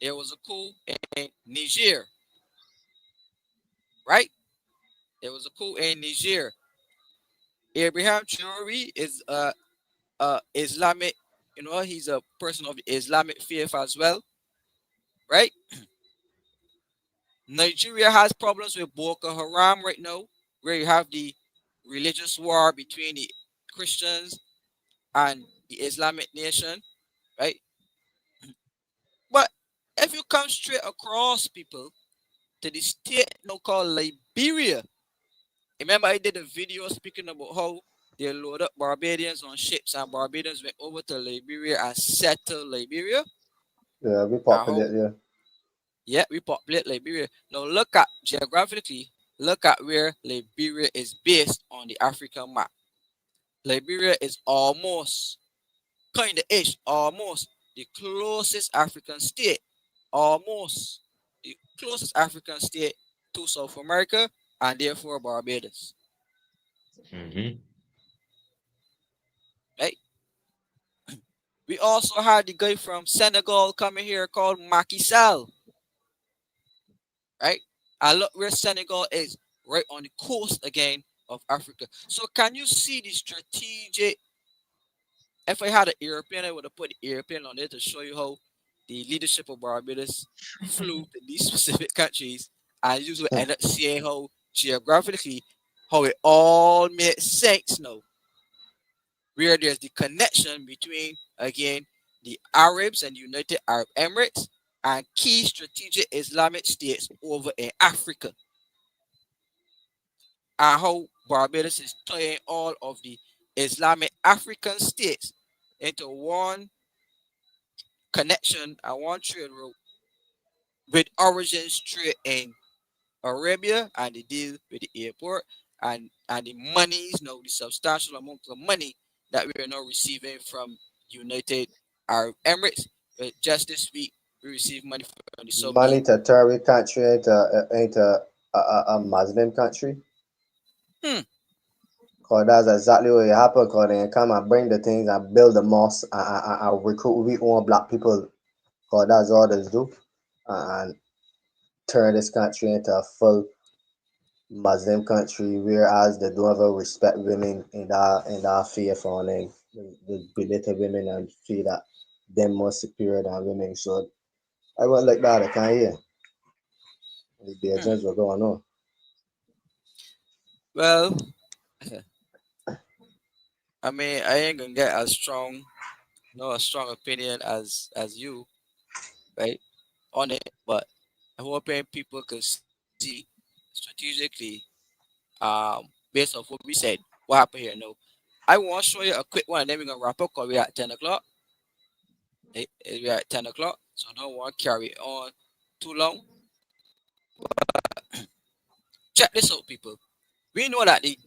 There was a coup in Niger, right? There was a coup in Niger. Abraham Traore is Islamic, he's a person of the Islamic faith as well, right? Nigeria has problems with Boko Haram right now, where you have the religious war between the Christians and the Islamic nation, right? But if you come straight across, people, to the state now called Liberia, remember I did a video speaking about how they load up Barbadians on ships and Barbadians went over to Liberia and settled Liberia. Yeah, we And how, populate there. yeah, we populate Liberia. Now look at geographically, look at where Liberia is based on the African map. Liberia is almost, kind of ish, almost the closest African state, almost the closest African state to South America and therefore Barbados, Mm-hmm. right? We also had the guy from Senegal coming here called Macky Sall, right? And look where Senegal is, right on the coast again of Africa. So can you see the strategic? If I had an airplane, I would have put the airplane on there to show you how the leadership of Barbados flew to these specific countries, and you will end up seeing how geographically how it all makes sense now. Where there's the connection between again the Arabs and United Arab Emirates and key strategic Islamic states over in Africa, and how Barbados is tying all of the Islamic African states into one connection and one trade route with origins straight in Arabia and the deal with the airport and the monies, the substantial amount of money that we are now receiving from United Arab Emirates. Just this week, we received money from the Money Saudi. to terrorist country ain't a Muslim country. Hmm. Cause that's exactly what happened. Cause they come and bring the things and build the mosque and recruit we own black people. Cause that's all they do. And turn this country into a full Muslim country, whereas they don't ever respect women in that faith on they belittle women and feel that they're more superior than women. So I went like that, I can't hear. The Bajans were going on. Well, I mean, I ain't gonna get as strong, no, a strong opinion as you, right, on it. But I'm hoping people could see strategically, based off what we said, what happened here. No, I want to show you a quick one, and then we're gonna wrap up because we're at 10 o'clock. We're at 10 o'clock, so I don't want to carry on too long. Check this out, people. We know that the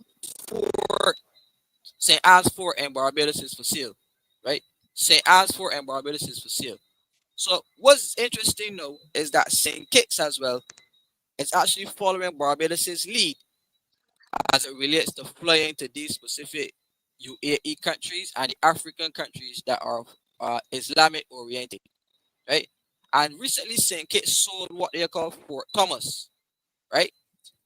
Fort St. Anne's Fort in Barbados is for sale, right? St. Anne's Fort in Barbados is for sale. So what's interesting though is that St. Kitts as well is actually following Barbados's lead as it relates to flying to these specific UAE countries and the African countries that are Islamic oriented, right? And recently St. Kitts sold what they call Fort Thomas, right?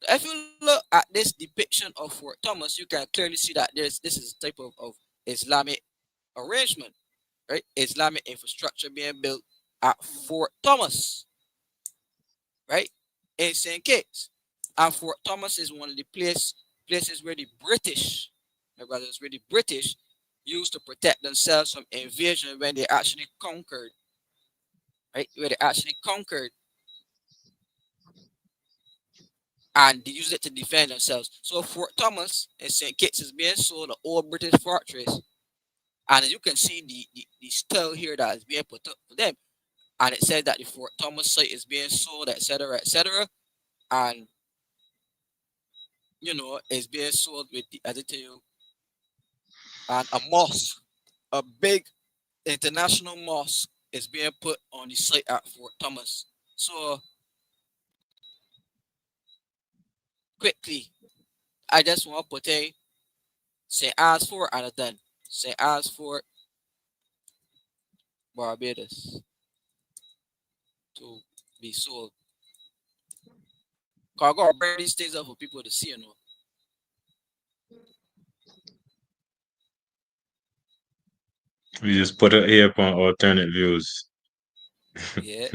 If you look at this depiction of Fort Thomas, you can clearly see that this is a type of Islamic arrangement, right? Islamic infrastructure being built at Fort Thomas, right? In St. Kitts. And Fort Thomas is one of the places where the British, my brothers, where the British used to protect themselves from invasion when they actually conquered, right? Where they actually conquered and they used it to defend themselves. So Fort Thomas in St. Kitts is being sold an old British fortress. And as you can see the style here that is being put up for them. And it says that the Fort Thomas site is being sold, etc., etc. And it's being sold with the, as I tell you, and a mosque, a big international mosque is being put on the site at Fort Thomas. So quickly, I just want to put a St. Anne's Fort and a done. St. Anne's Fort, Barbados to be sold. Cause I gotta bring these things up for people to see. We just put it here upon alternate views. Yeah,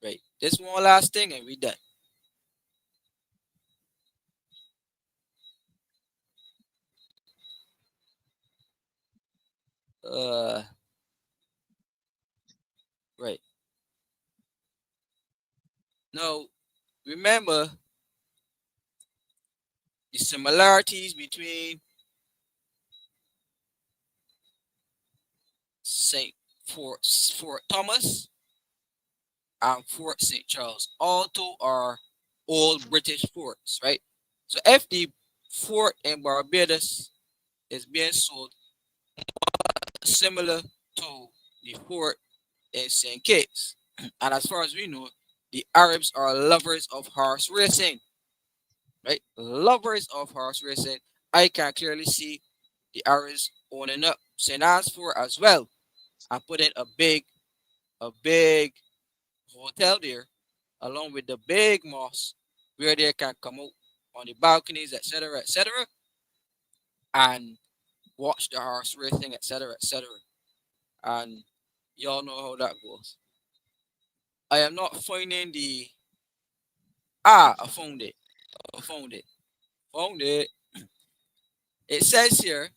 right. This one last thing and we done. Uh, right. Now, remember the similarities between Saint Fort Thomas and Fort St. Charles. All two are old British forts, right? So if the fort in Barbados is being sold similar to the fort in St. Kitts, and as far as we know, the Arabs are lovers of horse racing, right? Lovers of horse racing. I can clearly see the Arabs owning up St. Anne's Fort as well and putting a big hotel there along with the big mosque where they can come out on the balconies, etc., etc., and watch the horse racing, etc., etc. And y'all know how that goes. I am not finding the I found it. I found it. Found it. It says here.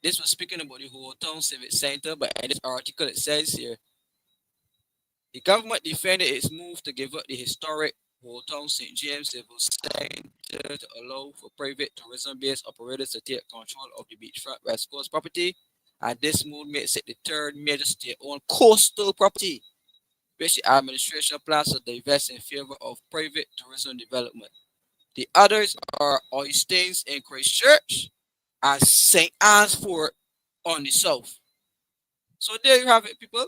This was speaking about the whole town civic center, but in this article it says here the government defended its move to give up the historic Old Town St. James Civil Center to allow for private tourism-based operators to take control of the beachfront West Coast property, and this move makes it the third major state-owned coastal property, which the administration plans to divest in favor of private tourism development. The others are Oystains in Christchurch and St. Anne's Fort on the south. So there you have it, people.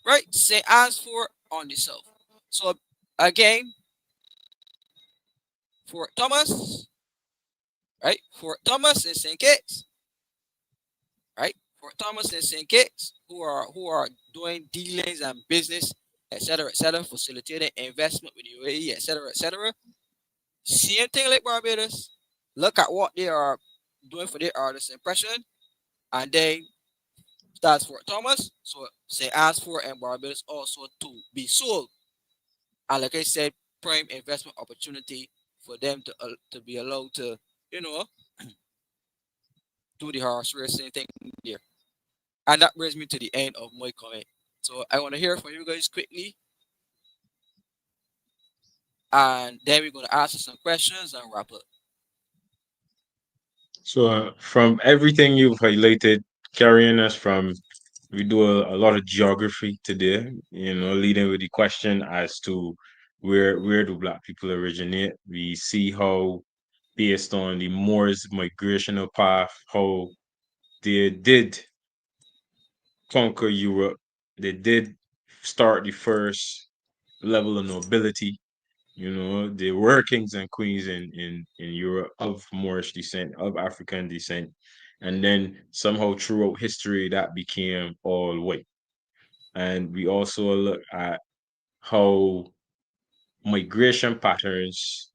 Right? St. Anne's Fort on the south. So again, Fort Thomas, right? Fort Thomas and St. Kitts, right? Fort Thomas and St. Kitts, who are doing dealings and business, etc., facilitating investment with UAE, etc. Same thing like Barbados. Look at what they are doing for their artist impression, and then That's Fort Thomas. So St. Anne's Fort and Barbados also to be sold. And like I said, prime investment opportunity for them to be allowed to, you know, do the horse racing thing there. And that brings me to the end of my comment. So I want to hear from you guys quickly, and then we're going to answer some questions and wrap up. So, from everything you've highlighted, carrying us from, we do a lot of geography today, leading with the question as to where do Black people originate. We see how, based on the Moors migrational path, how they did conquer Europe. They did start the first level of nobility. They were kings and queens in Europe of Moorish descent, of African descent. And then somehow throughout history, that became all white. And we also look at how migration patterns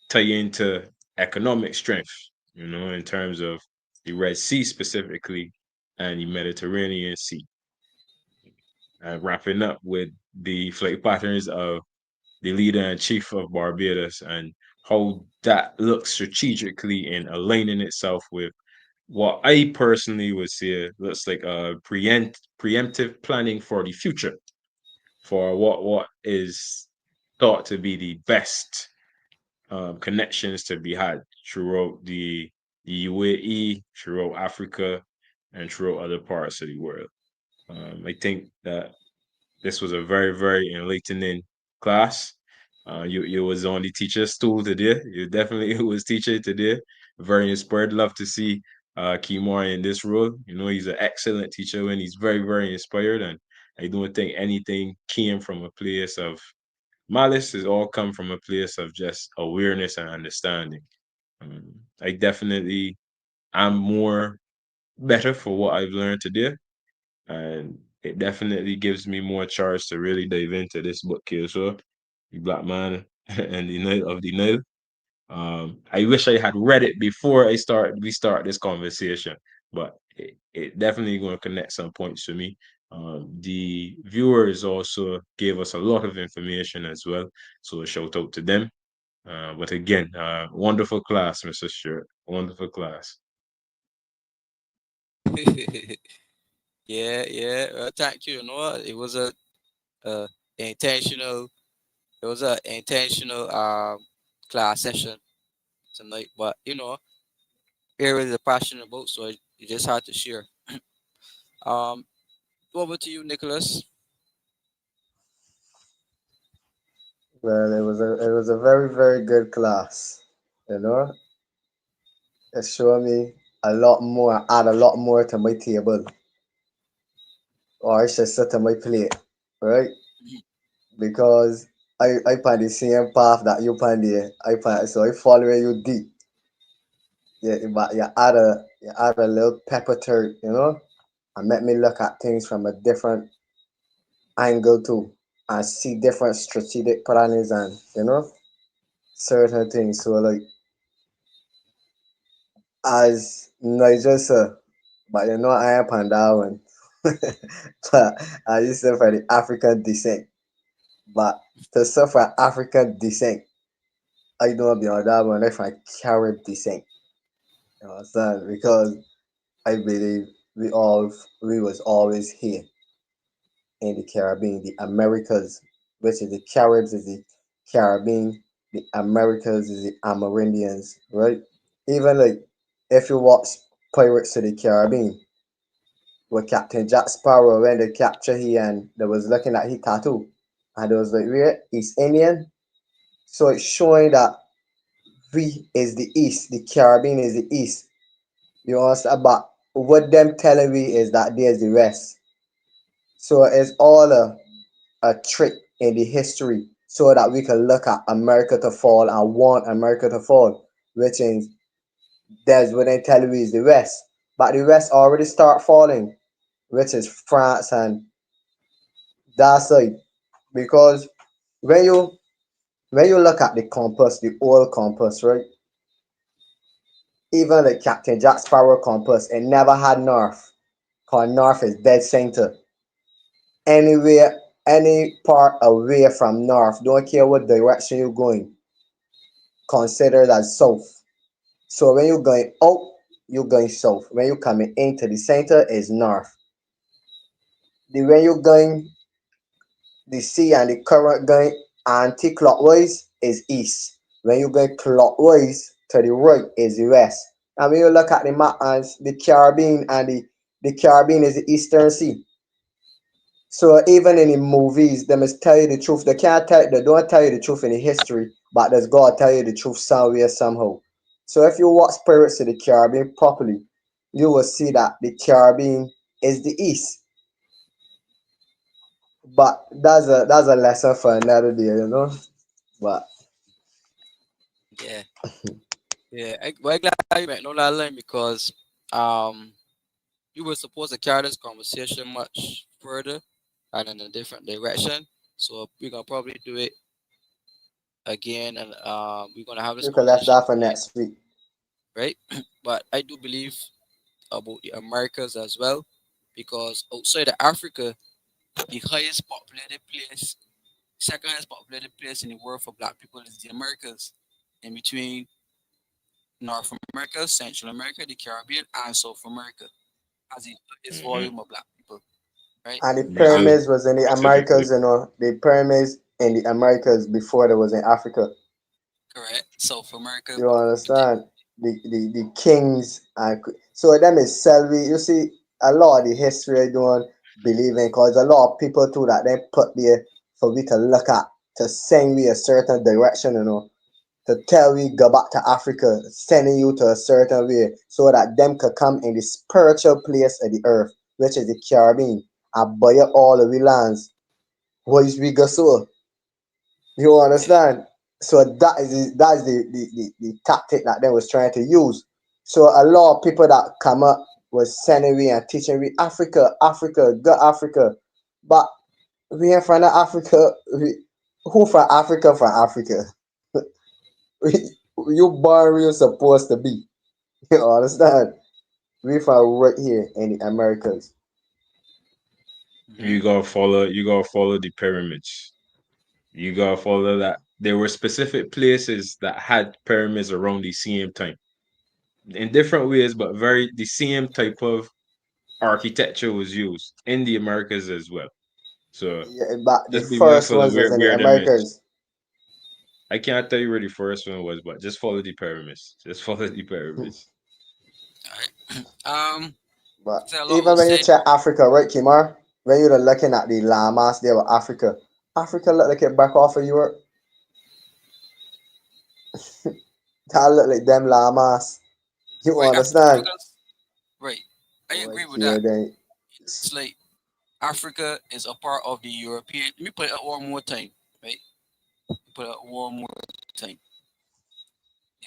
tie into economic strength, in terms of the Red Sea specifically and the Mediterranean Sea. Wrapping up with the flight patterns of the leader and chief of Barbados and how that looks strategically in aligning itself with what I personally would say looks like a preemptive planning for the future, for what is thought to be the best connections to be had throughout the UAE, throughout Africa, and throughout other parts of the world. I think that this was a very, very enlightening class. You was on the teacher stool today. You definitely was teacher today. Very inspired. Love to see Kemar in this role. He's an excellent teacher and he's very, very inspired. And I don't think anything came from a place of malice. It's all come from a place of just awareness and understanding. I definitely am more better for what I've learned today, and it definitely gives me more charge to really dive into this book here. So, The Black Man and the Nile of the Nile. I wish I had read it before we start this conversation, but it definitely going to connect some points to me. The viewers also gave us a lot of information as well, so a shout out to them. But again, wonderful class, Mr. Stewart. Wonderful class. Yeah, yeah. Thank you. You know what? Uh, intentional. It was a intentional class session tonight. But area is passionate about, so you just had to share. Um, over to you, Nicholas. Well, it was a very very good class. You know, it showed me a lot more, add a lot more to my table, or I should say to my plate, right? Because I find the same path that you find there. I find so I following you deep. Yeah, but you add a little pepper to it, and make me look at things from a different angle too, and see different strategic plannings and certain things. So like as Nigel said, but I am Pandawan, but I used to for the African descent. But to suffer African descent, I don't be on that one if I Carib descent. You understand? Because I believe we was always here in the Caribbean, the Americas, which is the Caribs is the Caribbean, the Americas is the Amerindians, right? Even like if you watch Pirates of the Caribbean with Captain Jack Sparrow when they capture he and they was looking at his tattoo and it was like we're East Indian. So it's showing that we is the East, the Caribbean is the East. You understand? But what them telling me is that there's the rest. So it's all a trick in the history so that we can look at America to fall and want America to fall, which is there's what they tell you is the West. But the West already start falling, which is France and that side. Because when you when you look at the compass, the old compass, right? Even the Captain Jack Sparrow compass, it never had north. Cause north is dead center. Anywhere, any part away from north, don't care what direction you're going, considered as south. So when you're going out, you're going south. When you're coming into the center is north. When you're going the sea and the current going anti-clockwise is east. When you go clockwise to the right is the west. And when you look at the map and the Caribbean and the Caribbean is the Eastern Sea. So even in the movies, they must tell you the truth. They don't tell you the truth in the history, but there's God tell you the truth somewhere somehow. So if you watch Pirates of the Caribbean properly, you will see that the Caribbean is the east. But that's a lesson for another day. But Yeah, yeah. Well, glad you might know that line because um we were supposed to carry this conversation much further and in a different direction. So we're gonna probably do it again, and we're gonna have this you can left conversation that for again, next week. right? But I do believe about the Americas as well, because outside of Africa, the highest populated place, second highest populated place in the world for Black people is the Americas, in between North America, Central America, the Caribbean, and South America, as the highest Hmm. volume of Black people, right? And the Brazil pyramids was in the specifically. Americas, the pyramids in the Americas before there was in Africa. Correct. South America, You and then understand? The kings and so them is Selby. You see, a lot of the history I don't believe in because a lot of people too that they put there for we to look at to send we a certain direction, to tell we go back to Africa, sending you to a certain way so that them could come in the spiritual place of the earth, which is the Caribbean, and buy up all of the lands. Where's we go so? You yeah, understand? So that is the tactic that they was trying to use. So a lot of people that come up was sending me and teaching me Africa, Africa, go Africa. But we ain't from Africa. Who from Africa from Africa? You born where you supposed to be. You understand? We from right here in the Americas. hmm You gotta follow the pyramids. You gotta follow that. There were specific places that had pyramids around the same time. In different ways, but very the same type of architecture was used in the Americas as well. So Yeah, but the just be first mindful of ones was in the where them is. Americas. I can't tell you where the first one was, but just follow the pyramids. Just follow the pyramids. all right. But Say a lot even was when you said. check Africa, right, Kimar? When you're looking at the landmass there with Africa, Africa look like it back off of Europe. That look like them landmass. You Right, understand? Africa's right. I Right agree with that. here, then. It's like Africa is a part of the European. Let me put it up one more time. Right, put it up one more time.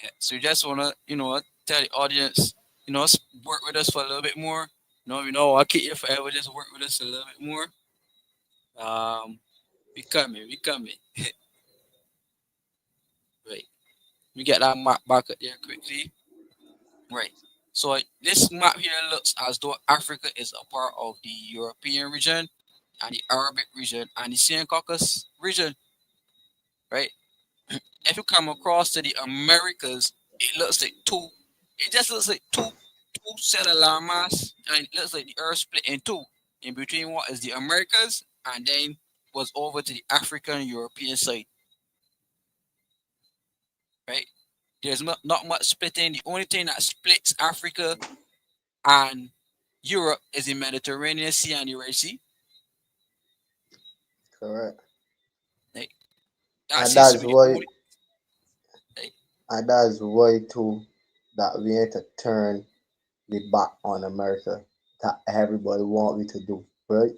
Yeah. So you just wanna, tell the audience, work with us for a little bit more. I'll keep you forever. Just work with us a little bit more. Um, we coming. Right. We get that map back up there quickly. Right. So this map here looks as though Africa is a part of the European region and the Arabic region and the Sea Caucasus region, right? If you come across to the Americas, it looks like two. It just looks like two set of landmass, and it looks like the Earth split in two, in between what is the Americas and then was over to the African European side, right? There's not much splitting. The only thing that splits Africa and Europe is the Mediterranean Sea and the Red Sea. Correct. Like, that And seems to that's be the why, only. Like, and that's why too, that we need to turn the back on America. That everybody want we to do, right?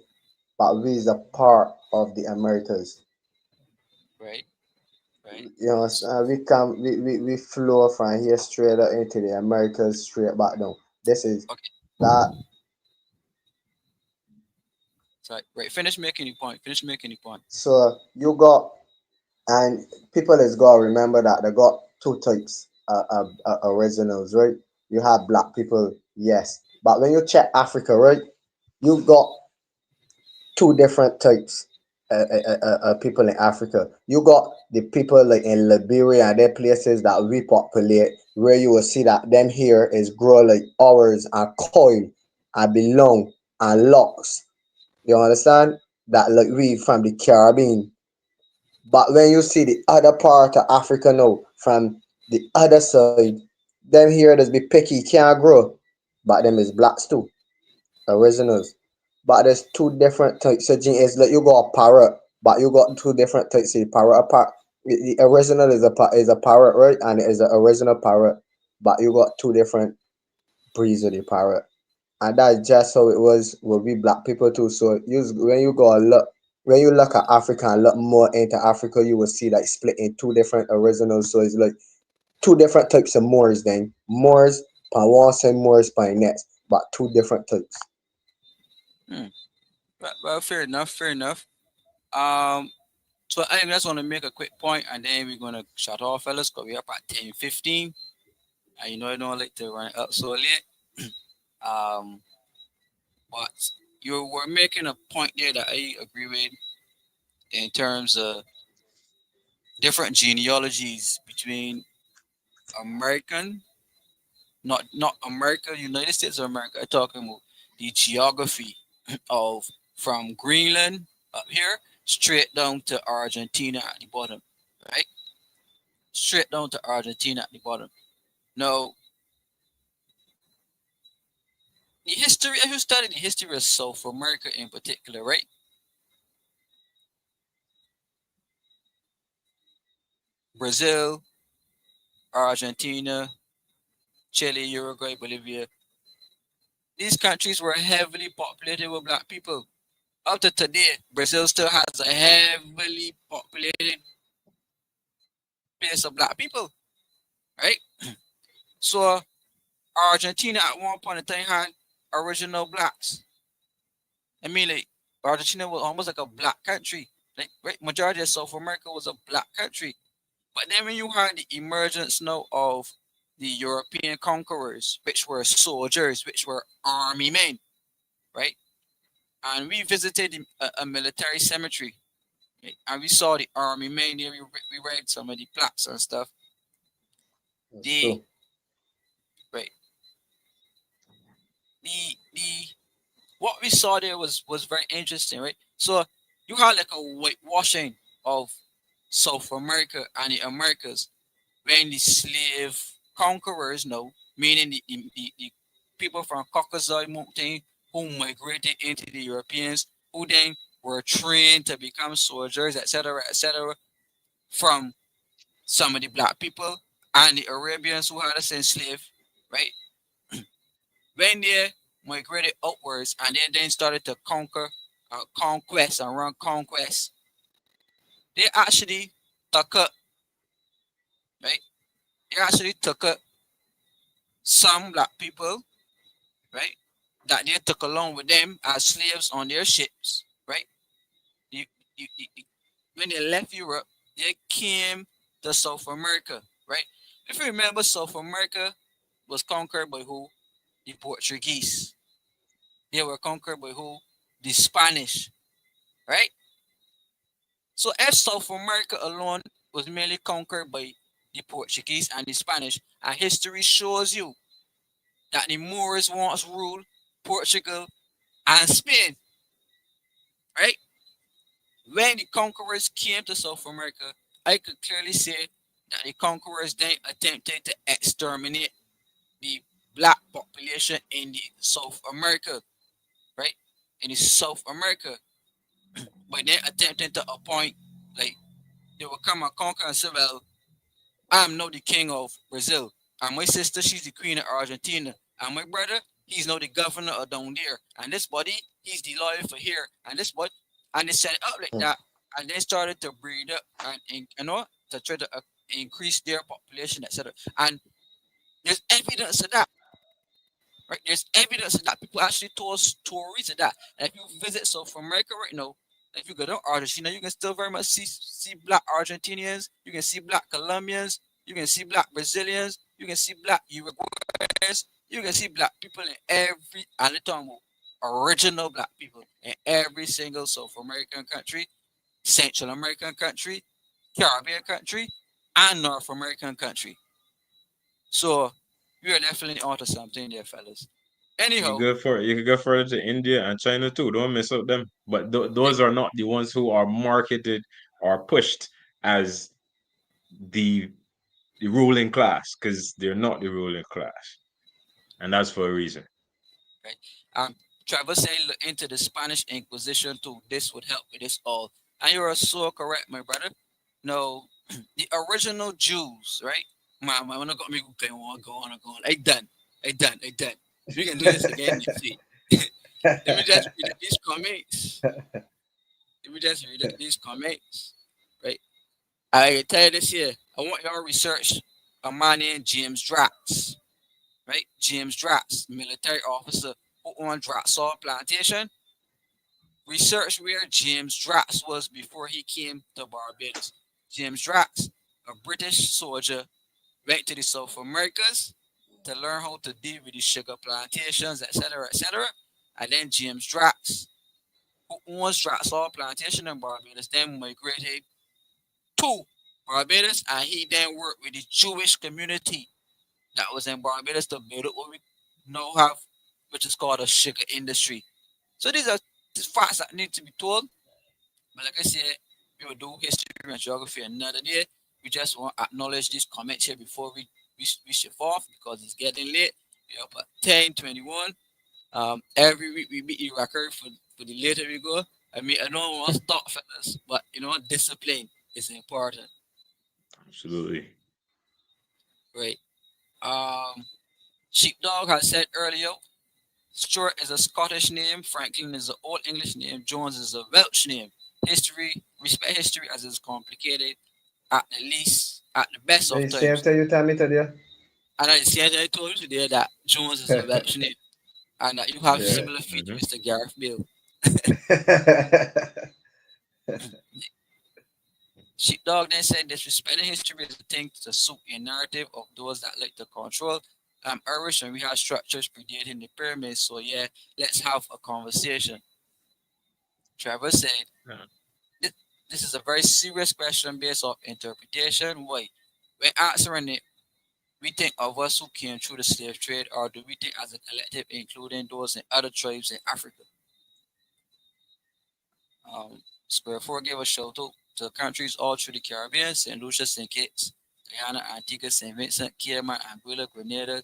But we is a part of the Americas. right, right. You know, we flow from here straight up into the Americas, straight back down. This is Okay, that. so right. Finish making your point. Finish making your point. So you got, and people is got to remember that they got two types originals, right? You have black people, yes, but when you check Africa, right? You got two different types of people in Africa. You got the people like in Liberia and their places that repopulate, where you will see that them here is grow like ours and coil and belong and locks. You understand? That like we from the Caribbean. But when you see the other part of Africa now, from the other side, them here that's be picky, can't grow. But them is blacks too, originals. But there's two different types of gene. It's like you got a parrot, but you got two different types of parrot. The original is a parrot, right? And it is an original parrot. But you got two different breeds of the parrot. And that's just how it was with we black people too. So when you go and look, when you look at Africa and look more into Africa, you will see like split in two different originals. So it's like two different types of Moors then. Moors by one side, Moors by next, but two different types. Hmm. Well, fair enough. Fair enough. Um, so I just want to make a quick point, and then we're gonna shut off, fellas, because we're up at 10:15, and I don't like to run up so late. Um, but you were making a point there that I agree with in terms of different genealogies between American, not America, United States of America. I'm talking about the geography of from Greenland up here straight down to Argentina at the bottom, right? Straight down to Argentina at the bottom. Now, the history, if you study the history of South America in particular, right? Brazil, Argentina, Chile, Uruguay, Bolivia. These countries were heavily populated with black people. Up to today, Brazil still has a heavily populated place of black people, right? So Argentina at one point in time had original blacks. I mean, like Argentina was almost like a black country. Like right, majority of South America was a black country. But then when you had the emergence now of the European conquerors, which were soldiers, which were army men, right? And we visited a military cemetery, right? And we saw the army men there. We read some of the plaques and stuff. That's The true. right, the what we saw there was very interesting, right? So you had like a whitewashing of South America and the Americas when the slave conquerors, no, meaning the people from Caucasus Mountain who migrated into the Europeans, who then were trained to become soldiers, etc., from some of the black people and the Arabians who had us enslaved, right? When they migrated upwards and then started to conquest and run conquest, they actually took up, right? They actually took up some black people, right? That they took along with them as slaves on their ships, right? You, you, when they left Europe, they came to South America, right? If you remember, South America was conquered by who? The Portuguese. They were conquered by who? The Spanish, right? So if South America alone was merely conquered by the Portuguese and the Spanish, and history shows you that the Moors once ruled Portugal and Spain, right? When the conquerors came to South America, I could clearly say that the conquerors then attempted to exterminate the black population in the South America, right? In the South America, by then attempting to appoint, like, they will come and conquer and say, well, I'm now the king of Brazil. And my sister, she's the queen of Argentina. And my brother, he's now the governor of down there. And this buddy, he's the lawyer for here. And this what? And they set it up like that. And they started to breed up and you know, to try to increase their population, etc. And there's evidence of that. Right? There's evidence of that. People actually told stories of that. And if you visit South America right now, if you go to Argentina, you can still very much see black Argentinians, you can see black Colombians, you can see black Brazilians, you can see black Uruguayans, you can see black people in every Anatomo. original black people in every single South American country, Central American country, Caribbean country, and North American country. So we are definitely onto something there, fellas. You Anyhow, go for it. You could go further to India and China too. Don't miss out them. But yeah, those are not the ones who are marketed or pushed as the the ruling class because they're not the ruling class, and that's for a reason. right. Um, Trevor said look into the Spanish Inquisition too. This would help with this all. And you are so correct, my brother. No, the original Jews, right? Man, when I got me going on, go on, go on. I done. I done. I done. We can do this again, you see. Let me just read these comments. Let me just read these comments. Right. I tell you this here. I want y'all to research a man named James Drax. Right? James Drax, military officer who on Draxall Plantation. Research where James Drax was before he came to Barbados. James Drax, a British soldier, went to the South Americas to learn how to deal with the sugar plantations, etc., etc. And then James Drax, who owns Draxall Plantation in Barbados, then migrated to Barbados, and he then worked with the Jewish community that was in Barbados to build up what we now have, which is called a sugar industry. So these are the facts that need to be told. But like I said, we will do history and geography another day. We just want to acknowledge these comments here before we shift off because it's getting late. We're up at 10:21. Every week we beat the record for the later we go. I mean, I don't want to stop, fellas, but discipline is important, Absolutely. right? Um, Sheepdog has said earlier, Stuart is a Scottish name, Franklin is an Old English name, Jones is a Welsh name. History, respect history as it's complicated at the least, at the best of The same times. thing you tell me today. And I said I told you today that Jones is a Welsh name and that you have Yeah. similar feet to Hmm. Mr. Gareth Bale. Sheepdog then said disrespecting history is a thing to suit a narrative of those that like to control. I'm Irish and we have structures predating the pyramids, so yeah, let's have a conversation. Trevor said, Yeah. "Thi- This is a very serious question based off interpretation. Why? When answering it, we think of us who came through the slave trade, or do we think as a collective, including those in other tribes in Africa? Square 4 gave a shout out to countries all through the Caribbean, St. Lucia, St. Kitts, Guyana, Antigua, St. Vincent, Cayman, Anguilla, Grenada,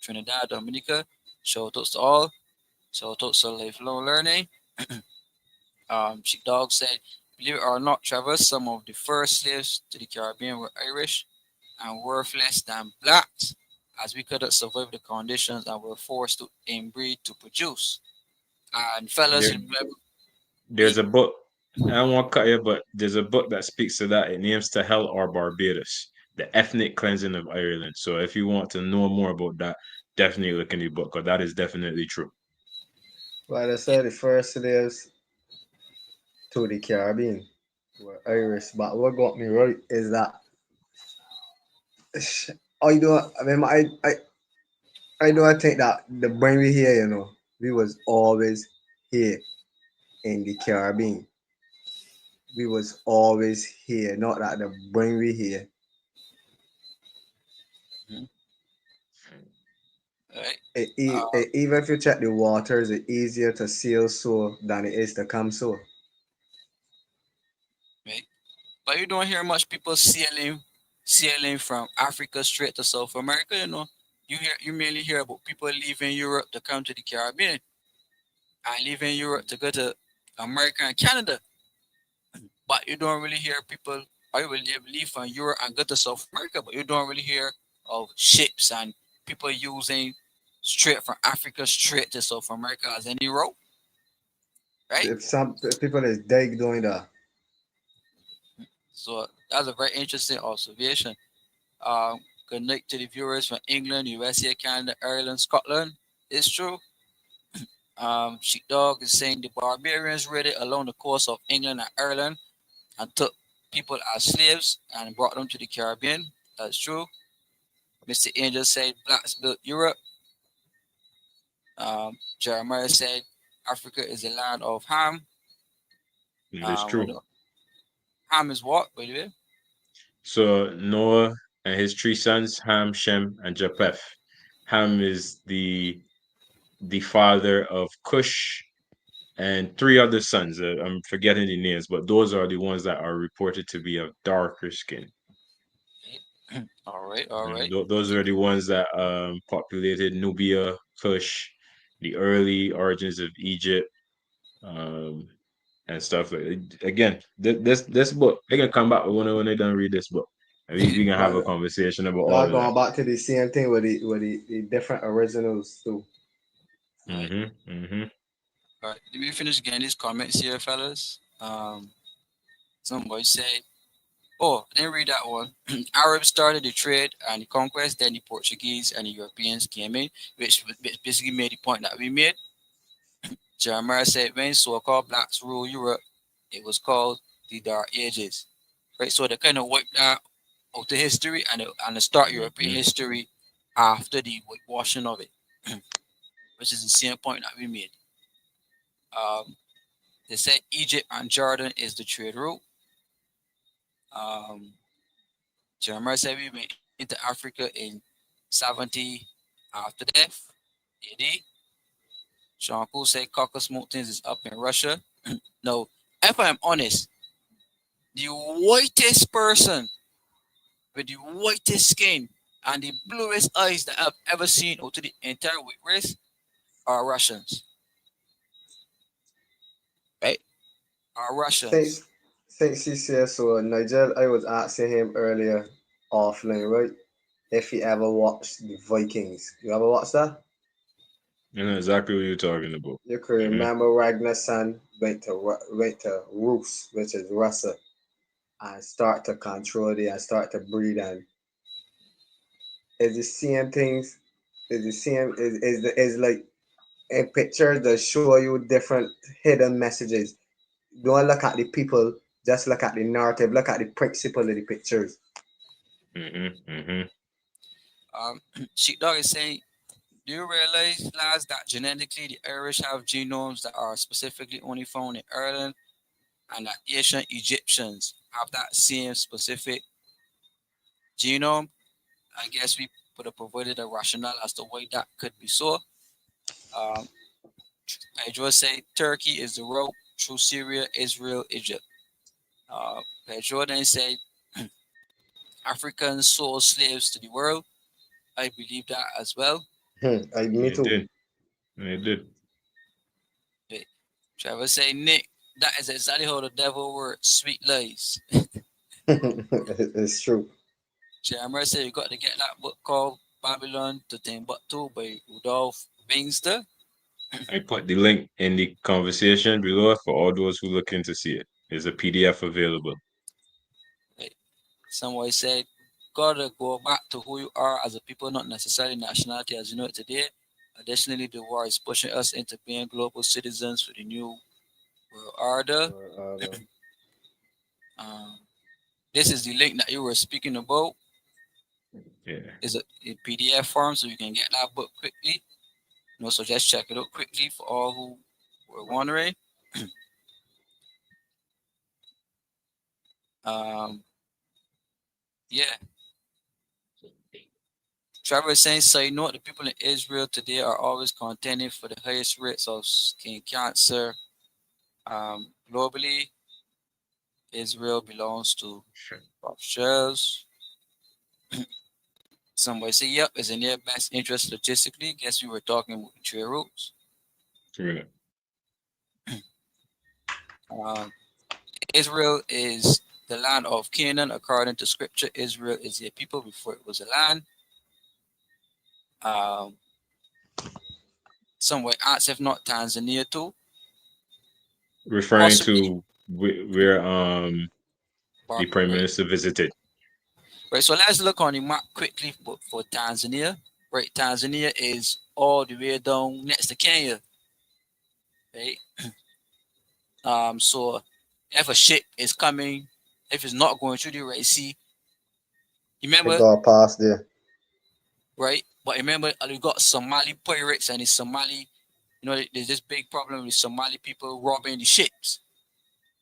Trinidad, Dominica. Shout outs to all. Shout outs to lifelong learning. Sheepdog said, believe it or not, Trevor, some of the first slaves to the Caribbean were Irish and worth less than blacks, as we couldn't survive the conditions and were forced to inbreed to produce. And fellas, There, remember, there's a book. I don't want to cut you, but there's a book that speaks to that. It names to Hell or Barbados, the ethnic cleansing of Ireland. So if you want to know more about that, definitely look in the book because that is definitely true. Well, I yeah, said the first slaves to the Caribbean were Irish, but what got me right is that I don't. I mean, I don't think that the when we here, we was always here in the Caribbean. We was always here, not that the when we here. mhm, right, Even if you check the waters, it's easier to sail so than it is to come so. right. But you don't hear much people sailing from Africa straight to South America. You mainly hear about people leaving Europe to come to the Caribbean and leaving Europe to go to America and Canada. But you don't really hear people. I will leave from Europe and go to South America, but you don't really hear of ships and people using straight from Africa straight to South America as any route, right? If some people is dig doing that. So that's a very interesting observation. Good night to the viewers from England, USA, Canada, Ireland, Scotland. It's true. Sheepdog is saying the barbarians raided along the coast of England and Ireland and took people as slaves and brought them to the Caribbean. That's true. Mr. Angel said blacks built Europe. Jeremiah said Africa is the land of Ham. It is What true. Ham is what, by the way? So Noah and his three sons, Ham, Shem, and Japheth. Ham is the father of Cush and three other sons. I'm forgetting the names, but those are the ones that are reported to be of darker skin. All right, all And right. those are the ones that populated Nubia, Cush, the early origins of Egypt, um, and stuff like that. Again, this book, they can come back when they don't read this book. And we can have a But conversation about all y'all of that. going back to the same thing with the different originals too. Right. Mm-hmm. All right. Let me finish getting these comments here, fellas. Somebody say, oh, I didn't read that one. Arabs started the trade and the conquest, then the Portuguese and the Europeans came in, which basically made the point that we made. Jeremiah said, when so-called blacks ruled Europe, it was called the Dark Ages. Right, so they kind of wiped that out the history and the start European Mm-hmm. history after the whitewashing of it, which is the same point that we made. Um, they said Egypt and Jordan is the trade route. Um, Jeremiah said we went into Africa in 70 after death, AD. Sean Cool said Caucasus Mountains is up in Russia. No, if I'm honest, the whitest person with the whitest skin and the bluest eyes that I've ever seen out of the entire white race are Russians, right? Are Russians. Since since he says so, Nigel, I was asking him earlier offline, right? If he ever watched the Vikings. You ever watched that? I know exactly what you're talking about. You can Mm-hmm. remember Ragnar's son went to Rus, which is Russia, and start to control it and start to breed, and it's the same things. It's the same is like in pictures that show you different hidden messages. Don't look at the people, just look at the narrative, look at the principle of the pictures. Mm-hmm. Mm-hmm. Sheepdog is saying, do you realize, lads, that genetically the Irish have genomes that are specifically only found in Ireland, and that ancient Egyptians have that same specific genome? I guess we would have provided a rationale as to why that could be so. Um, I just say Turkey is the route through Syria, Israel, Egypt. Pedro then said Africans sold slaves to the world. I believe that as well. Me They too. did. They did. Wait, Trevor say Nick, that is exactly how the devil works. Sweet lies. It's true. Jeremiah said you got to get that book called Babylon to Timbuktu by Rudolph Bingster. I put the link in the conversation below for all those who looking to see it. There's a PDF available. Wait, somebody said gotta go back to who you are as a people, not necessarily nationality as you know it today. Additionally, the war is pushing us into being global citizens for the new world order. Um, this is the link that you were speaking about. Yeah. Is a in PDF form, so you can get that book quickly. So just check it out quickly for all who were wondering. Um, yeah, Trevor is saying, so you know what, the people in Israel today are always contending for the highest rates of skin cancer. Globally, Israel belongs to Rothschilds. Somebody say, yep, it's in their best interest logistically. Guess we were talking about the trade routes. Yeah. Um, Israel is the land of Canaan. According to scripture, Israel is a people before it was a land. Um, somewhere else, if not Tanzania too. Referring Possibly to where the prime right. minister visited. Right. So let's look on the map quickly for Tanzania. Right. Tanzania is all the way down next to Kenya. Right. So if a ship is coming, if it's not going through the Red Sea, It remember, got past there. right? But remember, you got Somali pirates and the Somali there's this big problem with Somali people robbing the ships.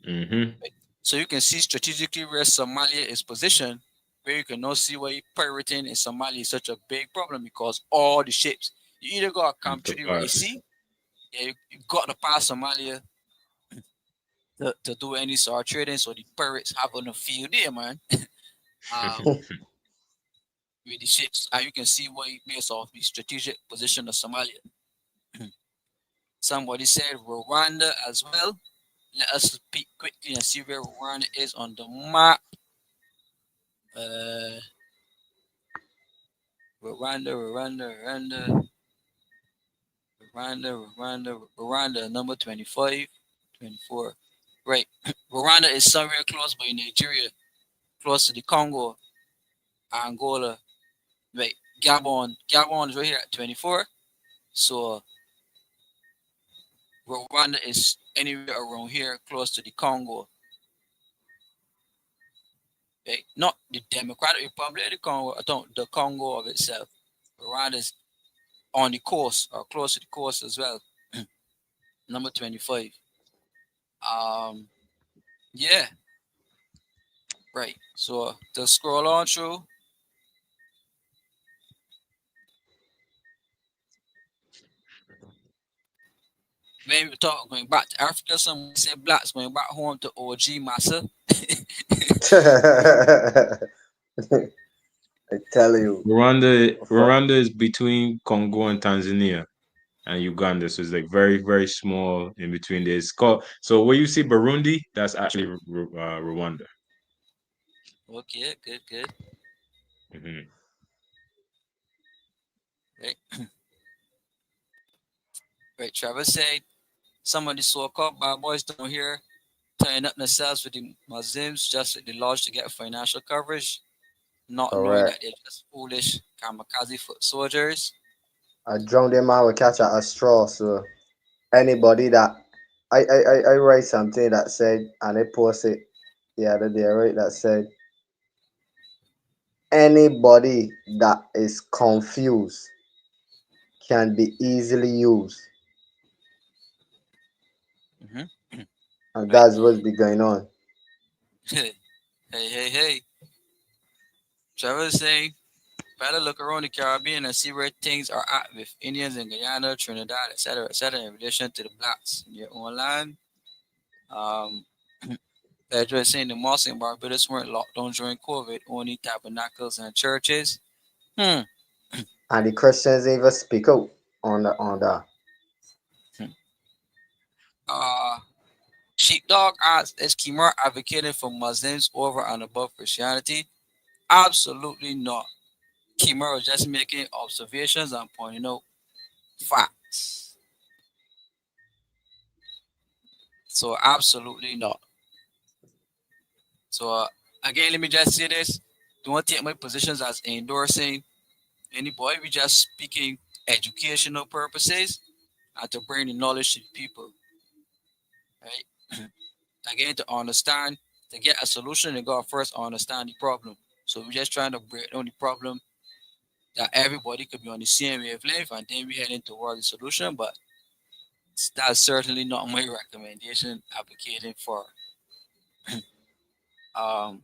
Mm-hmm. Right? So you can see strategically where Somalia is positioned, where you can now see why pirating in Somalia is such a big problem because all the ships, you either got to come Have to through the Red pass. Sea, yeah, you got to pass Somalia to do any sort of trading, so the pirates have on the field there, man. With the ships, and you can see why based off the strategic position of Somalia. Somebody said Rwanda as well. Let us speak quickly and see where Rwanda is on the map. Uh, Rwanda, number 25, 24. Right. Rwanda is somewhere close by Nigeria, close to the Congo, Angola. Right. Gabon is right here at 24. So Rwanda is anywhere around here, close to the Congo. Right? Not the Democratic Republic of the Congo, I don't the Congo of itself. Rwanda is on the coast or close to the coast as well. Number 25. Um, yeah, right. So to scroll on through, maybe we talk going back to Africa. Some say blacks going back home to OG Massa. I tell you, for, Rwanda is between Congo and Tanzania and Uganda, so it's like very very small in between. There. It's called so where you see Burundi, that's actually Rwanda. Okay, good, good. Hmm. Right, right. Travis said some of the so-called bad boys down here tying up themselves with the Muslims just at the lodge to get financial coverage, not knowing that correct. they're just foolish kamikaze foot soldiers. A drunk man will catch at a straw. So anybody that I write something that said and I post it the other day, right? That said anybody that is confused can be easily used, Hmm. and Right. that's what's be going on. Hey, hey, hey. Trevor is saying, better look around the Caribbean and see where things are at with Indians in Guyana, Trinidad, etc., in relation to the blacks in your own land. Um, Pedro is saying the mosques in Barbados weren't locked down during COVID, only tabernacles and churches. Hmm. And the Christians even speak out on that. Uh, Sheepdog asks, is Kemar advocating for Muslims over and above Christianity? Absolutely not. Kemar was just making observations and pointing out facts. So absolutely not. So again, let me just say this: don't take my positions as endorsing anybody. We just speaking educational purposes and to bring the knowledge to the people, right? Again, to understand, to get a solution, you got to first understand the problem. So we're just trying to break down the problem that everybody could be on the same wavelength, and then we heading toward the solution. But that's certainly not my recommendation advocating for. Um,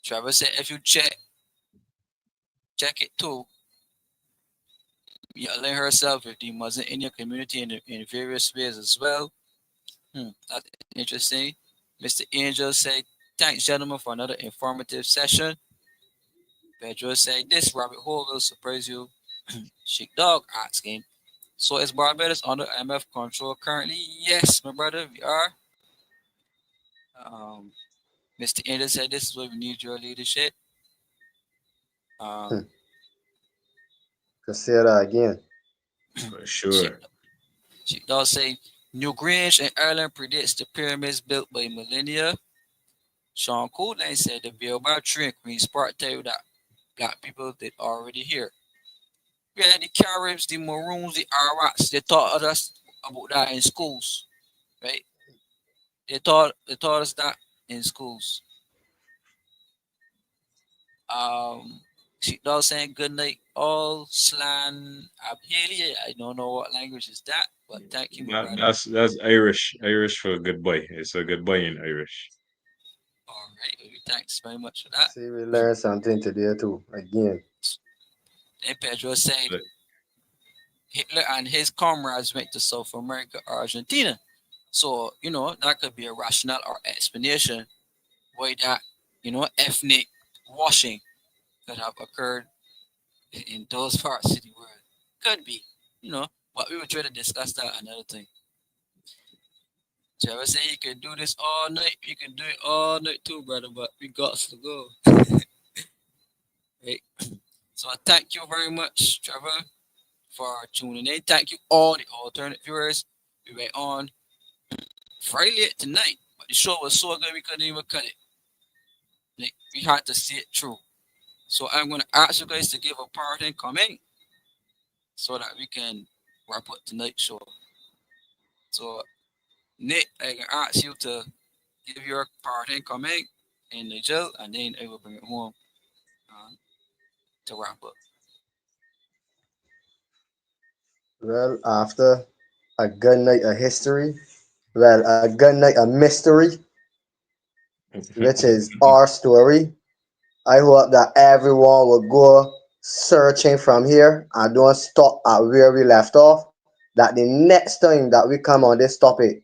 Trevor said, if you check it too. Align herself with the Muslim Indian community in various ways as well. That's interesting. Mr. Angel said, thanks, gentlemen, for another informative session. Pedro said, this rabbit hole will surprise you. Sheik Dog asking, so is Barbados under IMF control currently? Yes, my brother, we are. Um, Mr. Angel said, this is where we need your leadership. Hmm. Um, To say that again. For Sheik, sure. Sheik Dog say, New Grange in Ireland predicts the pyramids built by millennia. Sean Cooley said the bill by tree and Queen's Park tell you that black people did already here. We had the Caribs, the Maroons, the Iraqs. They taught us about that in schools, right? They taught us that in schools. She does saying good night all slan abhelia. I don't know what language is that. But thank you, my That, brother. that's Irish for goodbye. It's a goodbye in Irish. All right, well, thanks very much for that. See, we learned something today too. Again, And Pedro said But Hitler and his comrades went to South America or Argentina. So, that could be a rationale or explanation why that, ethnic washing could have occurred in those parts of the world. Could be, but we will try to discuss that another thing. Trevor said he could do this all night. You can do it all night too, brother, but we got to go. Right? So I thank you very much, Trevor, for tuning in. Thank you all the alternate viewers. We went on very late tonight, but the show was so good we couldn't even cut it. Like, we had to see it through. So I'm gonna ask you guys to give a parting comment so that we can wrap up tonight's show. So Nick, I can ask you to give your parting comment and Nigel, and then I will bring it home uh, to wrap up. well, after a good night of history, well, a good night of mystery, which is our story. I hope that everyone will go searching from here and don't stop at where we left off. That the next time that we come on this topic,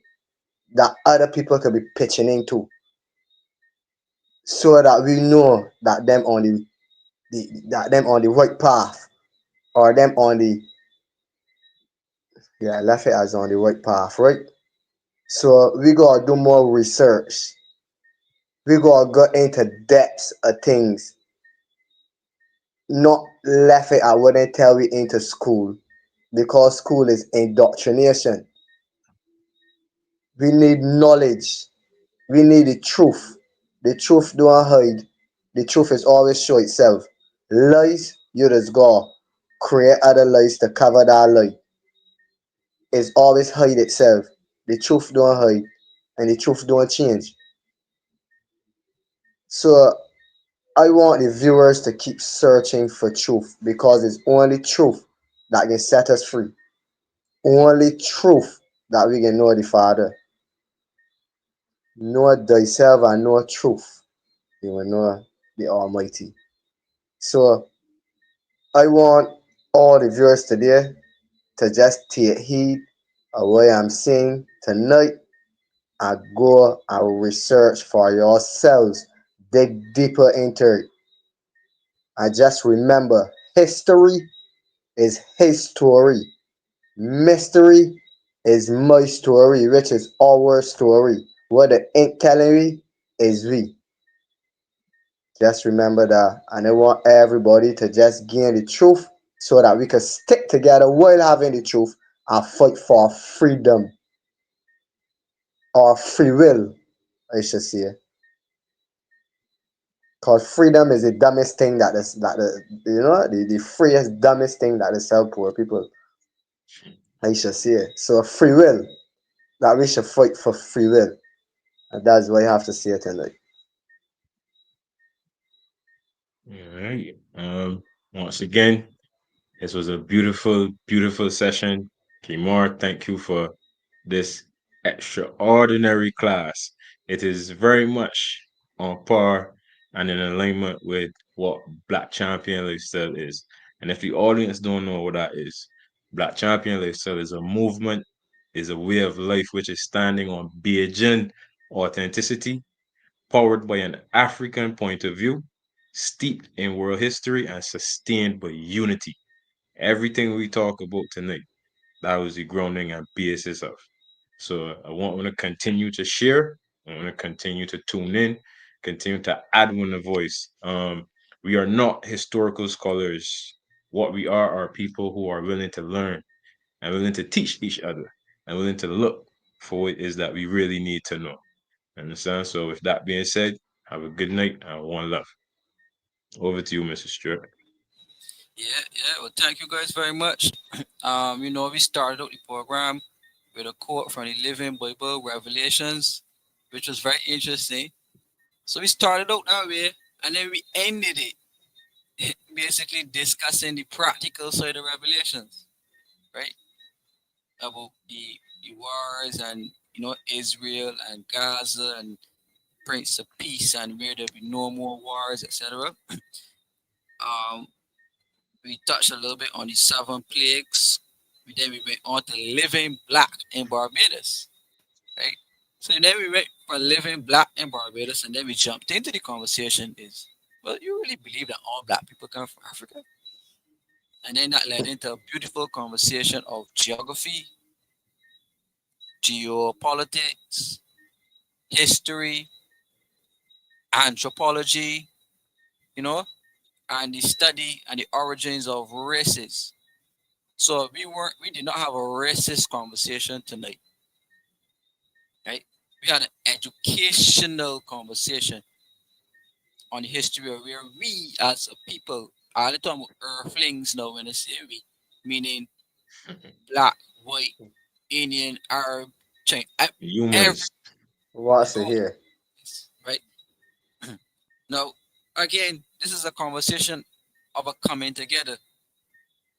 that other people could be pitching into, so that we know that them on the right path, or them on the, yeah, left it as on the right path, right? So we gotta do more research. We gotta go into depths of things, not left it at what they tell we into school, because school is indoctrination. We need knowledge. We need the truth. The truth don't hide. The truth is always show itself. Lies, you just go create other lies to cover that lie. It's always hide itself. The truth don't hide, and the truth don't change. So I want the viewers to keep searching for truth, because it's only truth that can set us free. Only truth that we can know the Father. Know thyself and know truth. You will know the Almighty. So I want all the viewers today to just take heed of what I'm saying tonight, and go and research for yourselves. Dig deeper into it. And just remember, history is his story. Mystery is my story, which is our story. What the ink telling me is we. Just remember that. And I want everybody to just gain the truth, so that we can stick together while having the truth and fight for freedom, or free will, I should say. Because freedom is the dumbest thing the freest, dumbest thing that is help poor people, I should say. So free will, that we should fight for free will. And that's what I have to say tonight. all right. Once again, this was a beautiful, beautiful session. Kimor, thank you for this extraordinary class. It is very much on par and in alignment with what Black Champion Lifestyle is. And if the audience don't know what that is, Black Champion Lifestyle is a movement, is a way of life which is standing on Bajan authenticity, powered by an African point of view, steeped in world history and sustained by unity. Everything we talk about tonight, that was the grounding and basis of. So I want to continue to share. I want to continue to tune in, continue to add one a voice. We are not historical scholars. What we are people who are willing to learn and willing to teach each other and willing to look for what it is that we really need to know. Understand? So with that being said, have a good night and one love. Over to you, Mr. Stewart. Yeah, yeah. Well, thank you guys very much. We started out the program with a quote from the Living Bible Revelations, which was very interesting. So we started out that way, and then we ended it basically discussing the practical side of Revelations, right? about the wars and Israel and Gaza and Prince of Peace and where there be no more wars, etc. Um, we touched a little bit on the seven plagues. Then we went on to living black in Barbados, right? So then we went for living black in Barbados, and then we jumped into the conversation is, well, you really believe that all black people come from Africa? And then that led into a beautiful conversation of geography, geopolitics, history, anthropology, you know, and the study and the origins of races. So we did not have a racist conversation tonight, right? We had an educational conversation on the history of where we as a people, all the time earthlings now when I say we, meaning black, white, Indian, Arab, Chinese, every Humans. What's it all here? this, right? Now, again, this is a conversation of a coming together,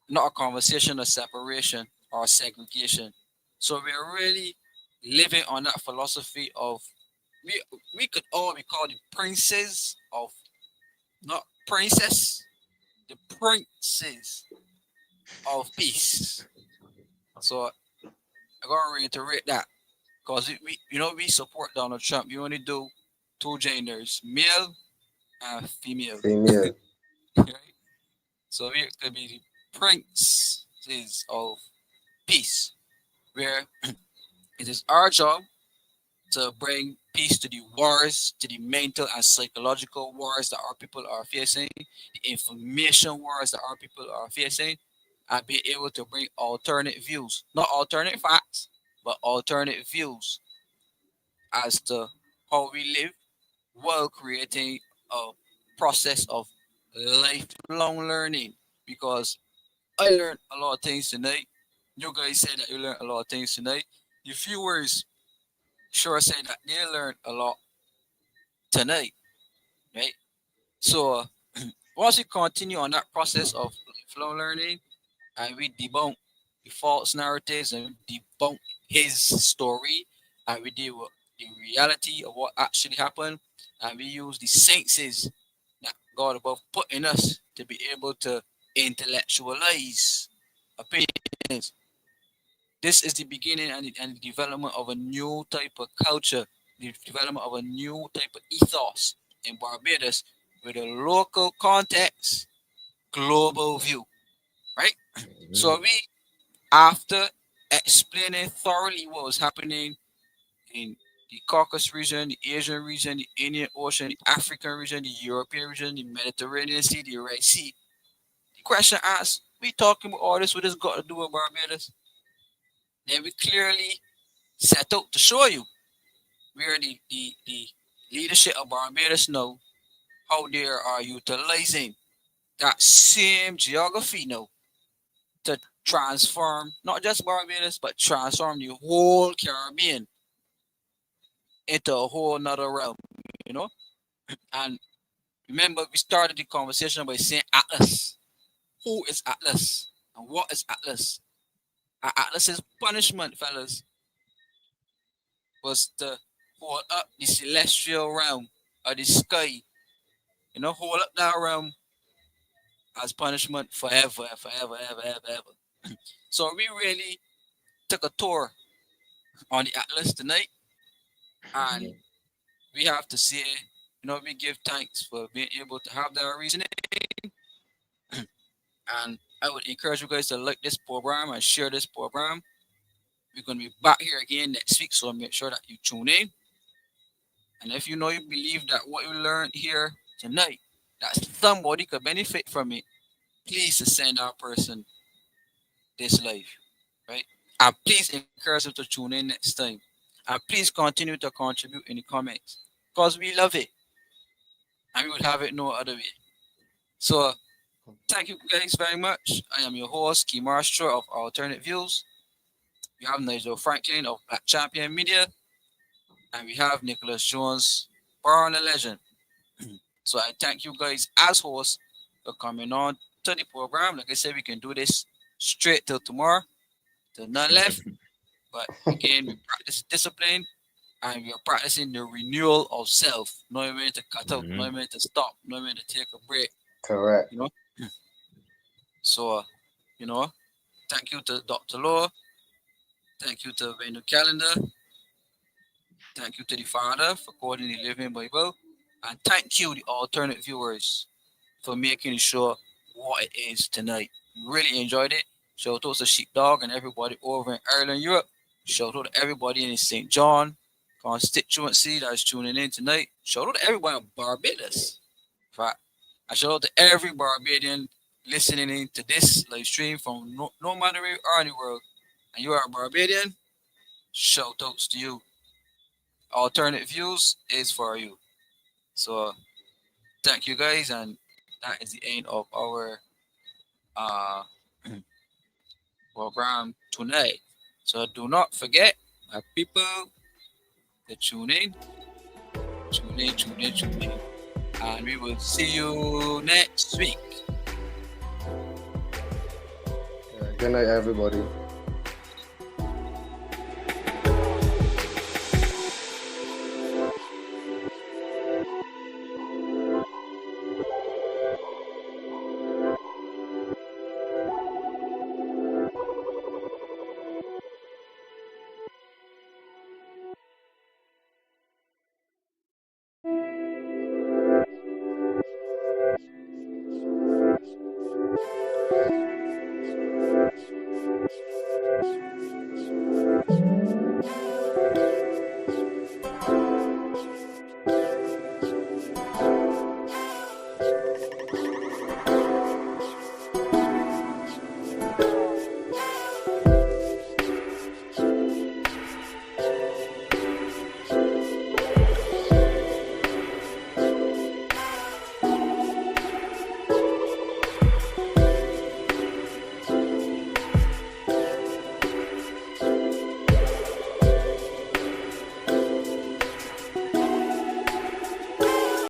not a conversation of separation or segregation. So we're really living on that philosophy of we we could all be called the princes of not princess, the princes of peace. So I gotta reiterate that because we support Donald Trump. We only do two genders, male and female. Female. Right? So we could be the princes of peace, where it is our job to bring peace to the wars, to the mental and psychological wars that our people are facing, the information wars that our people are facing, and be able to bring alternate views, not alternate facts, but alternate views as to how we live while creating a process of lifelong learning. Because I learned a lot of things tonight. You guys said that you learned a lot of things tonight. The viewers sure say that they learned a lot tonight, right? So once we continue on that process of lifelong learning and we debunk the false narratives and we debunk his story and we deal with the reality of what actually happened and we use the senses that God above put in us to be able to intellectualize opinions. This is the beginning and the development of a new type of culture, the development of a new type of ethos in Barbados with a local context, global view, right? So we, after explaining thoroughly what was happening in the Caucasus region, the Asian region, the Indian Ocean, the African region, the European region, the Mediterranean Sea, the Red Sea, the question asked, we talking about all this, what this got to do with Barbados? Then we clearly set out to show you where the leadership of Barbados know how they are utilizing that same geography now to transform not just Barbados but transform the whole Caribbean into a whole nother realm, you know. And remember, we started the conversation by saying Atlas. Who is Atlas? And what is Atlas? Atlas's punishment, fellas, was to hold up the celestial realm of the sky, hold up that realm as punishment forever, forever, ever, ever, ever. So we really took a tour on the Atlas tonight, and we have to say, we give thanks for being able to have that reasoning. And I would encourage you guys to like this program and share this program. We're going to be back here again next week, so make sure that you tune in. And if you believe that what you learned here tonight, that somebody could benefit from it, please send that person this live, right? And please encourage them to tune in next time. And please continue to contribute in the comments because we love it and we would have it no other way. So thank you guys very much. I am your host, Kemar Stuart of Alternate Views. We have Nigel Franklyn of Black Champion Media, and we have Nicholas Jones, Born a Legend. So I thank you guys as hosts for coming on to the program. Like I said, we can do this straight till tomorrow. to none left. But again, we practice discipline and we are practicing the renewal of self, knowing when to cut out, Mhm. knowing when to stop, knowing when to take a break, Correct. you know. So, you know, thank you to Dr. Law, thank you to Venu Calendar, thank you to the Father for quoting the Living Bible, and thank you, the alternate viewers, for making sure what it is tonight. Really enjoyed it. Shout out to Sheepdog and everybody over in Ireland, Europe. Shout out to everybody in St. John constituency that is tuning in tonight. Shout out to everybody in Barbados. In fact, I shout out to every Barbadian listening in to this live stream from no matter where you are in the world. And you are a Barbadian, shout outs to you. Alternate views is for you. So thank you guys, and that is the end of our uh program tonight. So do not forget, my people, to tune in, tune in, tune in, tune in. And we will see you next week. Good night, everybody.